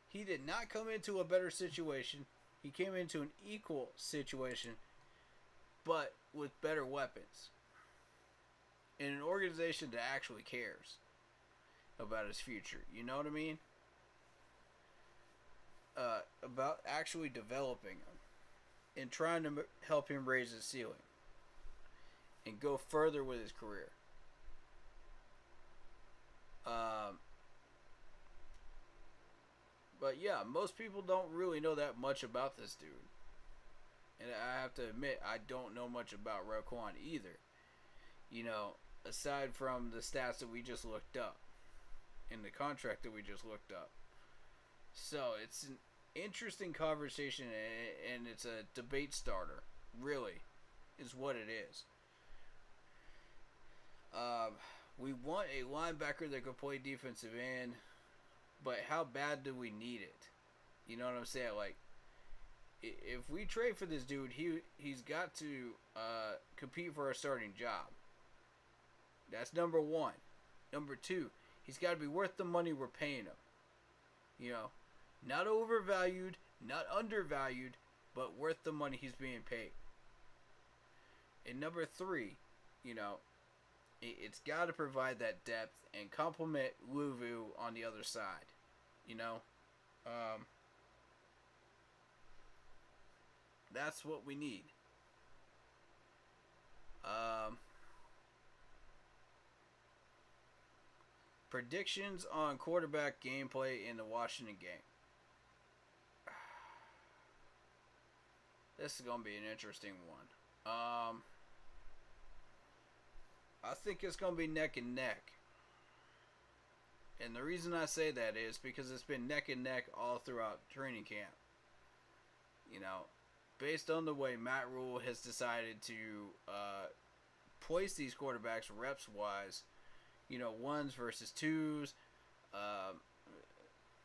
He did not come into a better situation. He came into an equal situation, but with better weapons. In an organization that actually cares about his future. You know what I mean? About actually developing him and trying to help him raise his ceiling and go further with his career. But yeah, most people don't really know that much about this dude. And I have to admit, I don't know much about Roquan either. You know, aside from the stats that we just looked up and the contract that we just looked up. So it's an interesting conversation, and it's a debate starter, really, is what it is. We want a linebacker that can play defensive end, but how bad do we need it? You know what I'm saying? Like, if we trade for this dude, he's got to compete for a starting job. That's number one. Number two, he's got to be worth the money we're paying him. You know, not overvalued, not undervalued, but worth the money he's being paid. And number three, you know, it's got to provide that depth and complement Luvu on the other side. You know, that's what we need. Predictions on quarterback gameplay in the Washington game. This is going to be an interesting one. I think it's going to be neck and neck. And the reason I say that is because it's been neck and neck all throughout training camp. You know, based on the way Matt Rule has decided to place these quarterbacks reps-wise, you know, ones versus twos.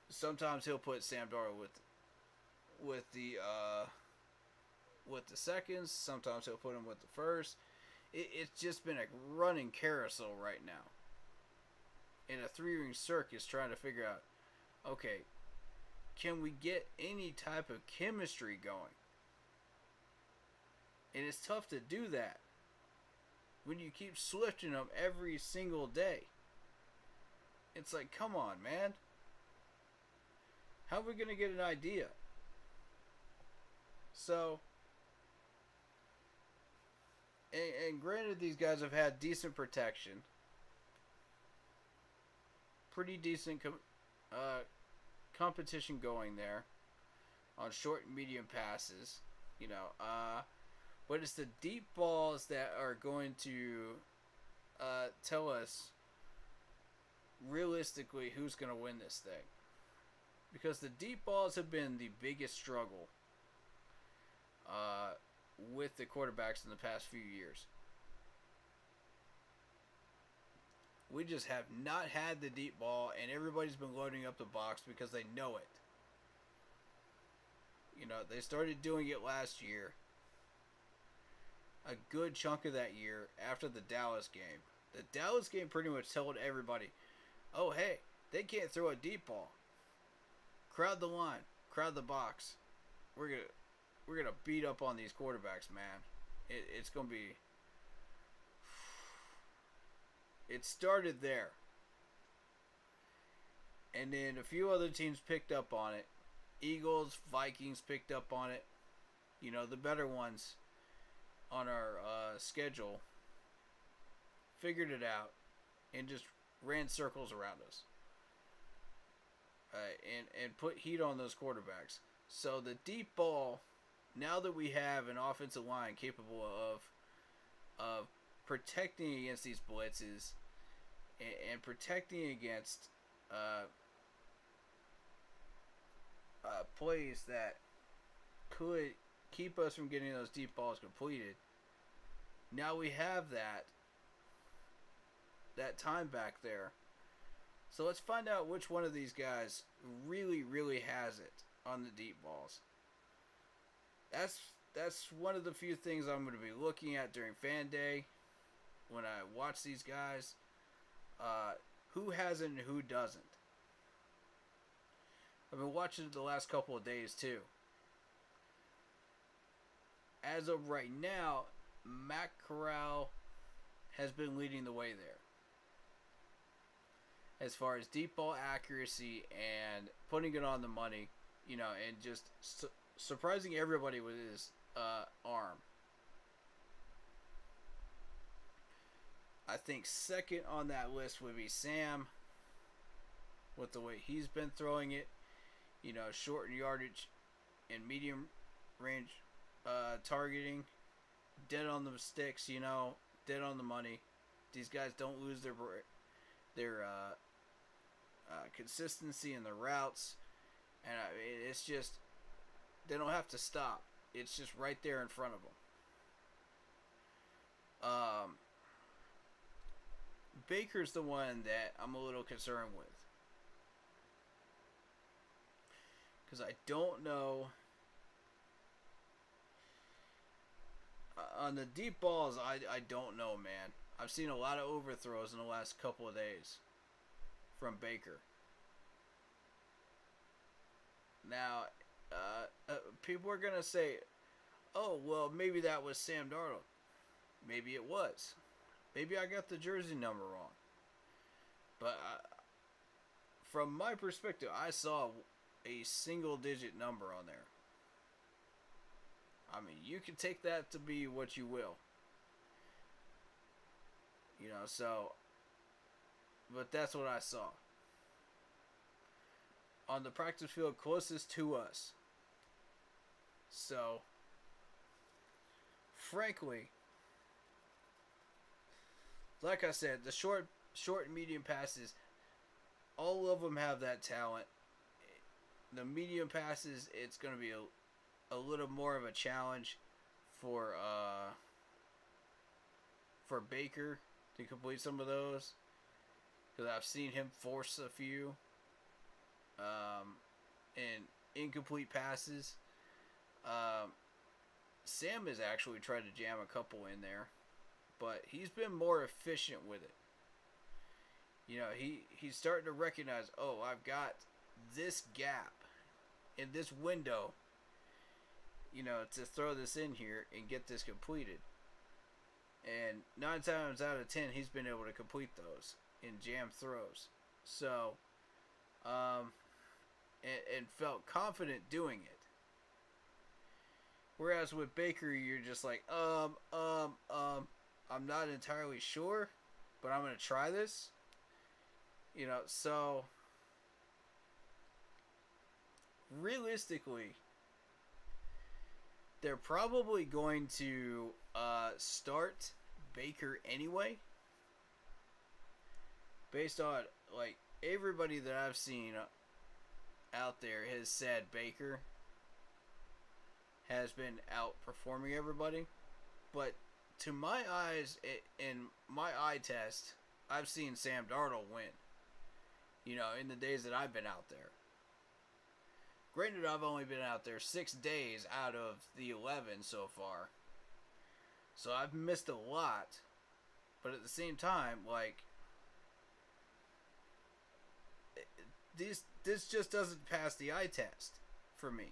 Sometimes he'll put Sam Darnold with the seconds. Sometimes he'll put him with the first. It's just been a running carousel right now. In a three-ring circus trying to figure out, okay, can we get any type of chemistry going? And it's tough to do that when you keep switching them every single day. It's like, come on, man. How are we going to get an idea? So, and granted, these guys have had decent protection. Pretty decent competition going there on short and medium passes, you know. But it's the deep balls that are going to tell us realistically who's going to win this thing. Because the deep balls have been the biggest struggle with the quarterbacks in the past few years. We just have not had the deep ball, and everybody's been loading up the box because they know it. You know, they started doing it last year. A good chunk of that year after the Dallas game. The Dallas game pretty much told everybody, oh, hey, they can't throw a deep ball. Crowd the line. Crowd the box. We're gonna beat up on these quarterbacks, man. It's going to be... It started there. And then a few other teams picked up on it. Eagles, Vikings picked up on it. You know, the better ones on our schedule figured it out and just ran circles around us. And put heat on those quarterbacks. So the deep ball, now that we have an offensive line capable of protecting against these blitzes and protecting against plays that could keep us from getting those deep balls completed. Now we have that time back there. So let's find out which one of these guys really, really has it on the deep balls. That's one of the few things I'm going to be looking at during Fan Day when I watch these guys. Who has it and who doesn't. I've been watching it the last couple of days too. As of right now, Matt Corral has been leading the way there. As far as deep ball accuracy and putting it on the money, you know, and just surprising everybody with his arm. I think second on that list would be Sam, with the way he's been throwing it. You know, short yardage and medium range targeting. Dead on the sticks, you know, dead on the money. These guys don't lose their consistency in the routes. And it's just, they don't have to stop. It's just right there in front of them. Baker's the one that I'm a little concerned with. Because I don't know. On the deep balls, I don't know, man. I've seen a lot of overthrows in the last couple of days from Baker. Now, people are going to say, oh, well, maybe that was Sam Darnold. Maybe it was. Maybe I got the jersey number wrong. But from my perspective, I saw a single-digit number on there. I mean, you can take that to be what you will. You know, so But that's what I saw. On the practice field closest to us. So, frankly, like I said, the short and medium passes, all of them have that talent. The medium passes, it's going to be a little more of a challenge for Baker to complete some of those, because I've seen him force a few and incomplete passes. Sam has actually tried to jam a couple in there, but he's been more efficient with it. You know, he's starting to recognize, oh, I've got this gap in this window, you know, to throw this in here and get this completed. And 9 times out of 10, he's been able to complete those in jam throws. So, and felt confident doing it. Whereas with Baker, you're just like, I'm not entirely sure, but I'm going to try this. You know, so realistically, they're probably going to start Baker anyway. Based on, like, everybody that I've seen out there has said Baker has been outperforming everybody. But to my eyes, in my eye test, I've seen Sam Darnold win. You know, in the days that I've been out there. Granted, I've only been out there 6 days out of the 11 so far. So I've missed a lot. But at the same time, like, this just doesn't pass the eye test for me.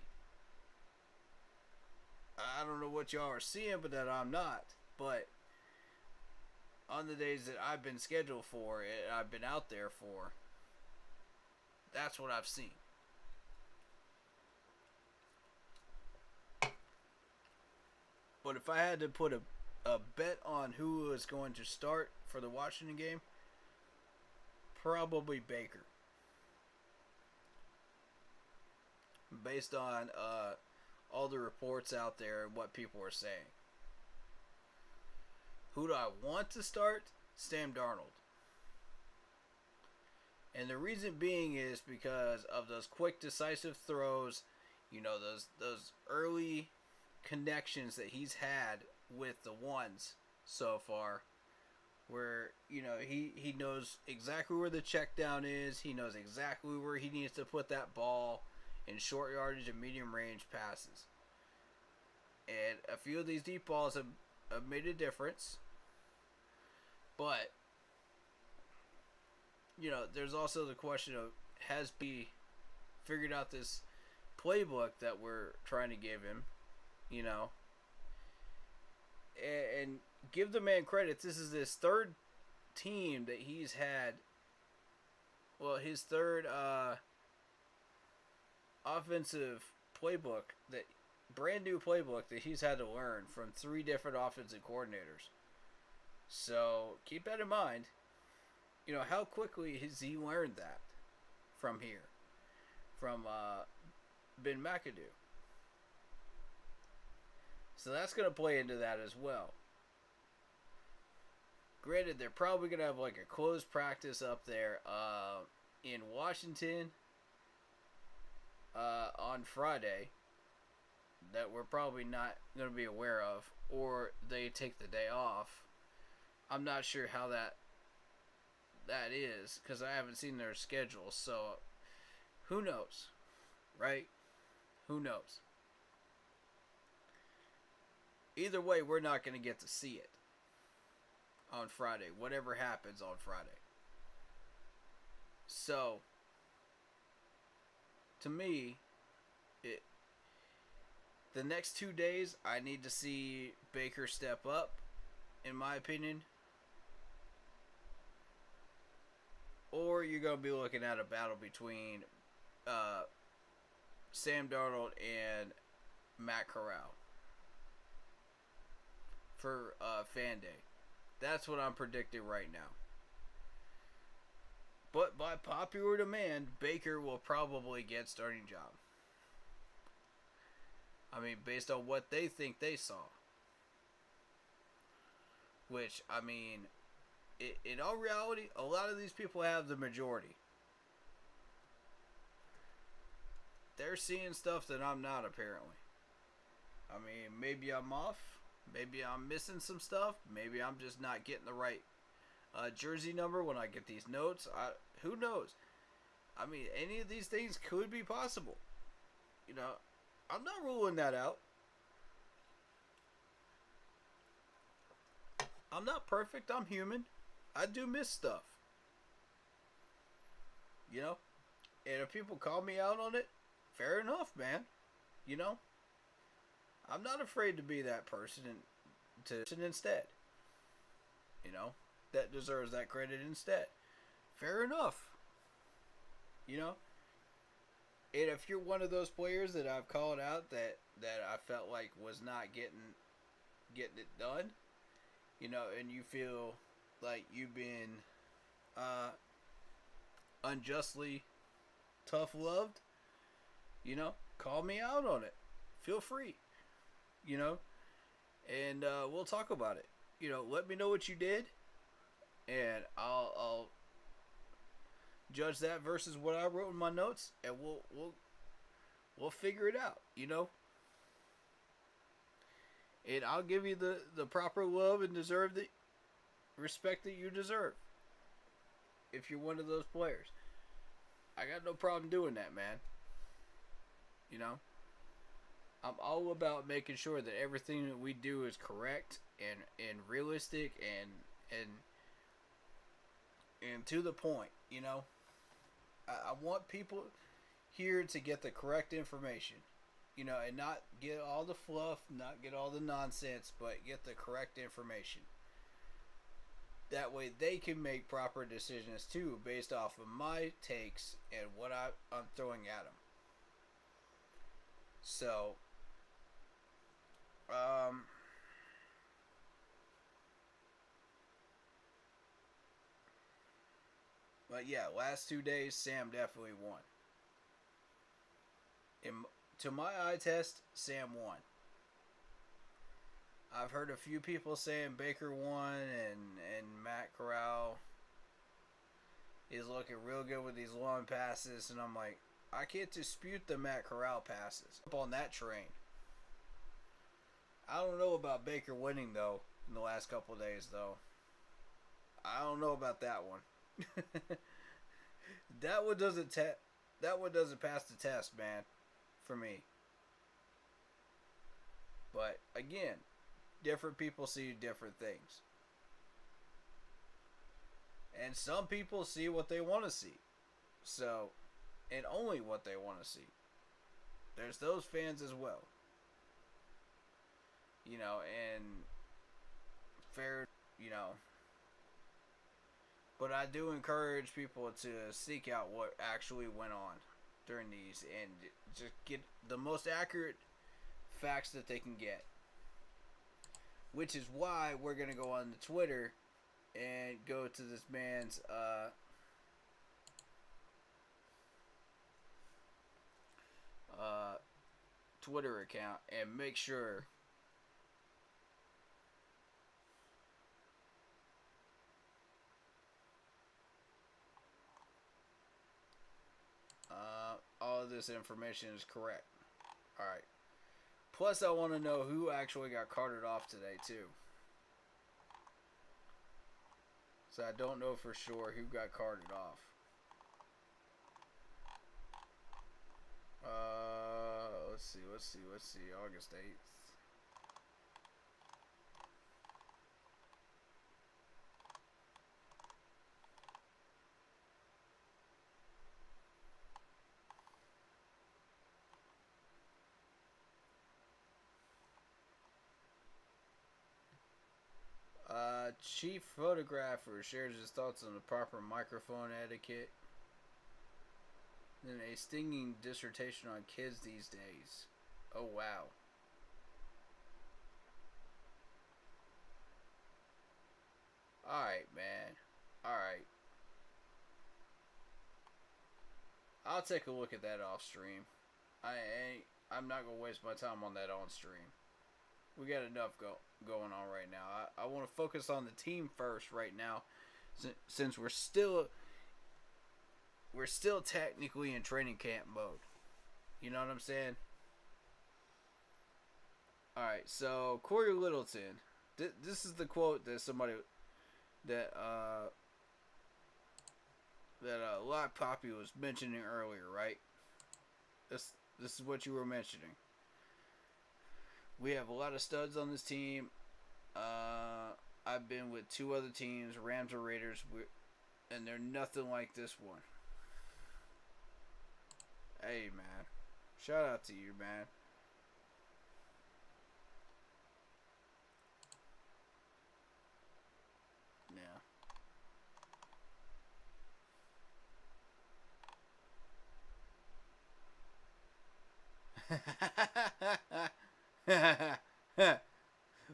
I don't know what y'all are seeing, but that I'm not. But on the days that I've been scheduled for, I've been out there for, that's what I've seen. But if I had to put a bet on who was going to start for the Washington game, probably Baker. Based on all the reports out there and what people are saying. Who do I want to start? Sam Darnold. And the reason being is because of those quick, decisive throws, you know, those early connections that he's had with the ones so far, where, you know, he knows exactly where the check down is. He knows exactly where he needs to put that ball in short yardage and medium range passes. And a few of these deep balls have made a difference. But, you know, there's also the question of, has he figured out this playbook that we're trying to give him, you know? And give the man credit. This is his third team that he's had. Well, his third offensive playbook, that brand new playbook that he's had to learn from 3 different offensive coordinators. So keep that in mind. You know, how quickly has he learned that from here, from Ben McAdoo? So that's going to play into that as well. Granted, they're probably going to have like a closed practice up there in Washington on Friday that we're probably not going to be aware of, or they take the day off. I'm not sure how that is, because I haven't seen their schedule, so who knows, right? Who knows? Either way, we're not going to get to see it on Friday, whatever happens on Friday. So, to me, the next 2 days, I need to see Baker step up, in my opinion. Or you're going to be looking at a battle between Sam Darnold and Matt Corral for Fan Day. That's what I'm predicting right now. But by popular demand, Baker will probably get starting job. I mean, based on what they think they saw. Which, I mean, in all reality, a lot of these people have the majority. They're seeing stuff that I'm not, apparently. I mean, maybe I'm off. Maybe I'm missing some stuff. Maybe I'm just not getting the right jersey number when I get these notes. Who knows? I mean, any of these things could be possible. You know, I'm not ruling that out. I'm not perfect. I'm human. I do miss stuff. You know? And if people call me out on it, fair enough, man. You know? I'm not afraid to be that person instead. You know? That deserves that credit instead. Fair enough. You know? And if you're one of those players that I've called out that I felt like was not getting it done, you know, and you feel like you've been unjustly tough loved, you know, call me out on it. Feel free, you know, and we'll talk about it. You know, let me know what you did, and I'll judge that versus what I wrote in my notes, and we'll figure it out, you know. And I'll give you the proper love and deserve the respect that you deserve. If you're one of those players. I got no problem doing that, man. You know? I'm all about making sure that everything that we do is correct and realistic and to the point, you know? I want people here to get the correct information. You know, and not get all the fluff, not get all the nonsense, but get the correct information. That way they can make proper decisions too, based off of my takes and what I'm throwing at them. So, but yeah, last 2 days, Sam definitely won. To my eye test, Sam won. I've heard a few people saying Baker won and Matt Corral is looking real good with these long passes, and I'm like, I can't dispute the Matt Corral passes. Up on that train. I don't know about Baker winning though in the last couple of days though. I don't know about that one. That one doesn't pass the test, man, for me. But again, different people see different things. And some people see what they want to see. So, and only what they want to see. There's those fans as well. You know, and fair, you know. But I do encourage people to seek out what actually went on during these and just get the most accurate facts that they can get. Which is why we're going to go on the Twitter and go to this man's Twitter account and make sure all of this information is correct. Alright. Plus, I want to know who actually got carted off today, too. So I don't know for sure who got carted off. Let's see. August 8th. Chief photographer shares his thoughts on the proper microphone etiquette. Then a stinging dissertation on kids these days. Oh, wow. Alright, man. Alright. I'll take a look at that off stream. I'm not gonna waste my time on that on stream. We got enough going on right now. I want to focus on the team first right now, since we're still technically in training camp mode. You know what I'm saying? All right. So Corey Littleton. This is the quote that somebody that Lock Poppy was mentioning earlier, right? This is what you were mentioning. We have a lot of studs on this team. I've been with 2 other teams, Rams or Raiders, and they're nothing like this one. Hey, man. Shout out to you, man. Yeah.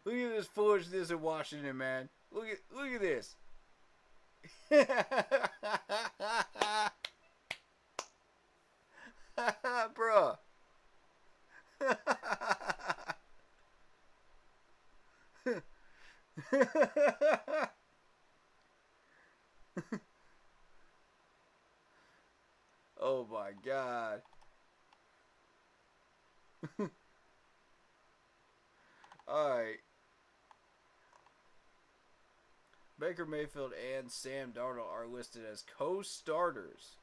Look at this foolishness in Washington, man. Look at this. Bruh. Oh my God. Alright. Baker Mayfield and Sam Darnold are listed as co-starters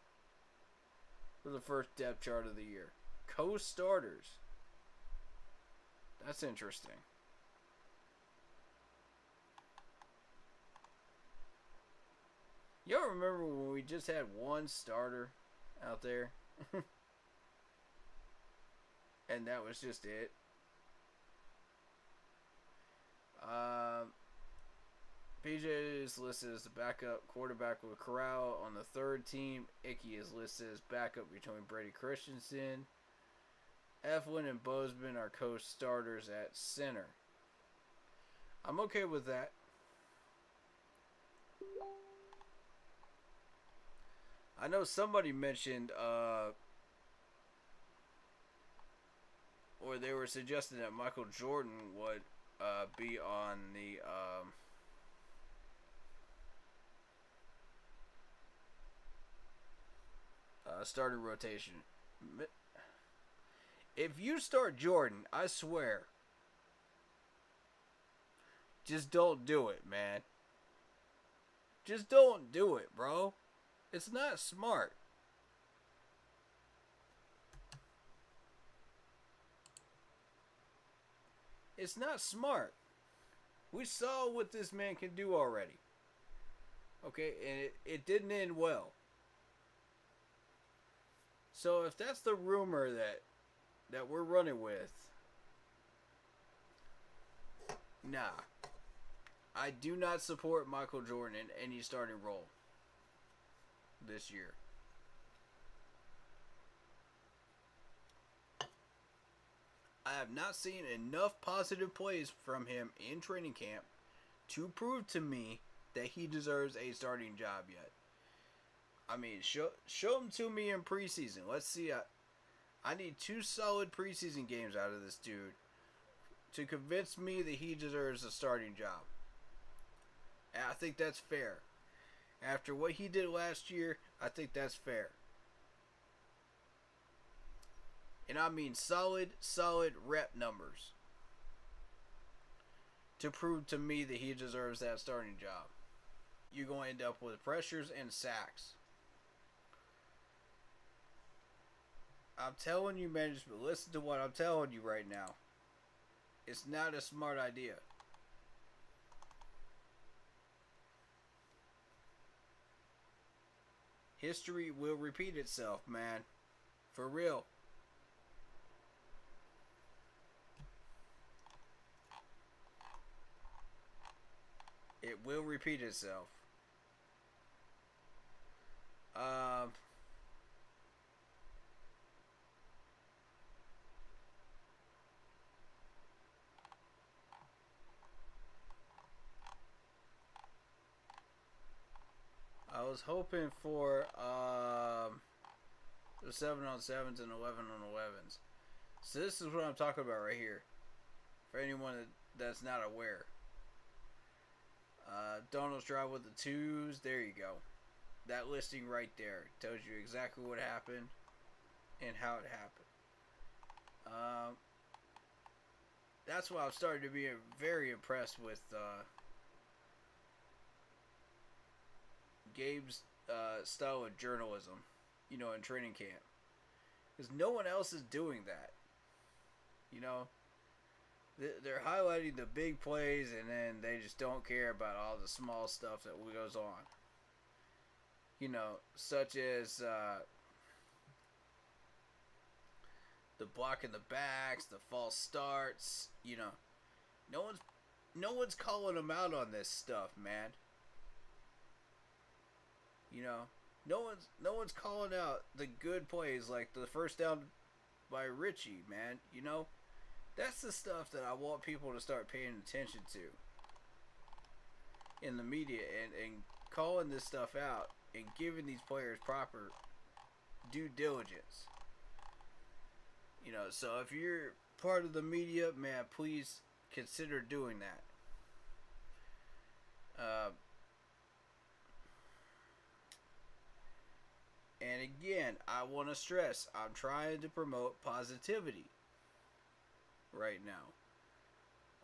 for the first depth chart of the year. Co-starters. That's interesting. Y'all remember when we just had one starter out there? And that was just it. PJ is listed as the backup quarterback with Corral on the third team. Icky is listed as backup between Brady Christensen. Eflin and Bozeman are co-starters at center. I'm okay with that. I know somebody mentioned, or they were suggesting that Michael Jordan would be on the starting rotation. If you start Jordan, I swear, just don't do it, man. Just don't do it, bro. It's not smart. It's not smart. We saw what this man can do already. Okay, and it didn't end well. So if that's the rumor that we're running with, nah. I do not support Michael Jordan in any starting role this year. I have not seen enough positive plays from him in training camp to prove to me that he deserves a starting job yet. I mean, show him to me in preseason. Let's see. I need 2 solid preseason games out of this dude to convince me that he deserves a starting job. And I think that's fair. After what he did last year, I think that's fair. And I mean solid rep numbers to prove to me that he deserves that starting job. You're going to end up with pressures and sacks. I'm telling you, management, listen to what I'm telling you right now. It's not a smart idea. History will repeat itself, man. For real. It will repeat itself. I was hoping for The 7-on-7s and 11-on-11s. So this is what I'm talking about right here. For anyone that's not aware. Darnold's drive with the 2s. There you go. That listing right there tells you exactly what happened and how it happened. That's why I'm starting to be very impressed with Gabe's style of journalism, in training camp. Because no one else is doing that. They're highlighting the big plays, and then they just don't care about all the small stuff that goes on. Such as the blocking the backs, the false starts. No one's calling them out on this stuff, man. No one's calling out the good plays like the first down by Richie, man. That's the stuff that I want people to start paying attention to in the media and calling this stuff out and giving these players proper due diligence. So if you're part of the media, man, please consider doing that. And again, I want to stress, I'm trying to promote positivity right now.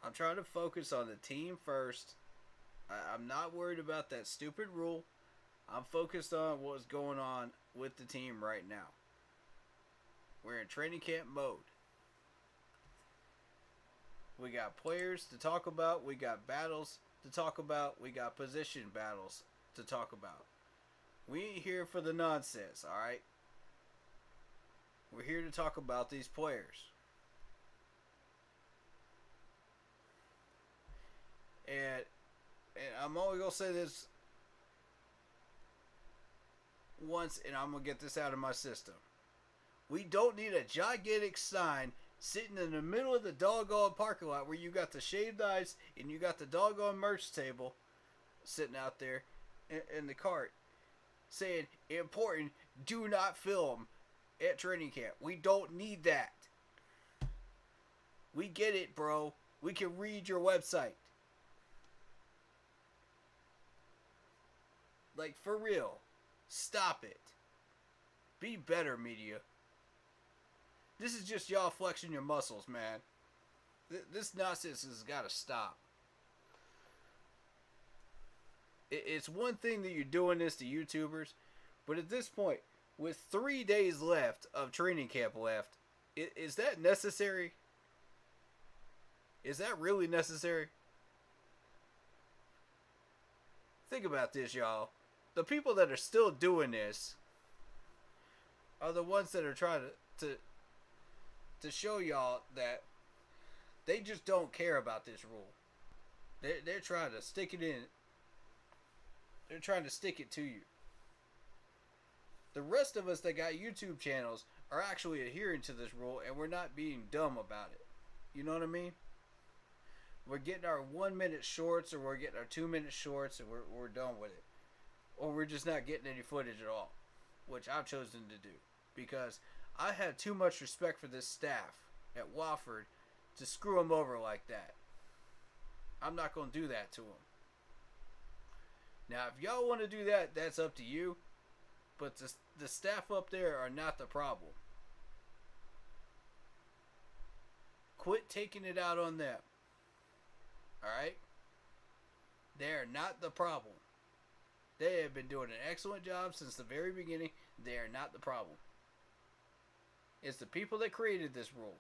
I'm trying to focus on the team first. I'm not worried about that stupid rule. I'm focused on what's going on with the team right now. We're in training camp mode. We got players to talk about. We got battles to talk about. We got position battles to talk about. We ain't here for the nonsense, alright? We're here to talk about these players. And I'm only going to say this once, and I'm going to get this out of my system. We don't need a gigantic sign sitting in the middle of the doggone parking lot where you got the shaved ice and you got the doggone merch table sitting out there in the cart saying, important, do not film at training camp. We don't need that. We get it, bro. We can read your website. Like, for real. Stop it. Be better, media. This is just y'all flexing your muscles, man. This nonsense has got to stop. It's one thing that you're doing this to YouTubers, but at this point, with 3 days left of training camp left, is that necessary? Is that really necessary? Think about this, y'all. The people that are still doing this are the ones that are trying to show y'all that they just don't care about this rule. They're trying to stick it in. They're trying to stick it to you. The rest of us that got YouTube channels are actually adhering to this rule, and we're not being dumb about it. You know what I mean? We're getting our 1 minute shorts, or we're getting our 2 minute shorts, and we're done with it. Or we're just not getting any footage at all, which I've chosen to do. Because I had too much respect for this staff at Wofford to screw them over like that. I'm not going to do that to them. Now, if y'all want to do that, that's up to you. But the staff up there are not the problem. Quit taking it out on them. Alright? They are not the problem. They have been doing an excellent job since the very beginning. They are not the problem. It's the people that created this rule.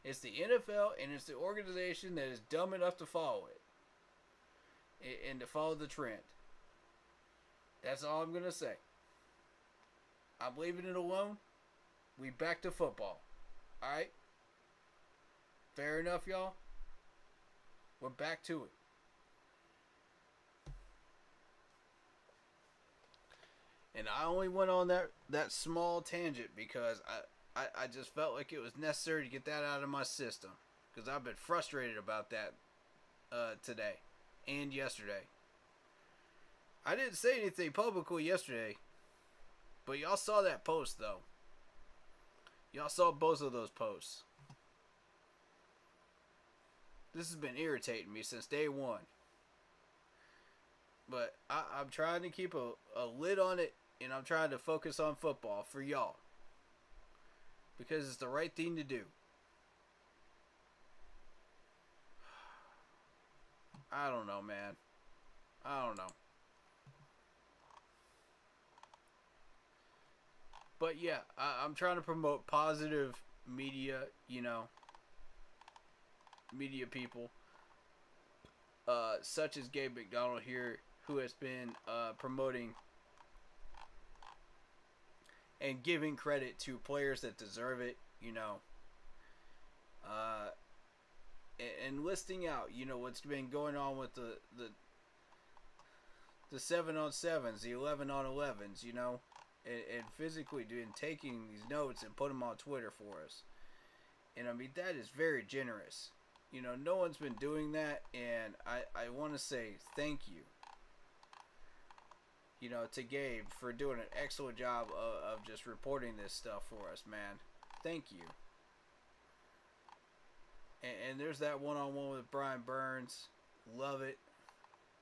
It's the NFL, and it's the organization that is dumb enough to follow it. And to follow the trend. That's all I'm going to say. I'm leaving it alone. We back to football. Alright? Fair enough, y'all? We're back to it. And I only went on that small tangent because I just felt like it was necessary to get that out of my system. Because I've been frustrated about that today and yesterday. I didn't say anything publicly yesterday. But y'all saw that post, though. Y'all saw both of those posts. This has been irritating me since day one. But I'm trying to keep a lid on it, and I'm trying to focus on football for y'all. Because it's the right thing to do. I don't know, man. I don't know. But yeah, I'm trying to promote positive media, media people. Such as Gabe McDonald here, who has been promoting and giving credit to players that deserve it, and listing out, what's been going on with the 7-on-7s, the 11-on-11s, and physically taking these notes and put them on Twitter for us. And I mean, that is very generous. No one's been doing that, and I want to say thank you. To Gabe for doing an excellent job of just reporting this stuff for us, man. Thank you. And there's that one-on-one with Brian Burns. Love it.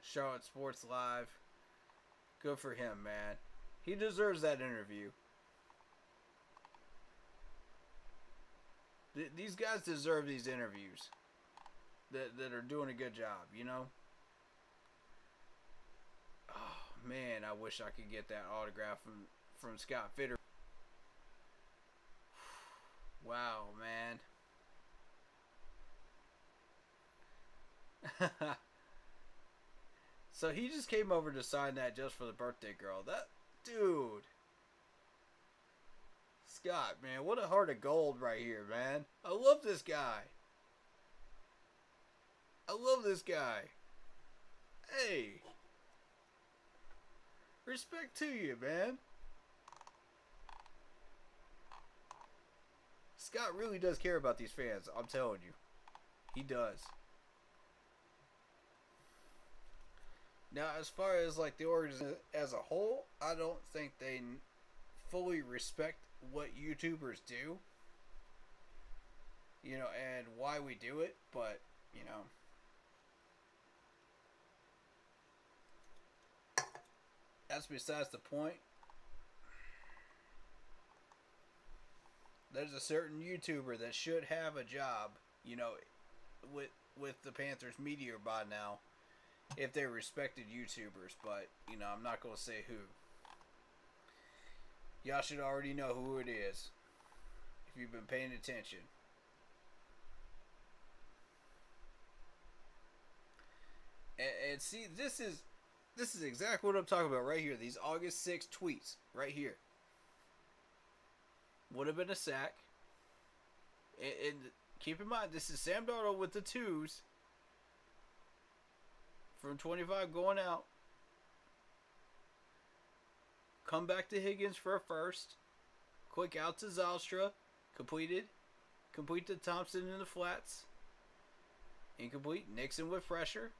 Charlotte Sports Live. Good for him, man. He deserves that interview. These guys deserve these interviews. That are doing a good job, Oh, man, I wish I could get that autograph from Scott Fitter. Wow, man. So he just came over to sign that just for the birthday girl. That dude. Scott, man, what a heart of gold right here, man. I love this guy. I love this guy. Hey. Respect to you, man. Scott really does care about these fans, I'm telling you. He does. Now, as far as the organization as a whole, I don't think they fully respect what YouTubers do, and why we do it, but, that's besides the point. There's a certain YouTuber that should have a job, with the Panthers media by now, if they're respected YouTubers, but, I'm not going to say who. Y'all should already know who it is, if you've been paying attention. And see, this is exactly what I'm talking about right here. These August 6th tweets right here. Would have been a sack. And keep in mind, this is Sam Darnold with the 2s. From 25 going out. Come back to Higgins for a first. Quick out to Zylstra. Completed. Complete to Thompson in the flats. Incomplete. Nixon with pressure.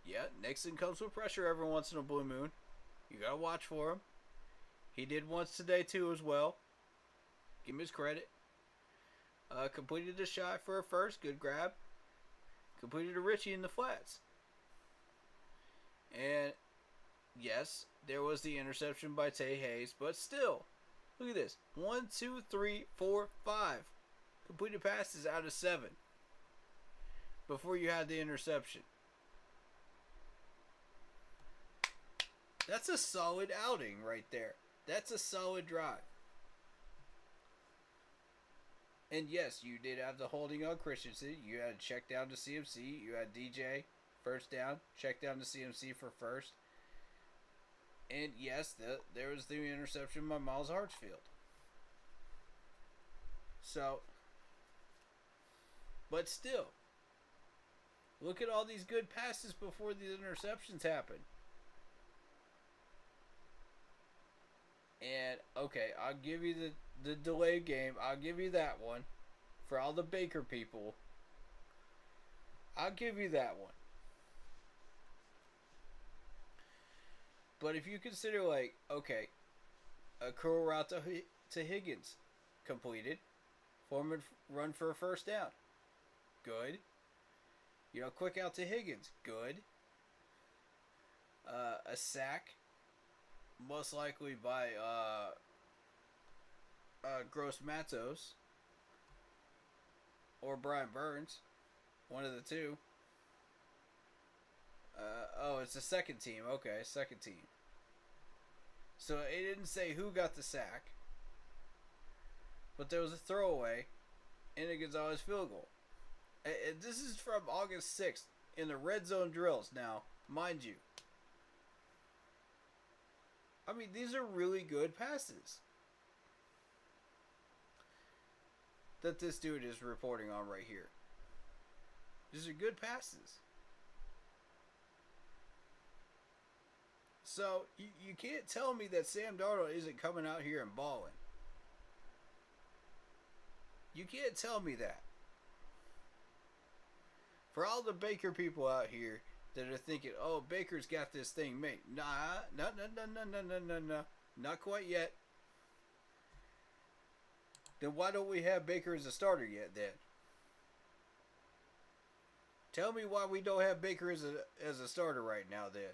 Yeah, Nixon comes with pressure every once in a blue moon. You gotta watch for him. He did once today too as well. Give him his credit. Completed a shot for a first. Good grab. Completed a Richie in the flats. And yes, there was the interception by Tay Hayes, but still, look at this. 1, 2, 3, 4, 5 completed passes out of 7 before you had the interception. That's a solid outing right there. That's a solid drive. And yes, you did have the holding on Christensen. You had a check down to CMC. You had DJ first down, check down to CMC for first. And yes, there was the interception by Miles Hartsfield. So, but still, look at all these good passes before the interceptions happen. And, okay, I'll give you the delayed game. I'll give you that one. For all the Baker people, I'll give you that one. But if you consider, okay, A curl route to Higgins. Completed. Foreman run for a first down. Good. Quick out to Higgins. Good. A sack. Most likely by Gross Matos. Or Brian Burns. One of the two. It's the second team. Okay, second team. So it didn't say who got the sack. But there was a throwaway and a Gonzalez field goal. And this is from August 6th in the red zone drills. Now, mind you, I mean, these are really good passes that this dude is reporting on right here. These are good passes. So, you can't tell me that Sam Darnold isn't coming out here and balling. You can't tell me that. For all the Baker people out here that are thinking, oh, Baker's got this thing made. No. Not quite yet. Then why don't we have Baker as a starter yet then? Tell me why we don't have Baker as a starter right now then.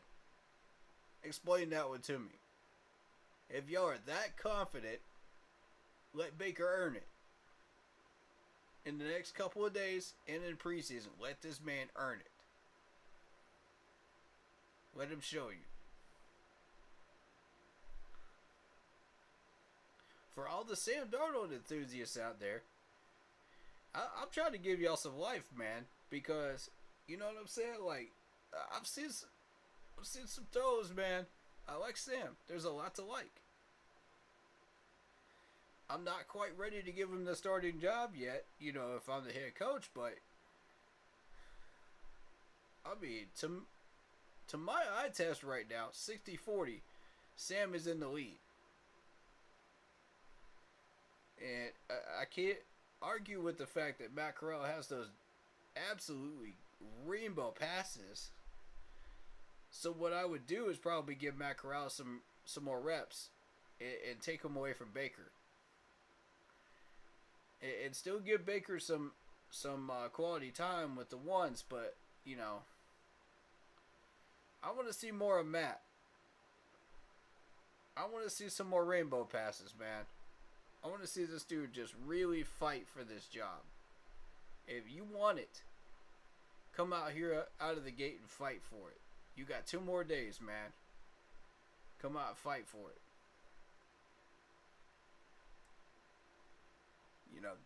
Explain that one to me. If y'all are that confident, let Baker earn it. In the next couple of days and in preseason, let this man earn it. Let him show you. For all the Sam Darnold enthusiasts out there, I'm trying to give y'all some life, man. Because, you know what I'm saying? Like, I've seen some throws, man. I like Sam. There's a lot to like. I'm not quite ready to give him the starting job yet, if I'm the head coach, but I mean, to my eye test right now, 60-40, Sam is in the lead. And I can't argue with the fact that Matt Corral has those absolutely rainbow passes. So what I would do is probably give Matt Corral some more reps and take him away from Baker. And still give Baker some quality time with the ones, but, I want to see more of Matt. I want to see some more rainbow passes, man. I want to see this dude just really fight for this job. If you want it, come out here out of the gate and fight for it. You got 2 more days, man. Come out and fight for it.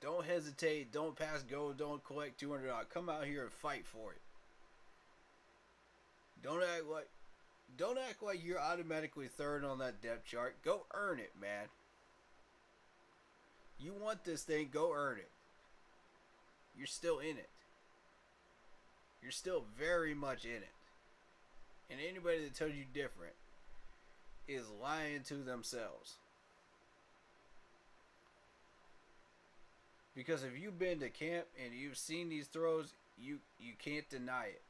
Don't hesitate. Don't pass go. Don't collect $200. Come out here and fight for it. Don't act like you're automatically third on that depth chart. Go earn it, man. You want this thing, go earn it. You're still in it. You're still very much in it. And anybody that tells you different is lying to themselves. Because if you've been to camp and you've seen these throws, you can't deny it.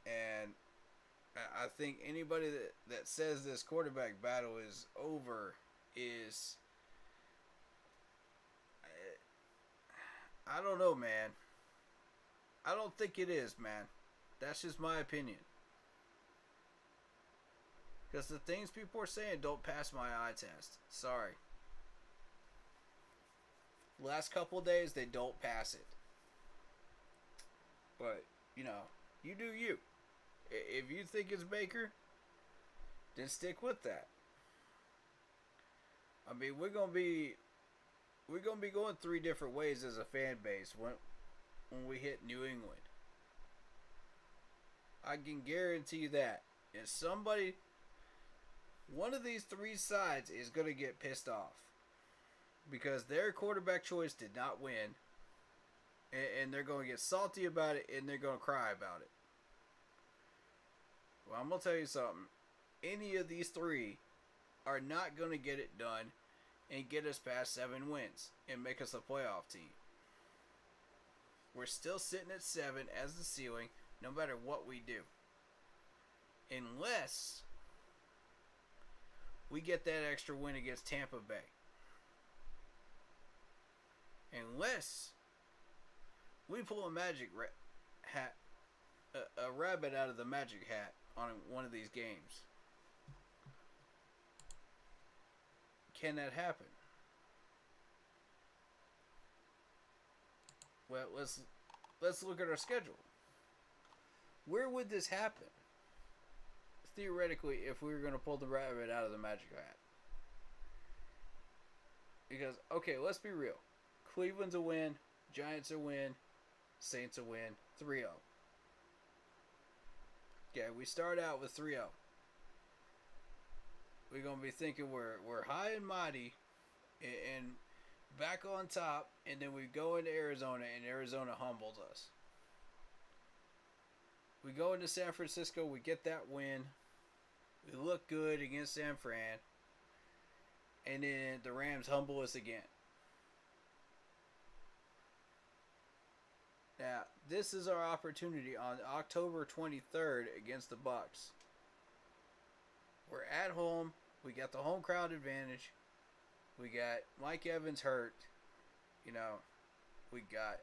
And I think anybody that says this quarterback battle is over is... I don't know, man. I don't think it is, man. That's just my opinion. Because the things people are saying don't pass my eye test. Sorry. Last couple of days, they don't pass it. But, you do you. If you think it's Baker, then stick with that. I mean, we're gonna be going 3 different ways as a fan base when we hit New England. I can guarantee that. And one of these 3 sides is gonna get pissed off because their quarterback choice did not win, and they're gonna get salty about it, and they're gonna cry about it. Well, I'm going to tell you something. Any of these 3 are not going to get it done and get us past 7 wins and make us a playoff team. We're still sitting at 7 as the ceiling no matter what we do. Unless we get that extra win against Tampa Bay. Unless we pull a magic hat, a rabbit out of the magic hat on one of these games. Can that happen? Well, let's look at our schedule. Where would this happen? Theoretically, if we were going to pull the rabbit out of the magic hat. Because, okay, let's be real. Cleveland's a win. Giants a win. Saints a win. 3-0. Okay, we start out with 3-0. We're going to be thinking we're high and mighty and back on top, and then we go into Arizona, and Arizona humbles us. We go into San Francisco, we get that win. We look good against San Fran. And then the Rams humble us again. Now, this is our opportunity on October 23rd against the Bucs. We're at home. We got the home crowd advantage. We got Mike Evans hurt. You know, we got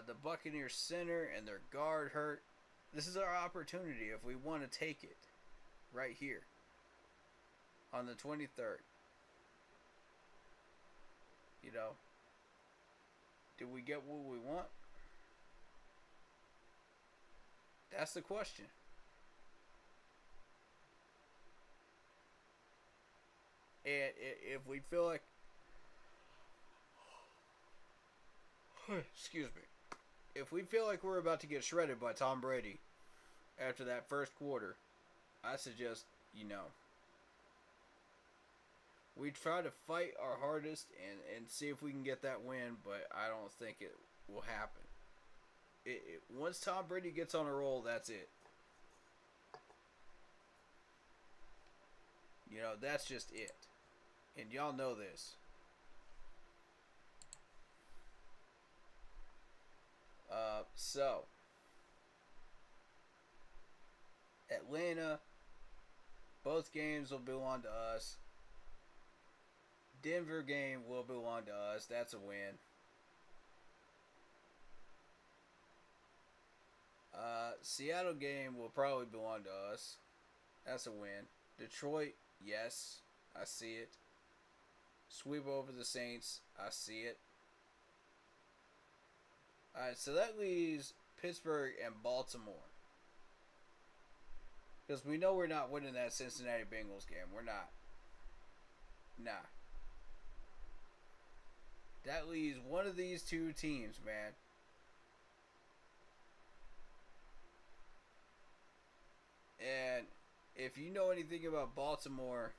the Buccaneers center and their guard hurt. This is our opportunity if we want to take it right here on the 23rd. You know, did we get what we want? That's the question. And if we feel like, excuse me, if we feel like we're about to get shredded by Tom Brady after that first quarter, I suggest, you know, we try to fight our hardest and see if we can get that win, but I don't think it will happen. Once Tom Brady gets on a roll, that's it. You know, that's just it. And y'all know this. So, Atlanta, both games will belong to us. Denver game will belong to us. That's a win. Seattle game will probably belong to us. That's a win. Detroit, yes, I see it. Sweep over the Saints, I see it. Alright, so that leaves Pittsburgh and Baltimore. Because we know we're not winning that Cincinnati Bengals game. We're not. Nah. That leaves one of these two teams, man. And if you know anything about Baltimore,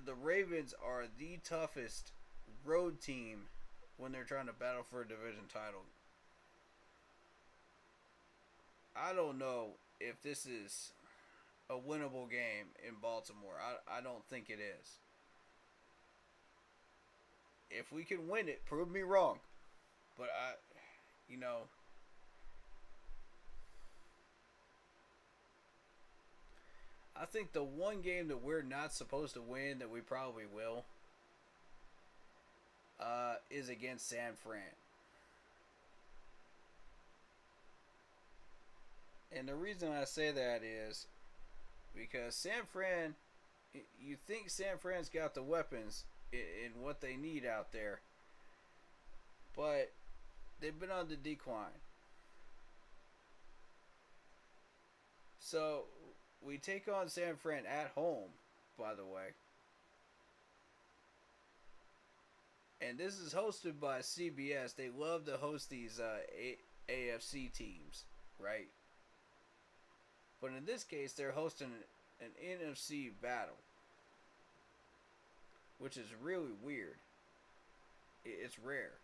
the Ravens are the toughest road team when they're trying to battle for a division title. I don't know if this is a winnable game in Baltimore. I don't think it is. If we can win it, prove me wrong. But I think the one game that we're not supposed to win that we probably will is against San Fran. And the reason I say that is because San Fran, you think San Fran's got the weapons in what they need out there, but they've been on the decline. So we take on San Fran at home, by the way. And this is hosted by CBS. They love to host these AFC teams, right? But in this case, they're hosting an NFC battle, which is really weird. It's rare.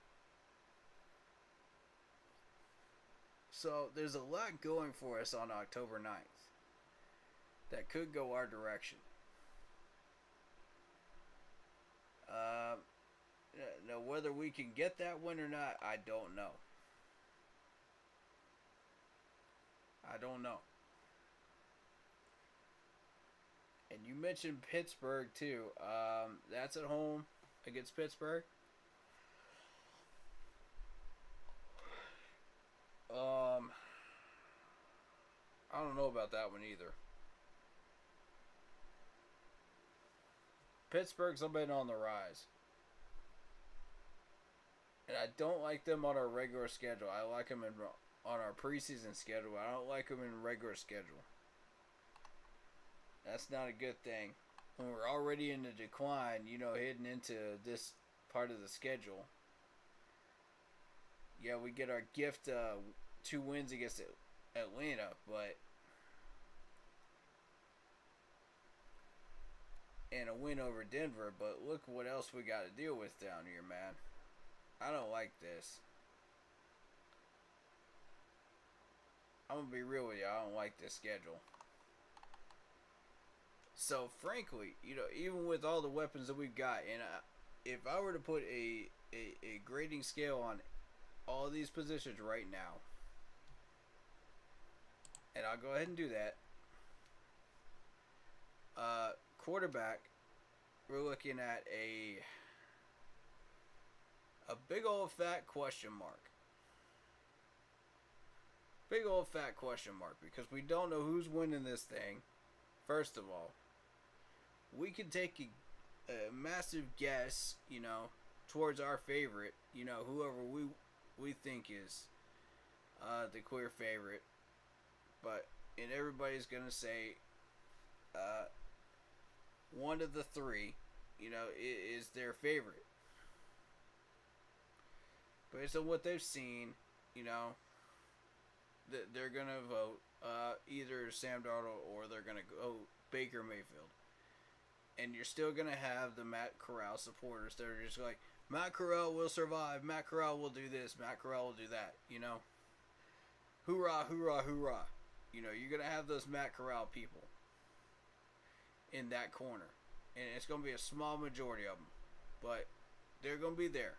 So there's a lot going for us on October 9th that could go our direction. Now, whether we can get that win or not, I don't know. I don't know. And you mentioned Pittsburgh too. That's at home against Pittsburgh. I don't know about that one either. Pittsburgh's been on the rise. And I don't like them on our regular schedule. I like them on our preseason schedule. I don't like them in regular schedule. That's not a good thing. When we're already in the decline, heading into this part of the schedule. Yeah, we get our gift 2 wins against Atlanta, but and a win over Denver, but look what else we got to deal with down here, man. I don't like this. I'm going to be real with you. I don't like this schedule. So, frankly, even with all the weapons that we've got, and if I were to put a grading scale on all these positions right now, and I'll go ahead and do that. Quarterback, we're looking at a big old fat question mark. Big old fat question mark, because we don't know who's winning this thing. First of all, we can take a massive guess, towards our favorite, whoever we think is the clear favorite. And everybody's going to say one of the three, is their favorite. Based on what they've seen, they're going to vote either Sam Darnold or they're going to go Baker Mayfield. And you're still going to have the Matt Corral supporters that are just like, Matt Corral will survive, Matt Corral will do this, Matt Corral will do that, Hoorah, hoorah, hoorah. You're going to have those Matt Corral people in that corner. And it's going to be a small majority of them. But they're going to be there.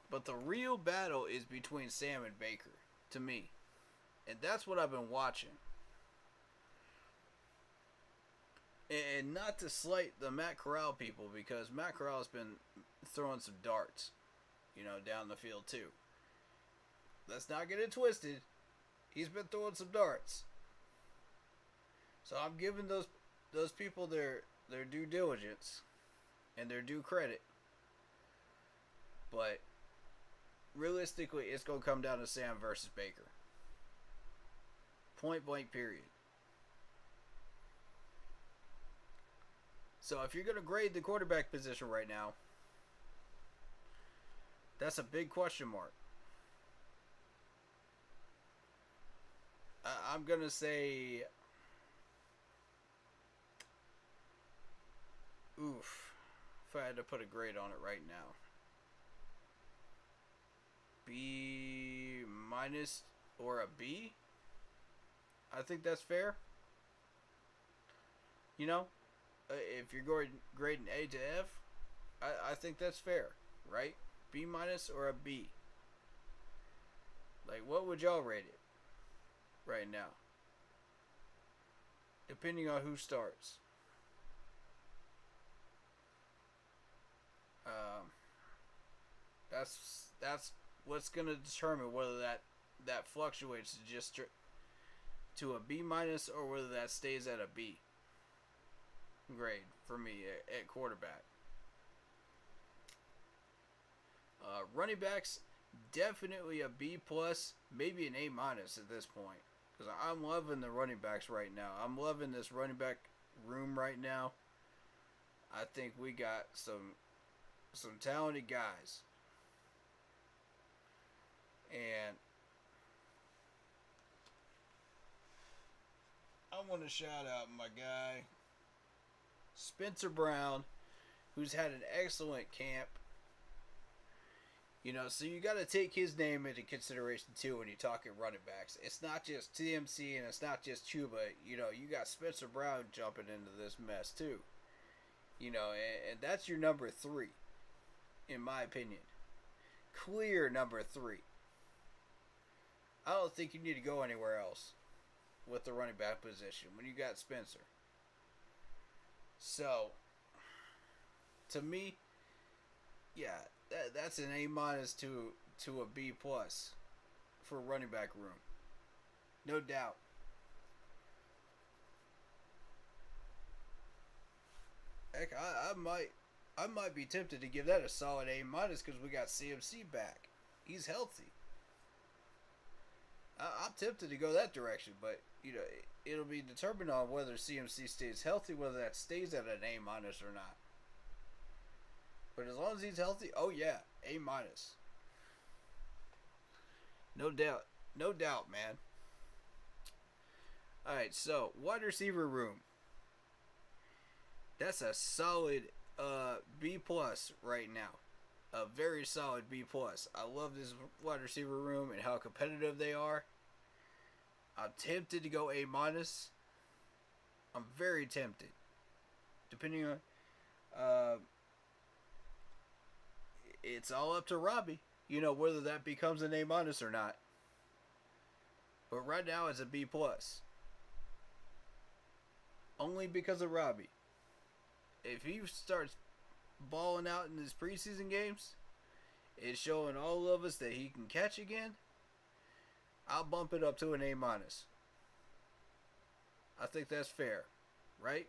But the real battle is between Sam and Baker, to me. And that's what I've been watching. And not to slight the Matt Corral people, because Matt Corral has been throwing some darts, down the field too. Let's not get it twisted. He's been throwing some darts. So I'm giving those people their due diligence and their due credit. But realistically, it's going to come down to Sam versus Baker. Point blank, period. So if you're going to grade the quarterback position right now, that's a big question mark. I'm going to say, oof, if I had to put a grade on it right now. B minus or a B? I think that's fair. If you're grading A to F, I think that's fair, right? B minus or a B? Like, what would y'all rate it right now? Depending on who starts. That's what's going to determine whether that fluctuates just to a B minus or whether that stays at a B grade for me at quarterback. Running backs, definitely a B plus, maybe an A minus at this point, because I'm loving the running backs right now. I'm loving this running back room right now. I think we got some talented guys. And I want to shout out my guy, Spencer Brown, who's had an excellent camp. So you got to take his name into consideration too when you're talking running backs. It's not just TMC and it's not just Chuba. You got Spencer Brown jumping into this mess too. And that's your number 3, in my opinion. Clear number 3. I don't think you need to go anywhere else. with the running back position when you got Spencer. So, to me, yeah, that's an A minus to a B plus for running back room. No doubt. Heck, I might be tempted to give that a solid A minus because we got CMC back. He's healthy. I'm tempted to go that direction, but it'll be determined on whether CMC stays healthy, whether that stays at an A minus or not. But as long as he's healthy, oh yeah, A minus. No doubt, man. All right, so wide receiver room. That's a solid B plus right now. A very solid B plus. I love this wide receiver room and how competitive they are. I'm tempted to go A minus. I'm very tempted. Depending on, it's all up to Robbie. Whether that becomes an A minus or not. But right now it's a B plus. Only because of Robbie. If he starts balling out in his preseason games, it's showing all of us that he can catch again, I'll bump it up to an A minus. I think that's fair, right?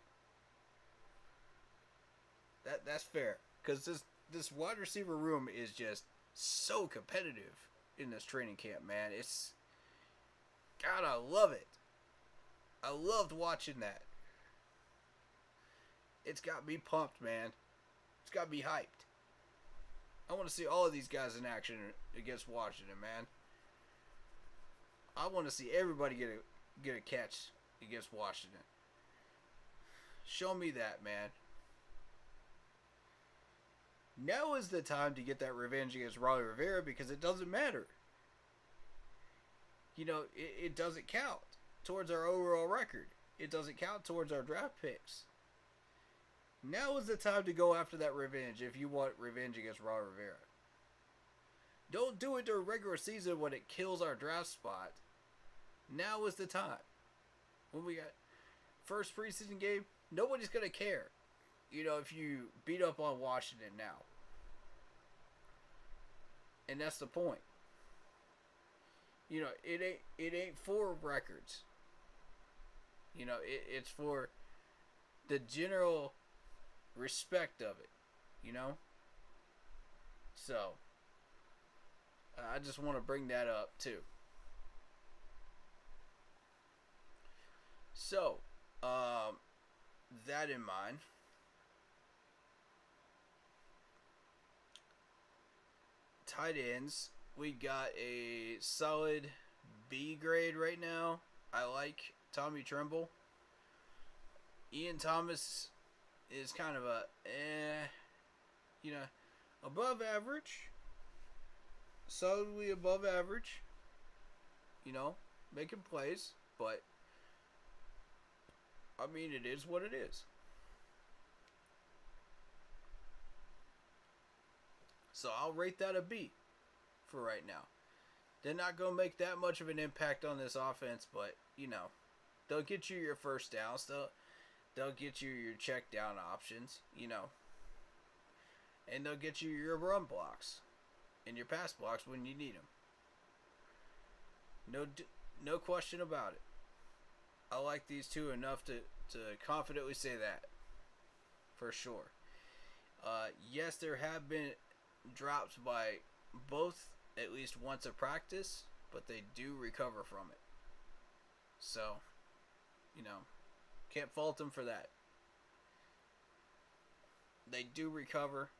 That's fair, because this wide receiver room is just so competitive in this training camp, man. God, I love it. I loved watching that. It's got me pumped, man. It's got me hyped. I want to see all of these guys in action against Washington, man. I want to see everybody get a catch against Washington. Show me that, man. Now is the time to get that revenge against Ronnie Rivera because it doesn't matter. It doesn't count towards our overall record. It doesn't count towards our draft picks. Now is the time to go after that revenge if you want revenge against Ron Rivera. Don't do it during regular season when it kills our draft spot. Now is the time. When we got first preseason game, nobody's going to care. If you beat up on Washington now. And that's the point. It ain't for records. It's for the general respect of it, So, I just want to bring that up too. So, that in mind, tight ends, we got a solid B grade right now. I like Tommy Tremble. Ian Thomas is kind of a above average, solidly above average, making plays, but I mean, it is what it is. So I'll rate that a B for right now. They're not going to make that much of an impact on this offense, but, they'll get you your first downs. They'll get you your check down options, and they'll get you your run blocks and your pass blocks when you need them. No question about it. I like these two enough to confidently say that, for sure. Yes, there have been drops by both at least once a practice, but they do recover from it. So, can't fault them for that. They do recover,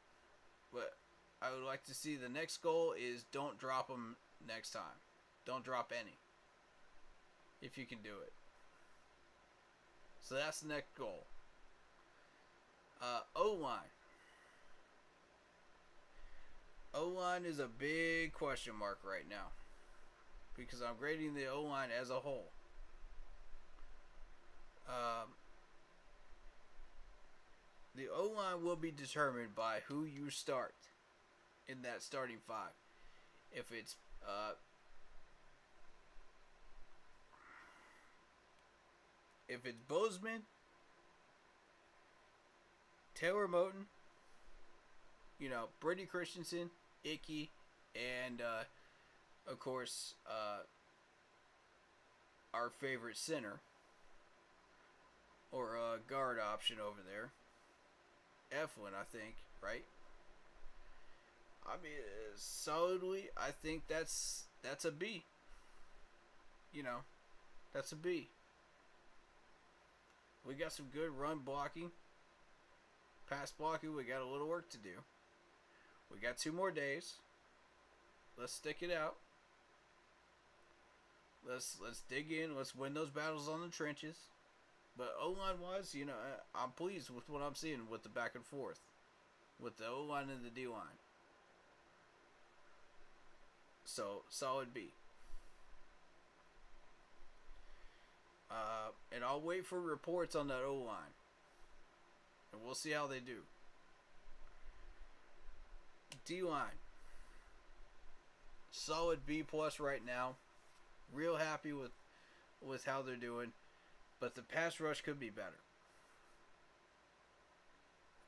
but I would like to see the next goal is don't drop them next time. Don't drop any, if you can do it. So that's the next goal. O-line. O-line is a big question mark right now because I'm grading the O-line as a whole. The O-line will be determined by who you start in that starting five. If it's if it's Bozeman, Taylor Moton, Brady Christensen, Icky, and of course our favorite center or guard option over there, Eflin, I think, right? I mean, solidly, I think that's a B. That's a B. We got some good run blocking. Pass blocking, we got a little work to do. We got 2 more days. Let's stick it out. Let's dig in. Let's win those battles on the trenches. But O-line wise, I'm pleased with what I'm seeing with the back and forth. With the O-line and the D-line. So, solid B. And I'll wait for reports on that O-line. And we'll see how they do. D-line. Solid B plus right now. Real happy with how they're doing. But the pass rush could be better.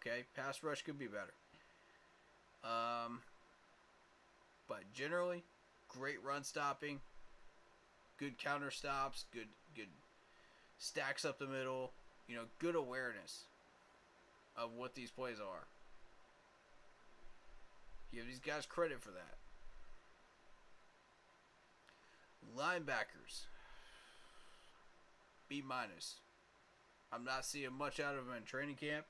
Okay? Pass rush could be better. But generally, great run stopping. Good counter stops. Good stacks up the middle. Good awareness of what these plays are. Give these guys credit for that. Linebackers. B minus. I'm not seeing much out of them in training camp.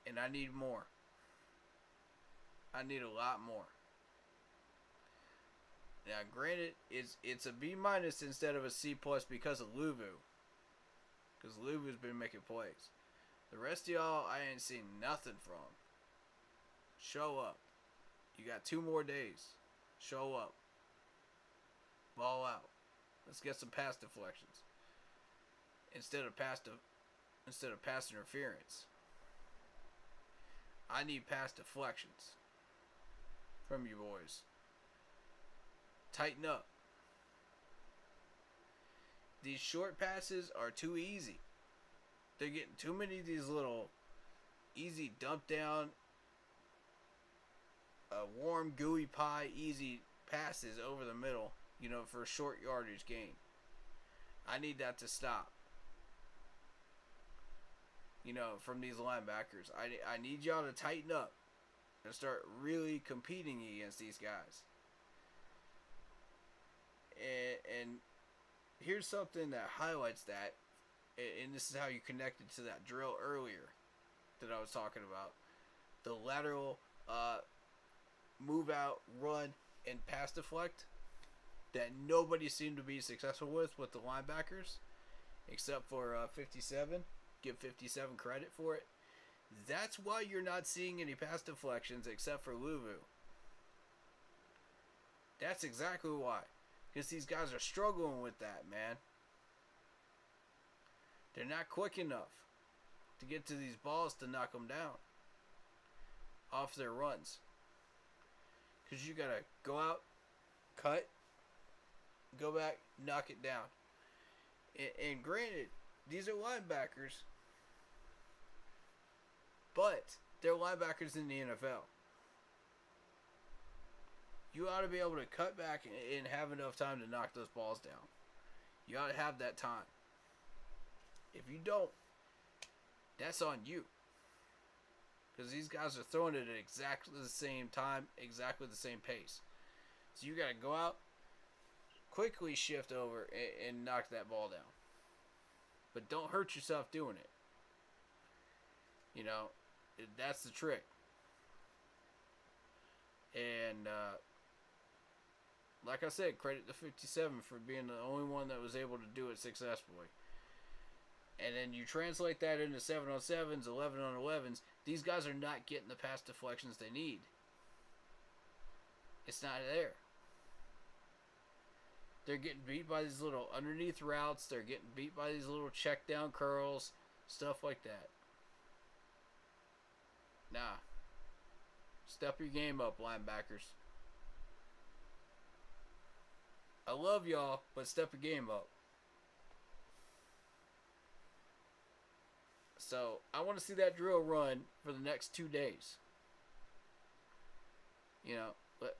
And I need more. I need a lot more. Now, granted, it's a B minus instead of a C plus because of Luvu. Because Luvu's been making plays. The rest of y'all, I ain't seen nothing from. Show up. You got 2 more days. Show up. Ball out. Let's get some pass deflections. Instead of pass interference. I need pass deflections from you boys. Tighten up. These short passes are too easy. They're getting too many of these little easy dump down, warm, gooey pie, easy passes over the middle, for a short yardage gain. I need that to stop. From these linebackers. I need y'all to tighten up and start really competing against these guys. And here's something that highlights that, and this is how you connected to that drill earlier that I was talking about. The lateral move out, run, and pass deflect that nobody seemed to be successful with the linebackers, except for 57. Give 57 credit for it. That's why you're not seeing any pass deflections except for Luvu. That's exactly why. Because these guys are struggling with that, man. They're not quick enough to get to these balls to knock them down off their runs. Because you got to go out, cut, go back, knock it down. And granted, these are linebackers, but they're linebackers in the NFL. You ought to be able to cut back and have enough time to knock those balls down. You ought to have that time. If you don't, that's on you. Because these guys are throwing it at exactly the same time, exactly the same pace. So you got to go out, quickly shift over, and knock that ball down. But don't hurt yourself doing it. That's the trick. And like I said, credit to 57 for being the only one that was able to do it successfully. And then you translate that into 7-on-7s, 11-on-11s. These guys are not getting the pass deflections they need. It's not there. They're getting beat by these little underneath routes. They're getting beat by these little check down curls. Stuff like that. Nah. Step your game up, linebackers. I love y'all, but step your game up. So I want to see that drill run for the next 2 days.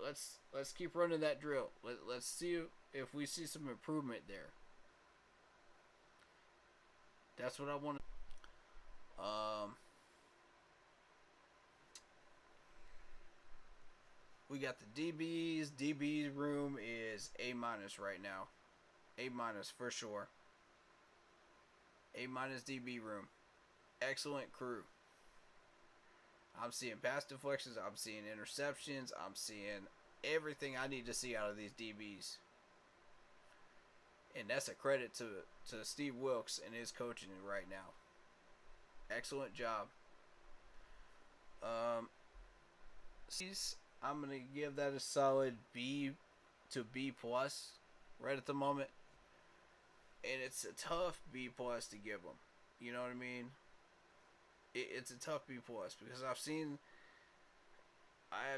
Let's keep running that drill. Let's see if we see some improvement there. That's what I want. We got the DBs. DB room is A- right now. A- for sure. A- DB room. Excellent crew. I'm seeing pass deflections. I'm seeing interceptions. I'm seeing everything I need to see out of these DBs. And that's a credit to Steve Wilkes and his coaching right now. Excellent job. I'm going to give that a solid B to B plus right at the moment. And it's a tough B plus to give them. You know what I mean? It's a tough B plus because I have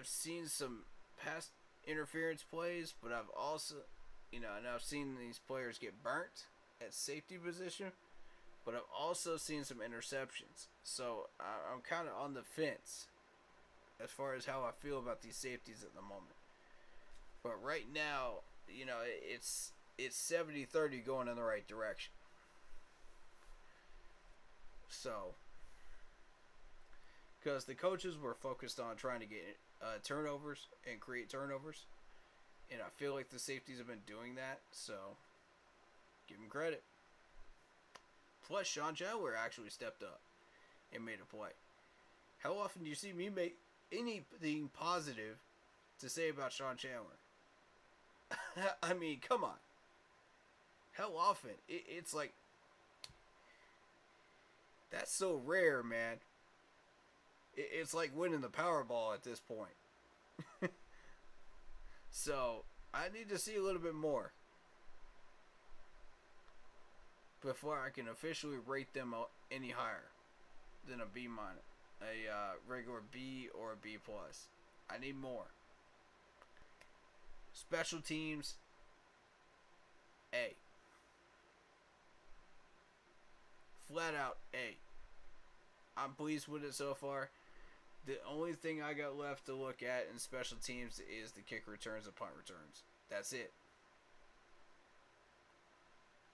seen some pass interference plays, but I've also, and I've seen these players get burnt at safety position, but I've also seen some interceptions. So I'm kind of on the fence as far as how I feel about these safeties at the moment. But right now, it's 70-30 going in the right direction. So, because the coaches were focused on trying to get turnovers and create turnovers, and I feel like the safeties have been doing that, so give them credit. Plus, Sean Chandler actually stepped up and made a play. How often do you see me make anything positive to say about Sean Chandler? I mean, come on. How often? It's like, that's so rare, man. It's like winning the Powerball at this point. So, I need to see a little bit more before I can officially rate them any higher than a B minus, a regular B or a B plus. I need more. Special teams, A. Flat out A. I'm pleased with it so far. The only thing I got left to look at in special teams is the kick returns and punt returns. That's it.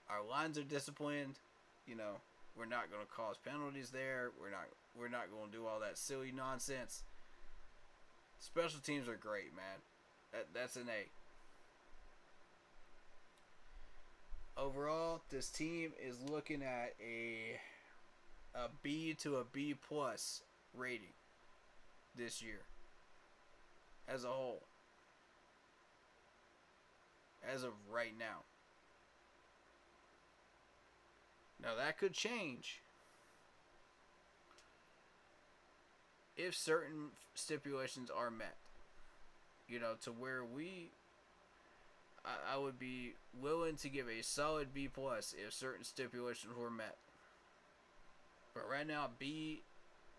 Our lines are disciplined. We're not going to cause penalties there. We're not going to do all that silly nonsense. Special teams are great, man. That's an A. Overall, this team is looking at a B to a B plus rating this year as a whole, as of right now. Now that could change if certain stipulations are met, to where I would be willing to give a solid B plus if certain stipulations were met. But right now, B,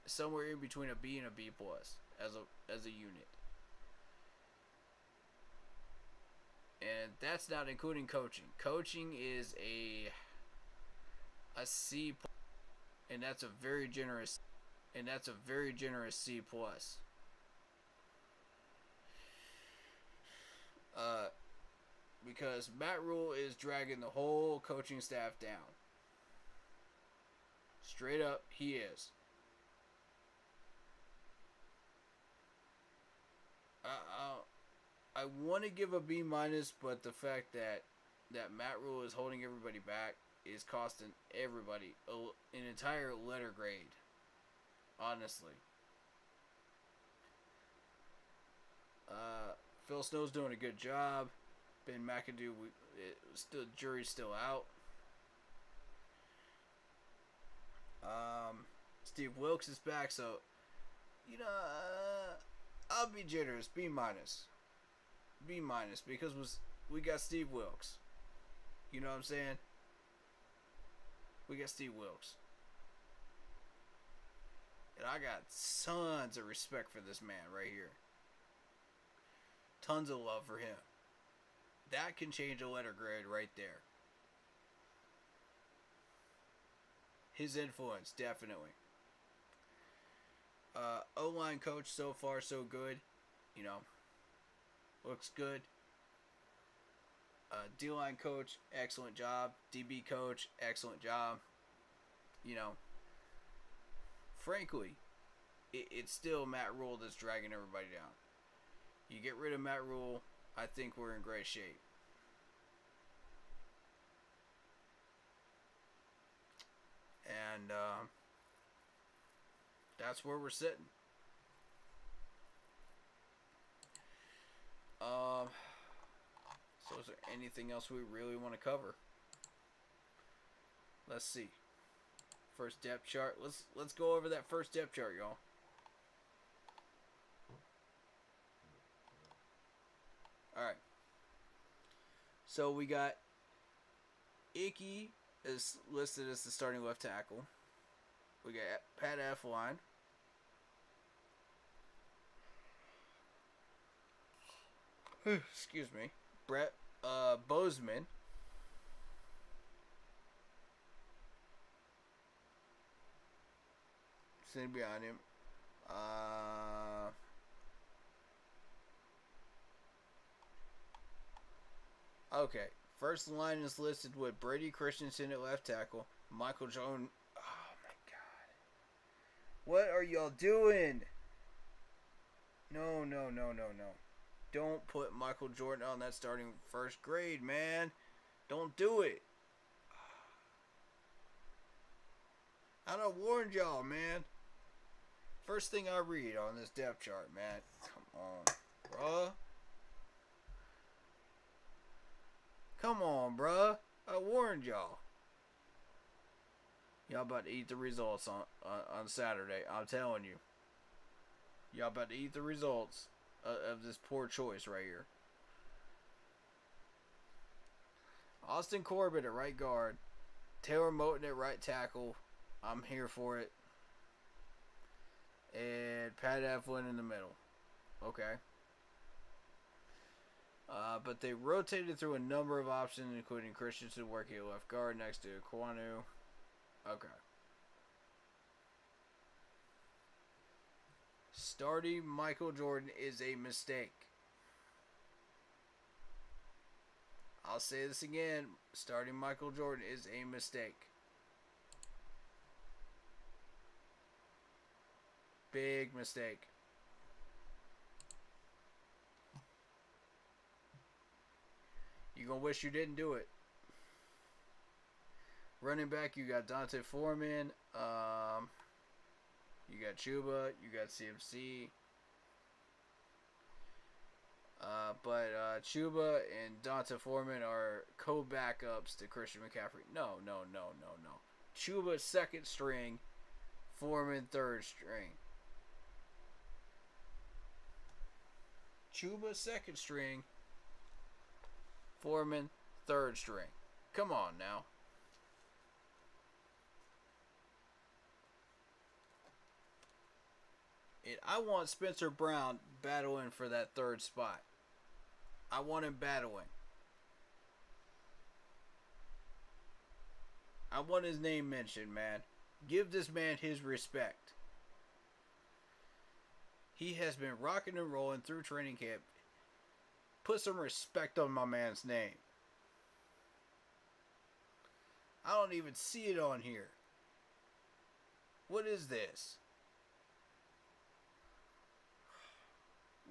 somewhere in between a B and a B plus as a unit. And that's not including coaching. Coaching is a C plus, and that's a very generous C plus. Because Matt Rule is dragging the whole coaching staff down. Straight up, he is. I want to give a B minus, but the fact that Matt Rule is holding everybody back is costing everybody an entire letter grade. Honestly. Phil Snow's doing a good job. Ben McAdoo, jury's still out. Steve Wilkes is back, so I'll be generous. B minus, because we got Steve Wilkes. You know what I'm saying? We got Steve Wilkes, and I got tons of respect for this man right here. Tons of love for him. That can change a letter grade right there. his influence, definitely. O-line coach, so far so good. You know, looks good. D-line coach, excellent job. DB coach, excellent job. You know, frankly, it's still Matt Rule that's dragging everybody down. You get rid of Matt Rule, I think we're in great shape. And that's where we're sitting. So is there anything else we really want to cover? Let's see. First depth chart. Let's go over that first depth chart, y'all. Alright. So we got Icky is listed as the starting left tackle. We got Pat Elflein. Excuse me. Brett Bozeman. Sitting behind him. Okay. First line is listed with Brady Christensen at left tackle. Michael Jones. Oh my God. What are y'all doing? No. Don't put Michael Jordan on that starting first grade, man. Don't do it. I done warned y'all, man. First thing I read on this depth chart, man. Come on, bruh. Come on, bruh. I warned y'all. Y'all about to eat the results on Saturday. I'm telling you. Y'all about to eat the results of this poor choice right here. Austin Corbett at right guard. Taylor Moton at right tackle. I'm here for it. And Pat Elflein in the middle. Okay. But they rotated through a number of options, including Christensen working at left guard next to Kwanu. Okay. Starting Michael Jordan is a mistake. I'll say this again. Starting Michael Jordan is a mistake. Big mistake. You're going to wish you didn't do it. Running back, you got Dante Foreman. You got Chuba. You got CMC. But Chuba and Dante Foreman are co-backups to Christian McCaffrey. No. Chuba second string. Foreman third string. Chuba second string. Foreman third string. Come on now. And I want Spencer Brown battling for that third spot. I want him battling. I want his name mentioned, man. Give this man his respect. He has been rocking and rolling through training camp. Put some respect on my man's name. I don't even see it on here. What is this?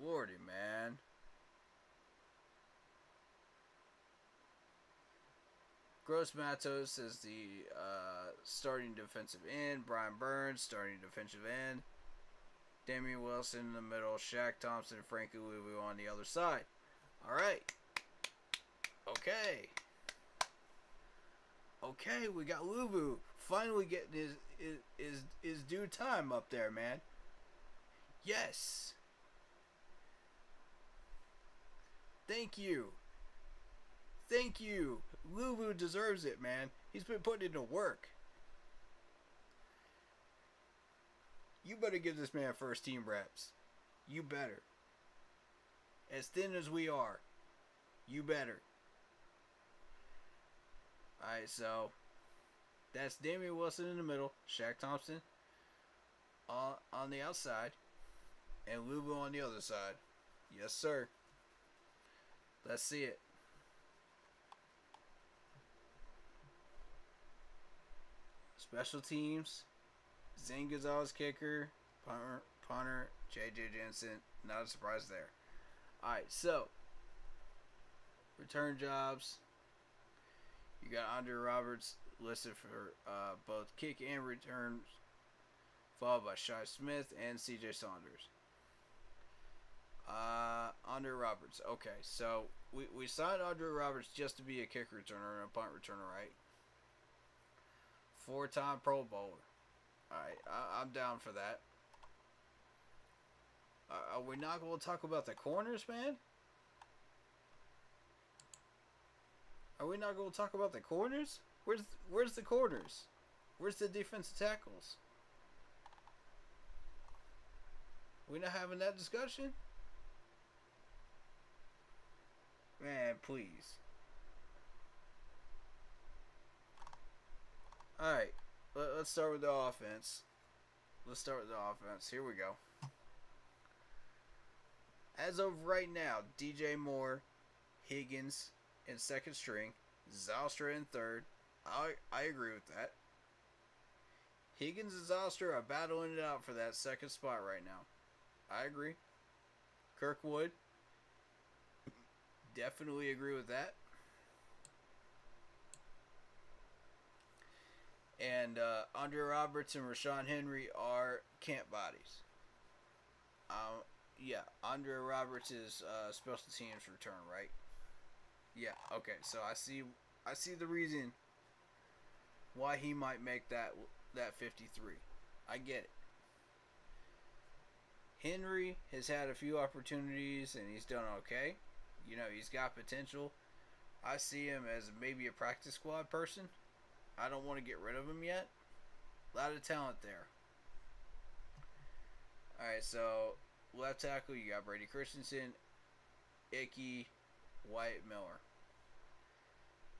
Lordy, man. Gross Matos is the starting defensive end. Brian Burns, starting defensive end. Damian Wilson in the middle. Shaq Thompson, Frankie Louvu on the other side. All right. Okay, we got Louvu finally getting his due time up there, man. Yes. Thank you. Louvu deserves it, man. He's been putting into work. You better give this man first team reps. You better. As thin as we are, you better. Alright, so That's Damian Wilson in the middle, Shaq Thompson on the outside, and Lubu on the other side. Yes, sir. Let's see it. Special teams, Zane Gonzalez kicker, punter, J.J. Jensen. Not a surprise there. Alright, so return jobs. You got Andre Roberts listed for both kick and returns, followed by Shi Smith and C.J. Saunders. Andre Roberts. Okay, so we signed Andre Roberts just to be a kick returner and a punt returner, right? 4-time Pro Bowler. Alright, I'm down for that. Are we not going to talk about the corners, man? Are we not going to talk about the corners? Where's the corners? Where's the defensive tackles? We not having that discussion? Man, please. Alright, let's start with the offense. Here we go. As of right now, DJ Moore, Higgins in second string, Zylstra in third. I agree with that. Higgins and Zylstra are battling it out for that second spot right now. I agree. Kirkwood, definitely agree with that. And Andre Roberts and Rashawn Henry are camp bodies. Yeah, Andre Roberts is special teams return, right? Yeah, okay. So I see the reason why he might make that 53. I get it. Henry has had a few opportunities and he's done okay. You know, he's got potential. I see him as maybe a practice squad person. I don't want to get rid of him yet. A lot of talent there. Alright, so left tackle, you got Brady Christensen, Icky, Wyatt Miller.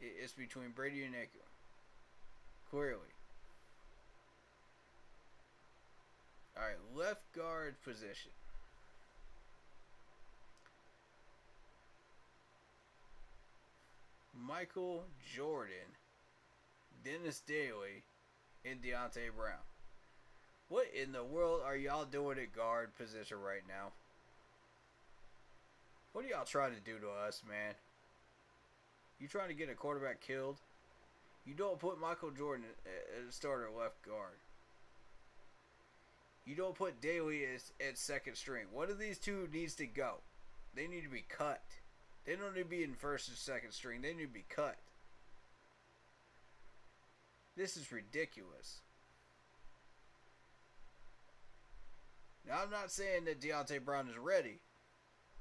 It's between Brady and Icky. Clearly. Alright, left guard position. Michael Jordan, Dennis Daly, and Deontay Brown. What in the world are y'all doing at guard position right now? What are y'all trying to do to us, man? You trying to get a quarterback killed? You don't put Michael Jordan as a starter left guard. You don't put Daly at second string. One of these two needs to go. They need to be cut. They don't need to be in first and second string. They need to be cut. This is ridiculous. Now, I'm not saying that Deontay Brown is ready,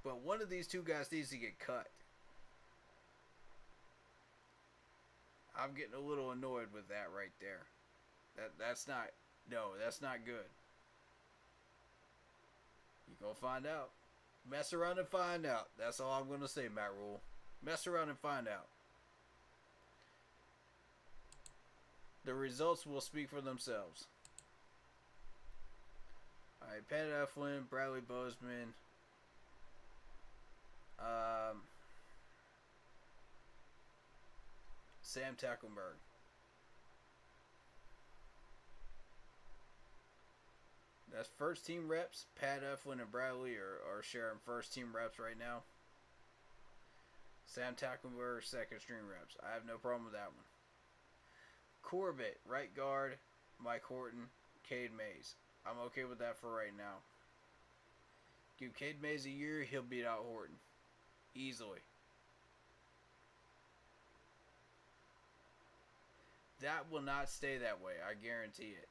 but one of these two guys needs to get cut. I'm getting a little annoyed with that right there. That's not good. You gonna find out. Mess around and find out. That's all I'm gonna say, Matt Rule. Mess around and find out. The results will speak for themselves. Alright, Pat Eflin, Bradley Bozeman, Sam Tackleberg. That's first team reps. Pat Eflin and Bradley are sharing first team reps right now. Sam Tackleberg, second string reps. I have no problem with that one. Corbett, right guard. Mike Horton, Cade Mays. I'm okay with that for right now. Give Cade Mays a year, he'll beat out Horton. Easily. That will not stay that way. I guarantee it.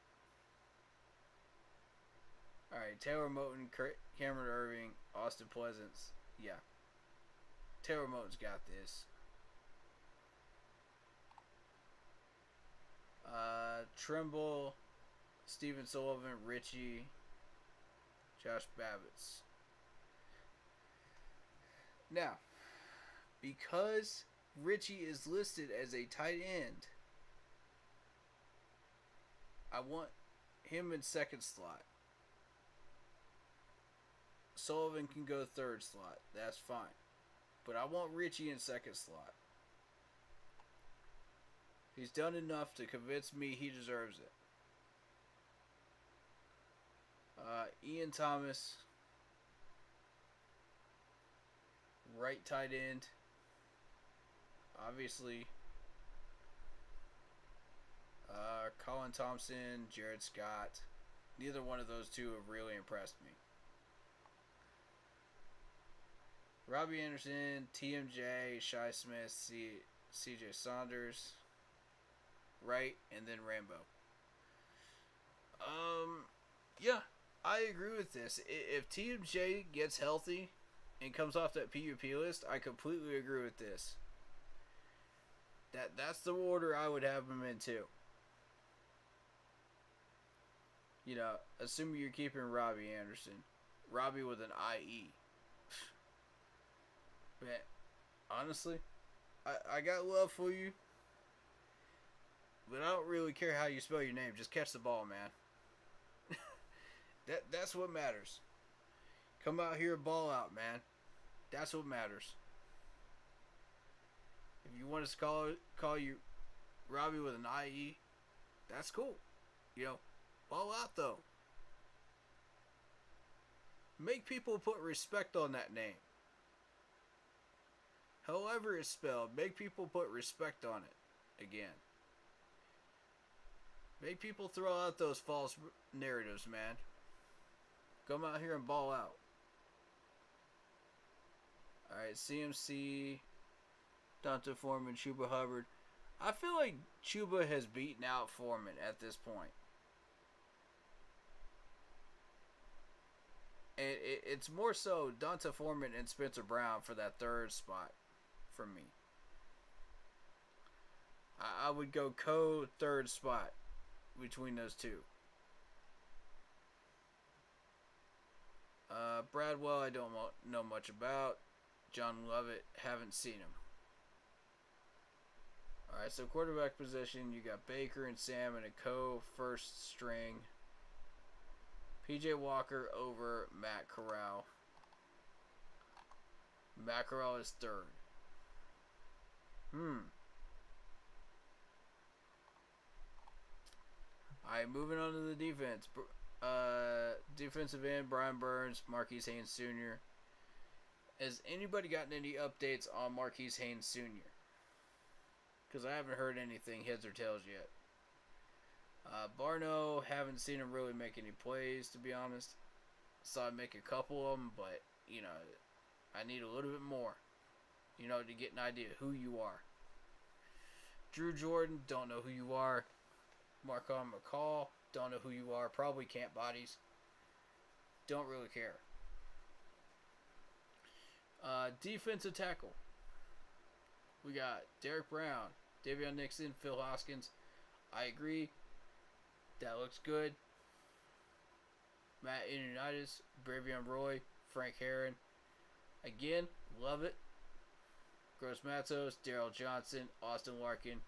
Alright, Taylor Moton, Cameron Irving, Austin Pleasance. Yeah. Taylor Moton's got this. Trimble, Steven Sullivan, Richie, Josh Babbitts. Now, because Richie is listed as a tight end, I want him in second slot. Sullivan can go third slot. That's fine. But I want Richie in second slot. He's done enough to convince me he deserves it. Ian Thomas, right tight end. Obviously. Colin Thompson, Jared Scott. Neither one of those two have really impressed me. Robbie Anderson, TMJ, Shai Smith, CJ Saunders, right, and then Rambo. Yeah, I agree with this. If TMJ gets healthy and comes off that PUP list, I completely agree with this. That's the order I would have him in too. You know, assuming you're keeping Robbie Anderson. Robbie with an IE. Man, honestly, I got love for you. But I don't really care how you spell your name. Just catch the ball, man. That's what matters. Come out here and ball out, man. That's what matters. If you want us to call you Robbie with an IE, that's cool. You know, ball out though. Make people put respect on that name. However it's spelled, make people put respect on it. Again. Make people throw out those false narratives, man. Come out here and ball out. Alright, CMC, Dante Foreman, Chuba Hubbard. I feel like Chuba has beaten out Foreman at this point. And it's more so Dante Foreman and Spencer Brown for that third spot for me. I would go third spot between those two. Bradwell, I don't know much about. John Lovett, haven't seen him. Alright, so quarterback position, you got Baker and Sam in a first string. PJ Walker over Matt Corral. Matt Corral is third. Alright, moving on to the defense. Defensive end, Brian Burns, Marquise Haynes Sr. Has anybody gotten any updates on Marquise Haynes Sr.? Because I haven't heard anything heads or tails yet. Barno, haven't seen him really make any plays, to be honest. Saw him make a couple of them, but, you know, I need a little bit more, you know, to get an idea who you are. Drew Jordan, don't know who you are. Marcon McCall, don't know who you are. Probably Camp Bodies. Don't really care. Defensive tackle. We got Derek Brown, Davion Nixon, Phil Hoskins. I agree. That looks good. Matt Ioannidis, Bravion Roy, Frank Herron. Again, love it. Gross Matos, Daryl Johnson, Austin Larkin,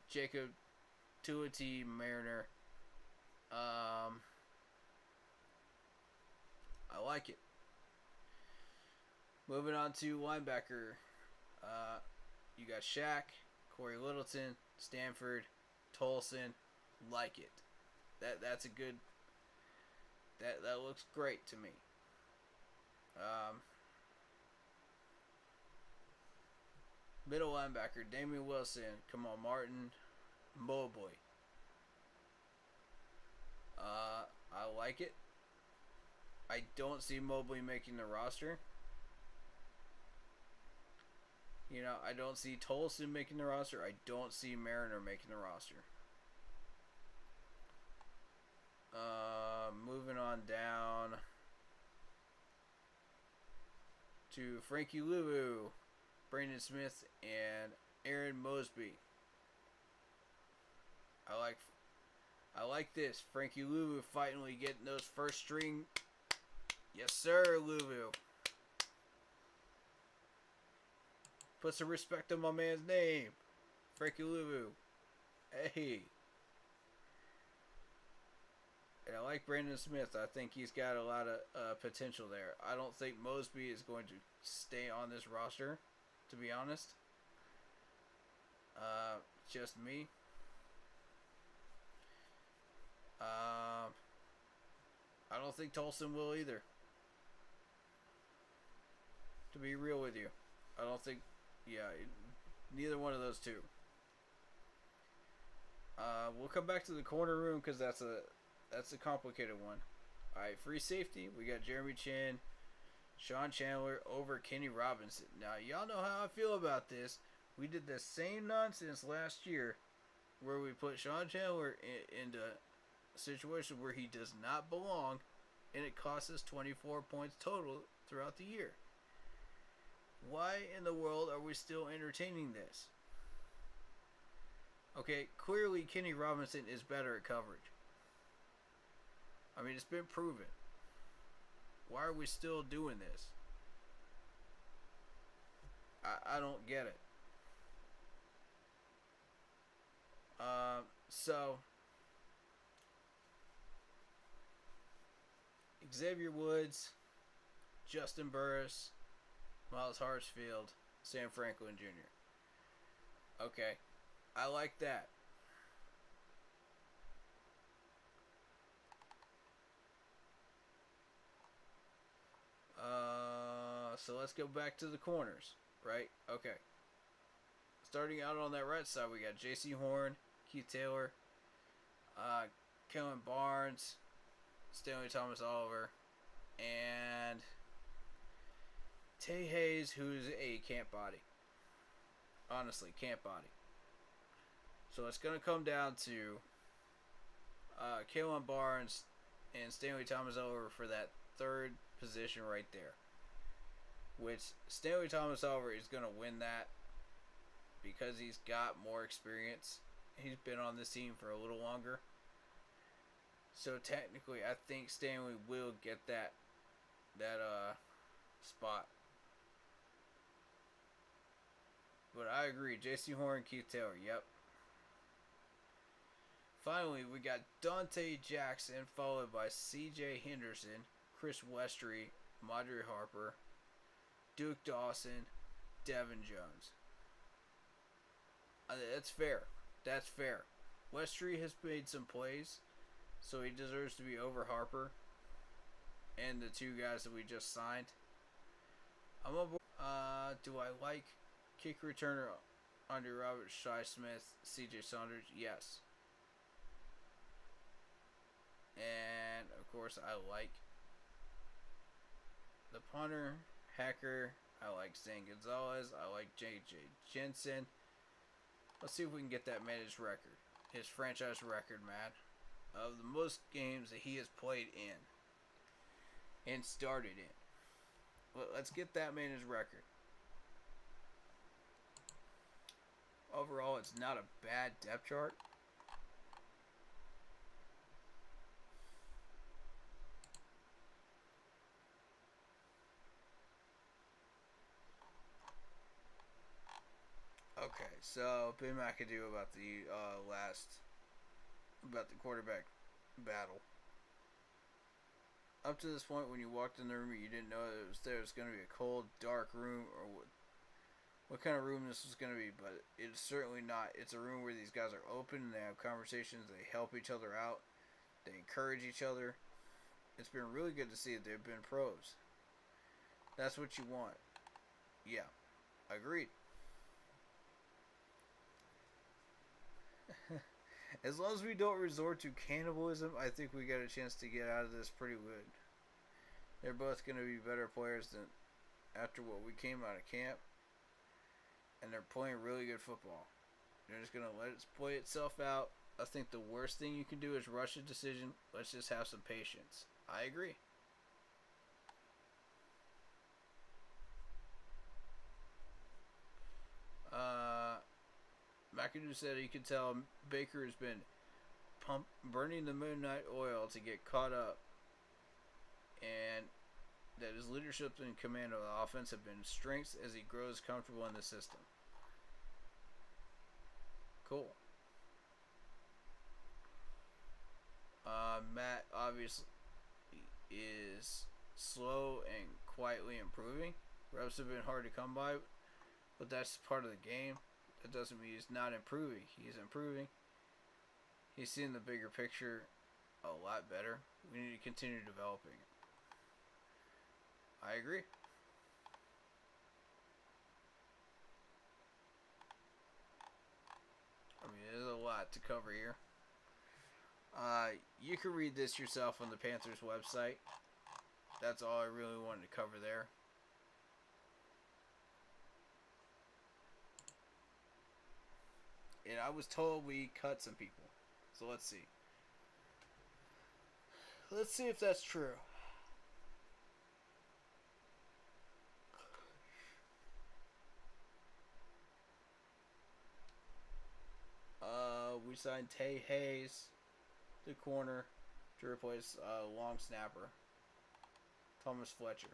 Jacob Tuioti Mariner. I like it. Moving on to linebacker. You got Shaq, Corey Littleton, Stanford, Tolson. Like it. That's a good. That looks great to me. Middle linebacker, Damian Wilson, Kamal Martin, Mobley. I like it. I don't see Mobley making the roster. You know, I don't see Tolson making the roster. I don't see Mariner making the roster. Moving on down to Frankie Louvu, Brandon Smith, and Aaron Mosby. I like this. Frankie Louvu finally getting those first string. Yes, sir, Louvu. Put some respect on my man's name. Frankie Louvu. Hey. And I like Brandon Smith. I think he's got a lot of potential there. I don't think Mosby is going to stay on this roster, to be honest. Just me. I don't think Tolson will either. To be real with you. I don't think, neither one of those two. We'll come back to the corner room because that's a complicated one. Alright, free safety. We got Jeremy Chin, Sean Chandler over Kenny Robinson. Now, y'all know how I feel about this. We did the same nonsense last year where we put Sean Chandler into a situation where he does not belong, and it cost us 24 points total throughout the year. Why in the world are we still entertaining this? Okay, clearly Kenny Robinson is better at coverage. I mean, it's been proven. Why are we still doing this? I don't get it. So Xavier Woods, Justin Burris, Miles Hartsfield, Sam Franklin Jr. Okay, I like that. So let's go back to the corners, right? Okay. Starting out on that right side, we got J.C. Horn, Keith Taylor, Kellen Barnes, Stanley Thomas Oliver, and Tay Hayes, who's a camp body. Honestly, camp body. So it's going to come down to Kellen Barnes and Stanley Thomas Oliver for that third position right there. Which Stanley Thomas Oliver is going to win that because he's got more experience. He's been on this team for a little longer. So technically, I think Stanley will get that spot. But I agree, J.C. Horn, Keith Taylor, yep. Finally, we got Dante Jackson, followed by C.J. Henderson, Chris Westry, Madre Harper, Duke Dawson, Devin Jones. That's fair. That's fair. Westry has made some plays, so he deserves to be over Harper and the two guys that we just signed. I'm on board. Do I like kick returner Andre Roberts, Shi Smith, C.J. Saunders? Yes. And, of course, I like the punter, Hacker. I like Zane Gonzalez. I like J.J. Jensen. Let's see if we can get that man his record. His franchise record, man. Of the most games that he has played in. And started in. Let's get that man his record. Overall, it's not a bad depth chart. Okay, so Ben McAdoo about the quarterback battle. Up to this point, when you walked in the room, you didn't know there was going to be a cold, dark room, or what kind of room this was going to be, but it's certainly not. It's a room where these guys are open, and they have conversations, they help each other out, they encourage each other. It's been really good to see that they've been pros. That's what you want. Yeah, agreed. As long as we don't resort to cannibalism, I think we got a chance to get out of this pretty good. They're both going to be better players than after what we came out of camp. And they're playing really good football. They're just going to let it play itself out. I think the worst thing you can do is rush a decision. Let's just have some patience. I agree. McAdoo said he could tell Baker has been burning the midnight oil to get caught up, and that his leadership and command of the offense have been strengths as he grows comfortable in the system. Cool. Matt obviously is slow and quietly improving. Reps have been hard to come by, but that's part of the game. That doesn't mean he's not improving. He's improving. He's seeing the bigger picture a lot better. We need to continue developing it. I agree. I mean, there's a lot to cover here. You can read this yourself on the Panthers website. That's all I really wanted to cover there. And I was told we cut some people. So let's see. Let's see if that's true. We signed Tay Hayes, the corner, to replace long snapper Thomas Fletcher.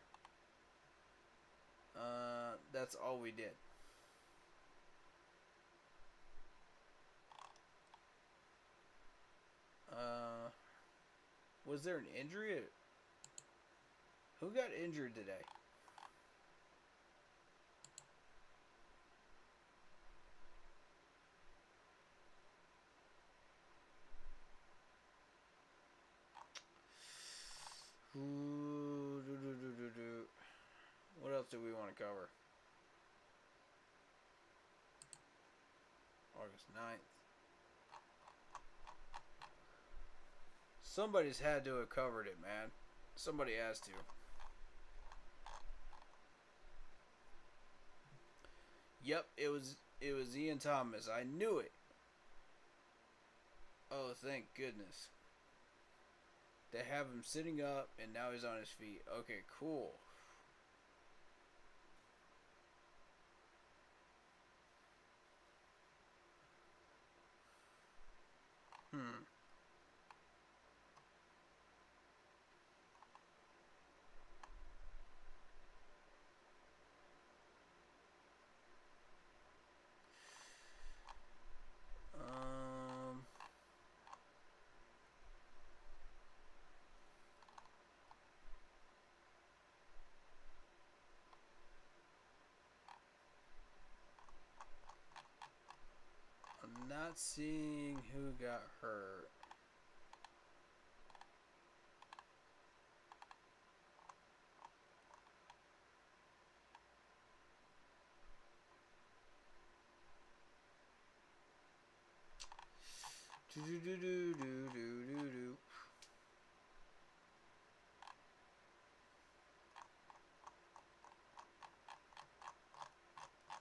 That's all we did. Was there an injury? Who got injured today? What else do we want to cover? August 9th. Somebody's had to have covered it, man. Somebody has to. Yep, it was Ian Thomas. I knew it. Oh, thank goodness. They have him sitting up, and now he's on his feet. Okay, cool. I'm not seeing who got hurt.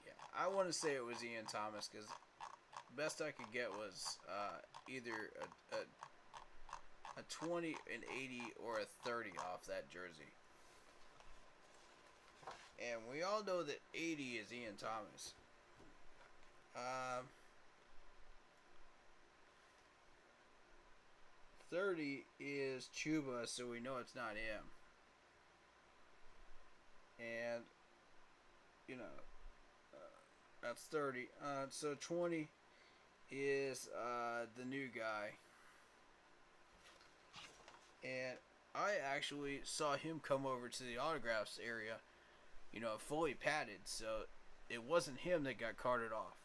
Yeah, I want to say it was Ian Thomas because the best I could get was either a 20, an 80, or a 30 off that jersey. And we all know that 80 is Ian Thomas. 30 is Chuba, so we know it's not him. And, you know, that's 30. So 20 is the new guy. And I actually saw him come over to the autographs area, you know, fully padded. So it wasn't him that got carted off.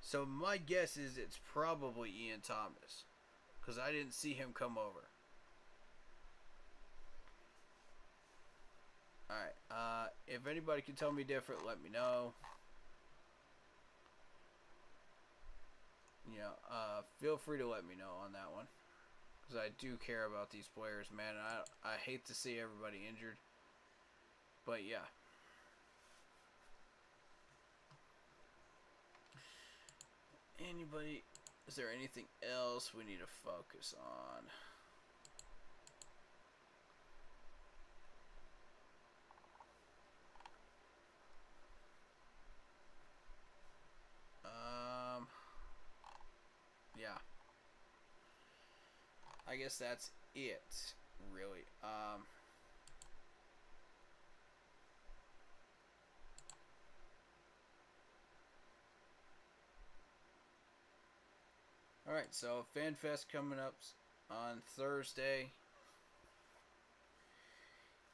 So my guess is it's probably Ian Thomas, because I didn't see him come over. Alright, if anybody can tell me different, let me know. You know, feel free to let me know on that one, because I do care about these players, man. I hate to see everybody injured, but yeah. Anybody, is there anything else we need to focus on? Yeah. I guess that's it, really. Alright. Alright, so FanFest coming up on Thursday.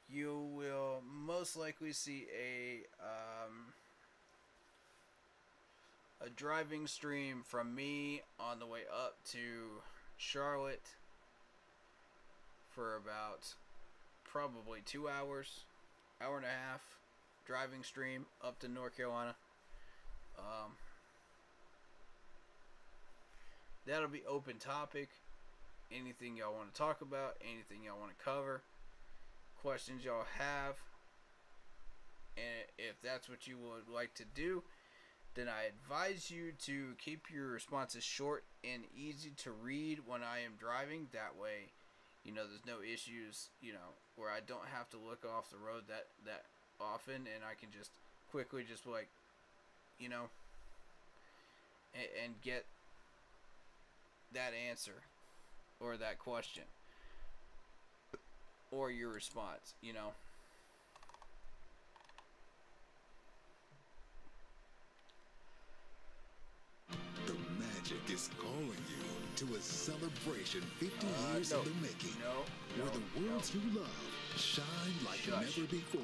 You will most likely see a driving stream from me on the way up to Charlotte for about probably 2 hours, hour and a half driving stream up to North Carolina. That'll be open topic. Anything y'all want to talk about, anything y'all want to cover, questions y'all have, and if that's what you would like to do, then I advise you to keep your responses short and easy to read when I am driving. That way, there's no issues, where I don't have to look off the road that often, and I can just quickly and get that answer or that question or your response, The magic is calling you to a celebration 50 years in the making. Where the worlds you love shine like never before.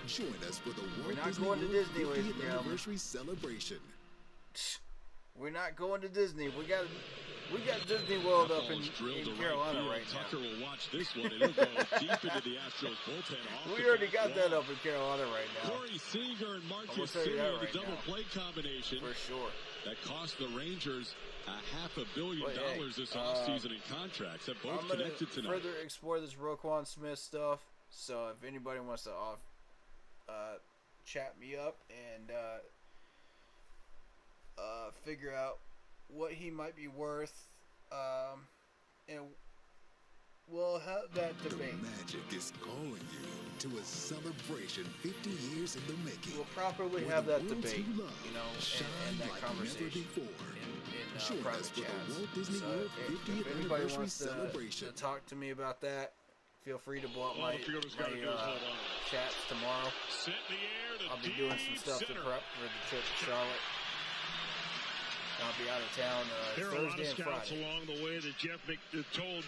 Join us for the Walt Disney World 50th anniversary celebration. We're not going to Disney. We got Disney World up in Carolina right now. Tucker will watch this one, and he'll go deep into the Astros bullpen. We already got that up in Carolina right now. Corey Seager and Marcus Simeon, the double play combination. For sure. That cost the Rangers $500 million this offseason in contracts. That both connected tonight. Further explore this Roquan Smith stuff. So if anybody wants to chat me up and figure out what he might be worth, and we'll have that debate. The magic is calling you to a celebration 50 years in the making. We'll properly have that debate, and that like conversation in private chat. Disney World 50th if anybody anniversary wants celebration. to talk to me about that, feel free to blow up my chats tomorrow. I'll be doing some stuff to prep for the trip to Charlotte. I'll be out of town Thursday and Friday. Along the way that Jeff told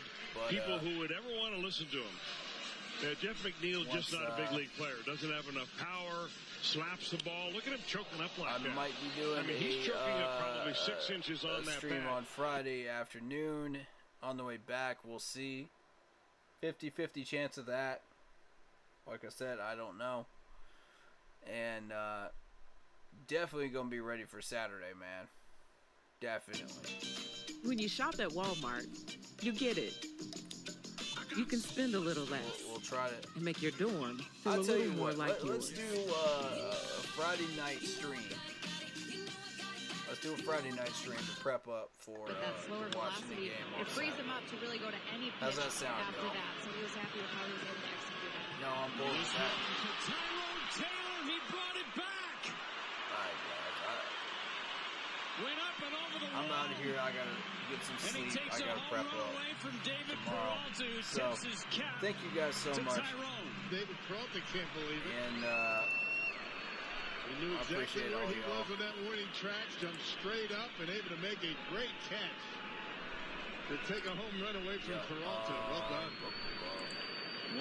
people who would ever want to listen to him. Jeff McNeil's just not a big league player. Doesn't have enough power. Slaps the ball. Look at him choking up like that. I might be doing he's choking up probably 6 inches on that stream bat. on Friday afternoon. On the way back, we'll see. 50-50 chance of that. Like I said, I don't know. And definitely going to be ready for Saturday, man. Definitely. When you shop at Walmart, you get it. You can spend a little less. We'll try to. And make your dorm feel I'll a tell little you more what, like let's yours. do a Friday night stream. Let's do a Friday night stream to prep up for With that slower watching the velocity, game. it frees him up to really go to any pitch How's that sound, after y'all? that. So he was happy with how he was able to execute that. No, I'm bold with that. Tyrone Taylor, he brought it back. Alright, guys. Went up and over the I'm out of here. I gotta get some And he sleep. takes I gotta a prep home run up away from David tomorrow. Peralta, who So, tips his cap thank you guys so to much. Tyrone. David Peralta can't believe it. And He knew I exactly appreciate where all he y'all. was with that warning tracks, jumped straight up and able to make a great catch to take a home run away from Peralta. Well done.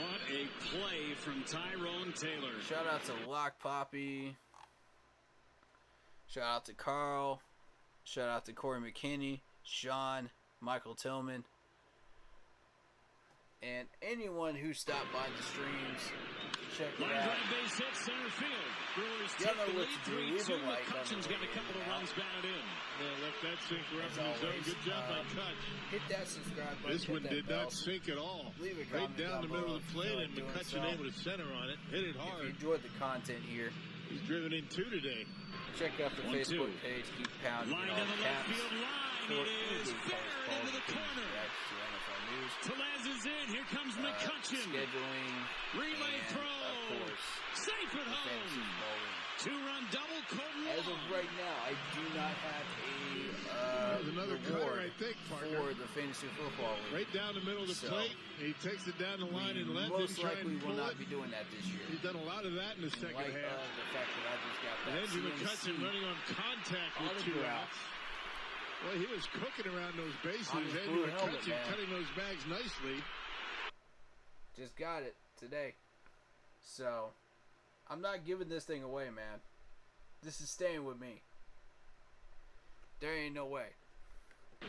What a play from Tyrone Taylor. shout out to Lock Poppy. Shout out to Carl. Shout out to Corey McKinney, Sean, Michael Tillman, and anyone who stopped by the streams. Check it Line out. drive base hit center field. Brewers Y'all take know the what lead to do. Leave a 3-2. like on the McCutcheon's got a video couple of now. runs batted in. Yeah, left that sink rough As in his zone. always, Good job by Kutch. Hit that subscribe button. This hit one that did bell. not sink at all. Leave a Right comment down the middle below of the if you plate, feel and like doing McCutcheon so. able to center on it. Hit it If you hard. enjoyed the content here, He's driven in 2 today. check out the 1-2. Facebook page. Keep pounding Line all to the left caps. field line. For It is anything fair calls into the Paul corner. Reacts to NFL news. Telez is in. Here comes McCutcheon. Scheduling, Relay and throw. of course, Safe at the fantasy home. bowling. 2-run double. Colton As of Long. right now, I do not have There's a another cutter, reward I think, for Parker. the fantasy football league. Right down the middle of the So, plate. He takes it down the line and left. most Didn't try likely and will pull not it. be doing that this year. He's done a lot of that in the In second light half. of the fact that I just got And that Andrew McCutcheon CMC running on contact with 2 autograph outs. Well, he was cooking around those bases. They were cutting those bags nicely. Just got it today. So, I'm not giving this thing away, man. This is staying with me. There ain't no way. Now,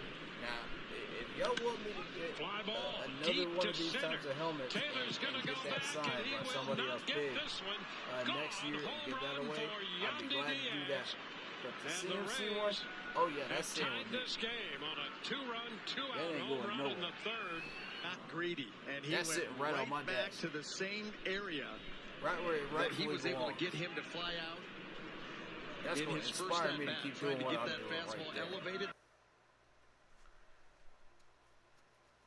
if y'all want me to get another one of these types of helmets and get that signed by somebody else big next year and get that away, I'd be glad to do that. But the CMC one, oh yeah, that's staying with me. That ain't going nowhere. Not greedy, and he that's went sitting right on my back desk. to the same area right he was able to get him to fly out. That's going to inspire me to keep doing what I'm doing right there. Elevated.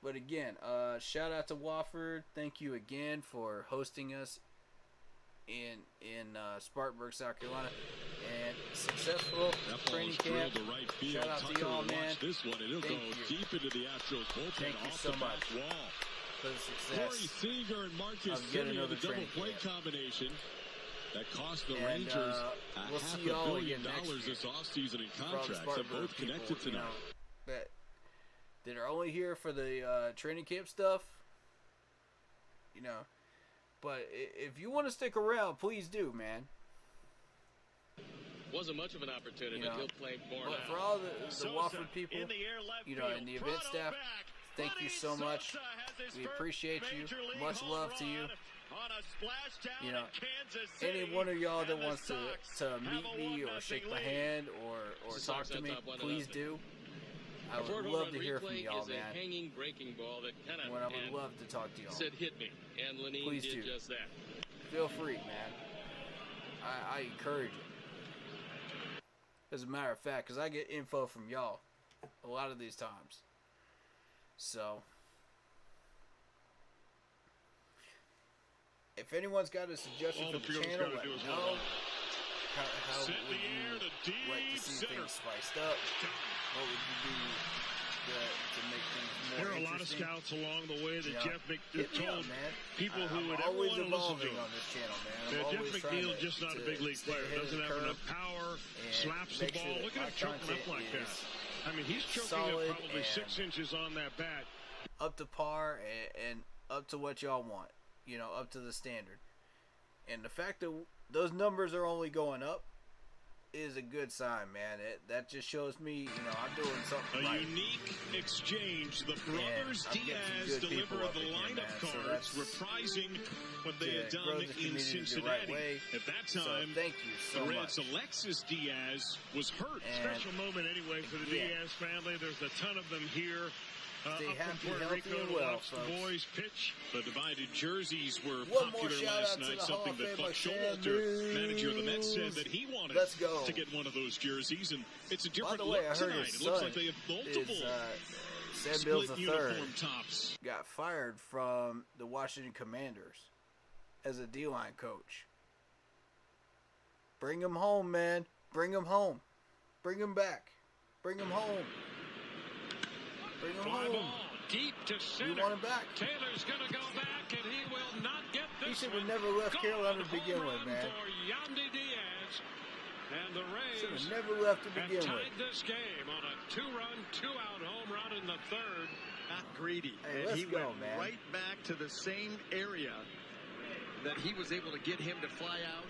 But again, shout out to Wofford. Thank you again for hosting us in Spartanburg, South Carolina, and successful training camp. Shout out to y'all, man. This one, it'll go deep into the Astros bullpen. Thank you so much for the success Seager and Marcus of yet another double training play camp. Combination that cost the And, Rangers we'll see y'all again next year. this offseason in contracts that both connected people, tonight. That are only here for the training camp stuff. But if you want to stick around, please do, man. Wasn't much of an opportunity, but he'll play more now. For all the Wofford people, and the event staff, thank you so much. We appreciate you. Much love to you. Any one of y'all that wants to meet me or shake my hand or talk to me, please do. I would love to hear from y'all, man. Hanging breaking ball that kind of I would love to talk to y'all. Said hit me, and Lenine please did do. just that. Feel free, man. I encourage it. As a matter of fact, because I get info from y'all a lot of these times. So, if anyone's got a suggestion for the channel, let me know. How would you like to see things spiced up? What would you do to make things more There are a interesting? lot of scouts along the way that Jeff Hit me told up, man. people who would I'm ever always want to listen to evolving him. on this channel, man. I'm Jeff always trying McNeil's just not a big league stay player. ahead of Doesn't the have curve enough power. and Slaps the make sure ball. that Look at my him choking up content like that. is I mean, he's choking solid up probably and 6 inches on that bat. up to par and up to what y'all want, up to the standard. And the fact that those numbers are only going up is a good sign, man. That just shows me, I'm doing something right. Unique exchange. The brothers Diaz deliver the lineup cards, reprising what they had done in Cincinnati. At that time, thank you so the Reds' much. Alexis Diaz was hurt. Special moment anyway for the Diaz family. There's a ton of them here. Stay up happy, in Puerto healthy, Rico and to well, watch the folks. boys pitch. The divided jerseys were One more popular shout last out to night, the Hall something of that Fame Buck Showalter, manager of the Mets, said that he wanted to get one of those jerseys, and it's a different By the way, look I heard tonight. his It looks son like they have multiple Sam Mills split III uniform tops. got fired from the Washington Commanders as a D-line coach. Bring him home, man. Bring him home. Bring him back. Bring him home. Bring him Fly home. ball deep to center. We want him back. Taylor's going to go back, and he will not get this. He should have never left Carolina to begin with, man. For Yandy Diaz. And the Should Rays have never left to have begin with. tied this game on a 2-run, 2-out home run in the third. Not greedy, Hey, and let's he go, went man. right back to the same area that he was able to get him to fly out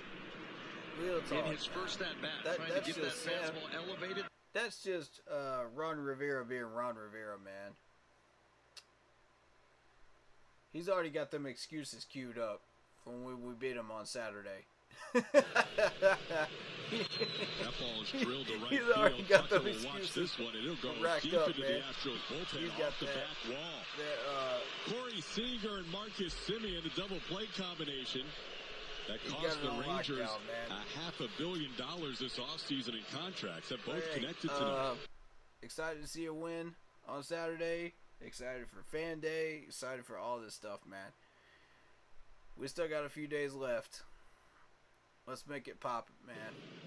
Real talk. in his first at bat, That- trying to that's get that just, fastball elevated. That's just Ron Rivera being Ron Rivera, man. He's already got them excuses queued up from when we beat him on Saturday. That ball is drilled to right He's field. already got Tucker them will watch excuses this one, and it'll go racked deep up, into man. the Astros bullpen He's got off the that- back wall. That, Corey Seager and Marcus Semien, a double play combination that He cost got it the on Rangers lockdown, man. $500 million this offseason in contracts that both hey, connected tonight. excited to see a win on Saturday. Excited for Fan Day. Excited for all this stuff, man. We still got a few days left. Let's make it pop, man.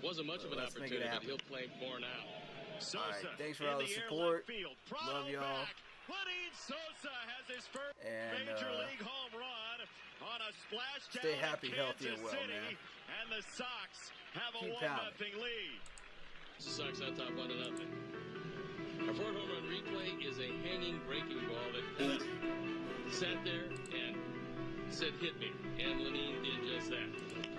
Wasn't much of an Let's make it opportunity, but happen. he'll play more now. Sosa All right, thanks for in all the the air, support. left field. Love Throttle y'all. back. Lenine Sosa has his first And major league home run on a splashdown stay in happy, healthy, and Kansas well, City, man. and the Sox have a Keep 1-0 lead. Sox on top 1-0. A Ford home run replay is a hanging breaking ball that kind of sat there and said, hit me. And Lenine did just that.